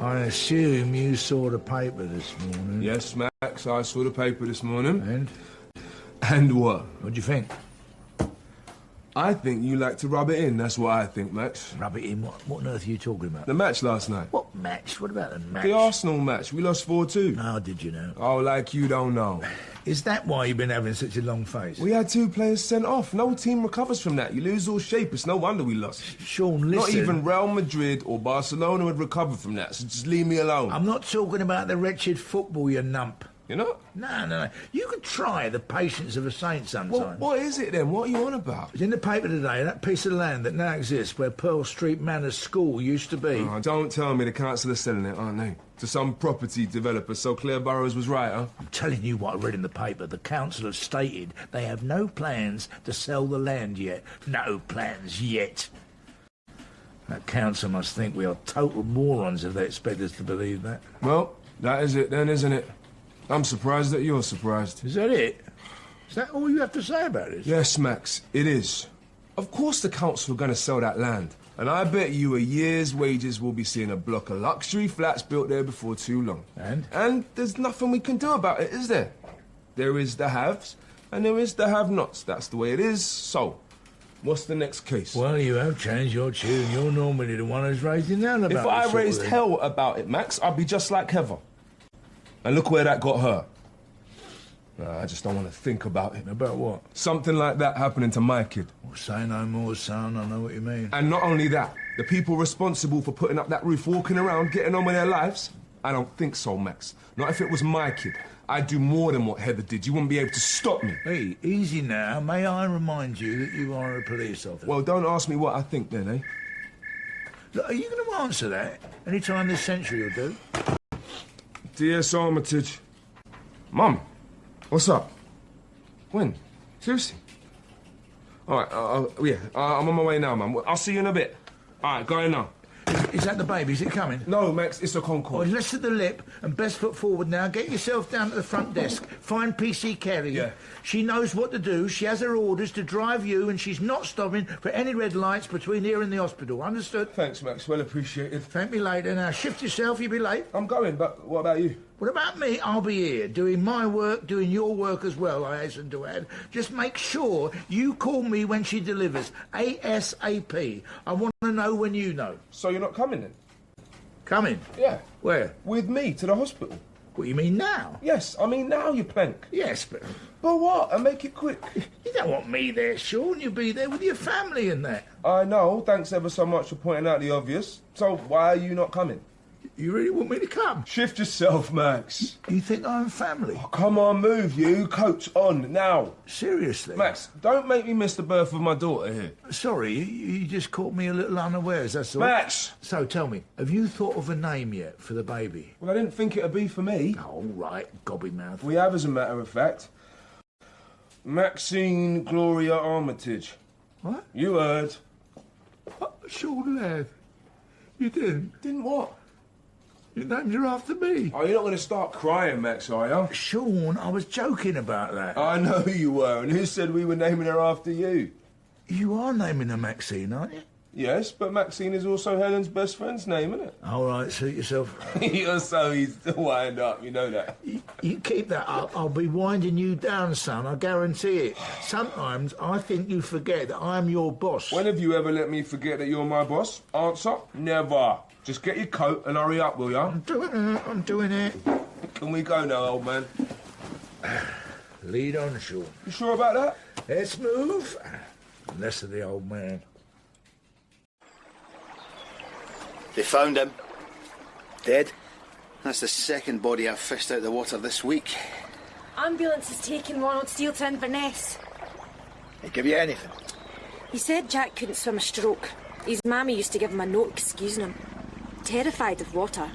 I assume you saw the paper this morning. Yes, Max, I saw the paper this morning. And? And what? What do you think? I think you like to rub it in, that's what I think, Max. Rub it in? What on earth are you talking about? The match last night. What match? What about the match? The Arsenal match. We lost 4-2. How did you know? Oh, like you don't know. Is that why you've been having such a long face? We had 2 players sent off. No team recovers from that. You lose all shape. It's no wonder we lost. Sean, listen. Not even Real Madrid or Barcelona would recover from that, so just leave me alone. I'm not talking about the wretched football, you nump. You know? No. You could try the patience of a saint sometimes. Well, what is it then? What are you on about? It's in the paper today, that piece of land that now exists where Pearl Street Manor School used to be. Oh, don't tell me the council are selling it, aren't they? To some property developer, so Claire Burrows was right, huh? I'm telling you what I read in the paper. The council have stated they have no plans to sell the land yet. No plans yet. That council must think we are total morons if they expect us to believe that. Well, that is it then, isn't it? I'm surprised that you're surprised. Is that it? Is that all you have to say about it? Yes, Max, it is. Of course the council are going to sell that land. And I bet you a year's wages will be seeing a block of luxury flats built there before too long. And there's nothing we can do about it, is there? There is the haves, and there is the have-nots. That's the way it is, so... What's the next case? Well, you have changed your tune. You're normally the one who's raising hell about it. If I raised hell about it, Max, I'd be just like Heather. And look where that got her. I just don't want to think about it. About what? Something like that happening to my kid. Well, say no more, son. I know what you mean. And not only that, the people responsible for putting up that roof, walking around, getting on with their lives, I don't think so, Max. Not if it was my kid. I'd do more than what Heather did. You wouldn't be able to stop me. Hey, easy now. May I remind you that you are a police officer? Well, don't ask me what I think then, eh? Look, are you going to answer that any time this century will do? D.S. Armitage. Mum, what's up? When? Seriously? All right, I'm on my way now, Mum. I'll see you in a bit. All right, going now. Is that the baby? Is it coming? No, Max, it's a Concord. Well, less at the lip and best foot forward now. Get yourself down to the front desk. Find PC Carey. Yeah. She knows what to do. She has her orders to drive you, and she's not stopping for any red lights between here and the hospital. Understood? Thanks, Max. Well appreciated. Thank me later. Now, shift yourself. You'll be late. I'm going, but what about you? What about me? I'll be here, doing my work, doing your work as well, I hasten to add. Just make sure you call me when she delivers. ASAP. I want to know when you know. So you're not coming then? Coming? Yeah. Where? With me to the hospital. What, you mean now? Yes, I mean now, you plank. Yes, but... But what? And make it quick. You don't want me there, Sean. You'll be there with your family and that. I know. Thanks ever so much for pointing out the obvious. So why are you not coming? You really want me to come? Shift yourself, Max. You think I'm family? Oh, come on, move, you. Coach on, now. Seriously? Max, don't make me miss the birth of my daughter here. Sorry, you just caught me a little unawares, that's all. Max! So, tell me, have you thought of a name yet for the baby? Well, I didn't think it'd be for me. All right, gobbymouth. We have, as a matter of fact. Maxine Gloria Armitage. What? You heard. What? Sean, lad. You didn't? Didn't what? You named her after me. Oh, you're not going to start crying, Max, are you? Sean, I was joking about that. I know you were, and who said we were naming her after you? You are naming her Maxine, aren't you? Yes, but Maxine is also Helen's best friend's name, isn't it? All right, suit yourself. You're so easy to wind up, you know that. You keep that up, I'll be winding you down, son, I guarantee it. Sometimes I think you forget that I'm your boss. When have you ever let me forget that you're my boss? Answer, never. Just get your coat and hurry up, will ya? I'm doing it. Can we go now, old man? Lead on, Sean. You sure about that? Let's move. Less of the old man. They found him. Dead. That's the second body I've fished out of the water this week. Ambulance has taken Ronald Steele to Inverness. They give you anything? He said Jack couldn't swim a stroke. His mammy used to give him a note excusing him. Terrified of water.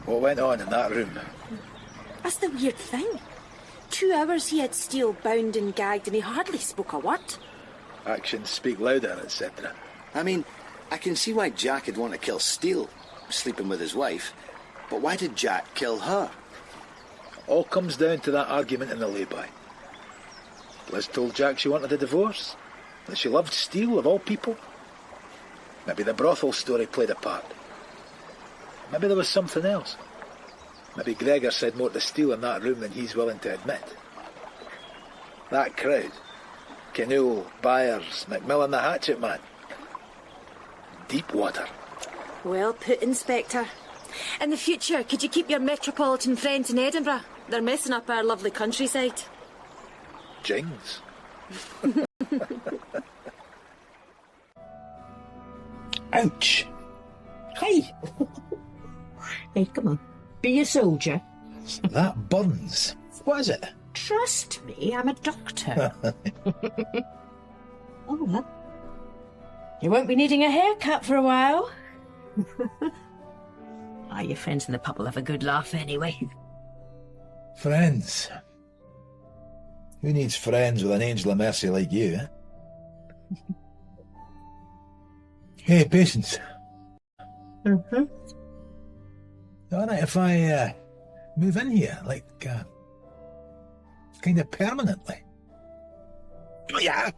What went on in that room? That's the weird thing. 2 hours he had Steele bound and gagged and he hardly spoke a word. Actions speak louder, etc. I mean, I can see why Jack would want to kill Steele, sleeping with his wife. But why did Jack kill her? All comes down to that argument in the lay-by. Liz told Jack she wanted a divorce, that she loved Steele of all people. Maybe the brothel story played a part. Maybe there was something else. Maybe Gregor said more to Steele in that room than he's willing to admit. That crowd Canoe, Byers, Macmillan the Hatchet Man. Deep water. Well put, Inspector. In the future, could you keep your metropolitan friends in Edinburgh? They're messing up our lovely countryside. Jings. Ouch. Hey. Hey, come on. Be a soldier. That burns. What is it? Trust me, I'm a doctor. Oh, well. You won't be needing a haircut for a while. Your friends in the pub will have a good laugh anyway. Friends. Who needs friends with an angel of mercy like you, eh? Hey, Patience. Mm-hmm. Alright if I move in here, like, kind of permanently? Oh, yeah!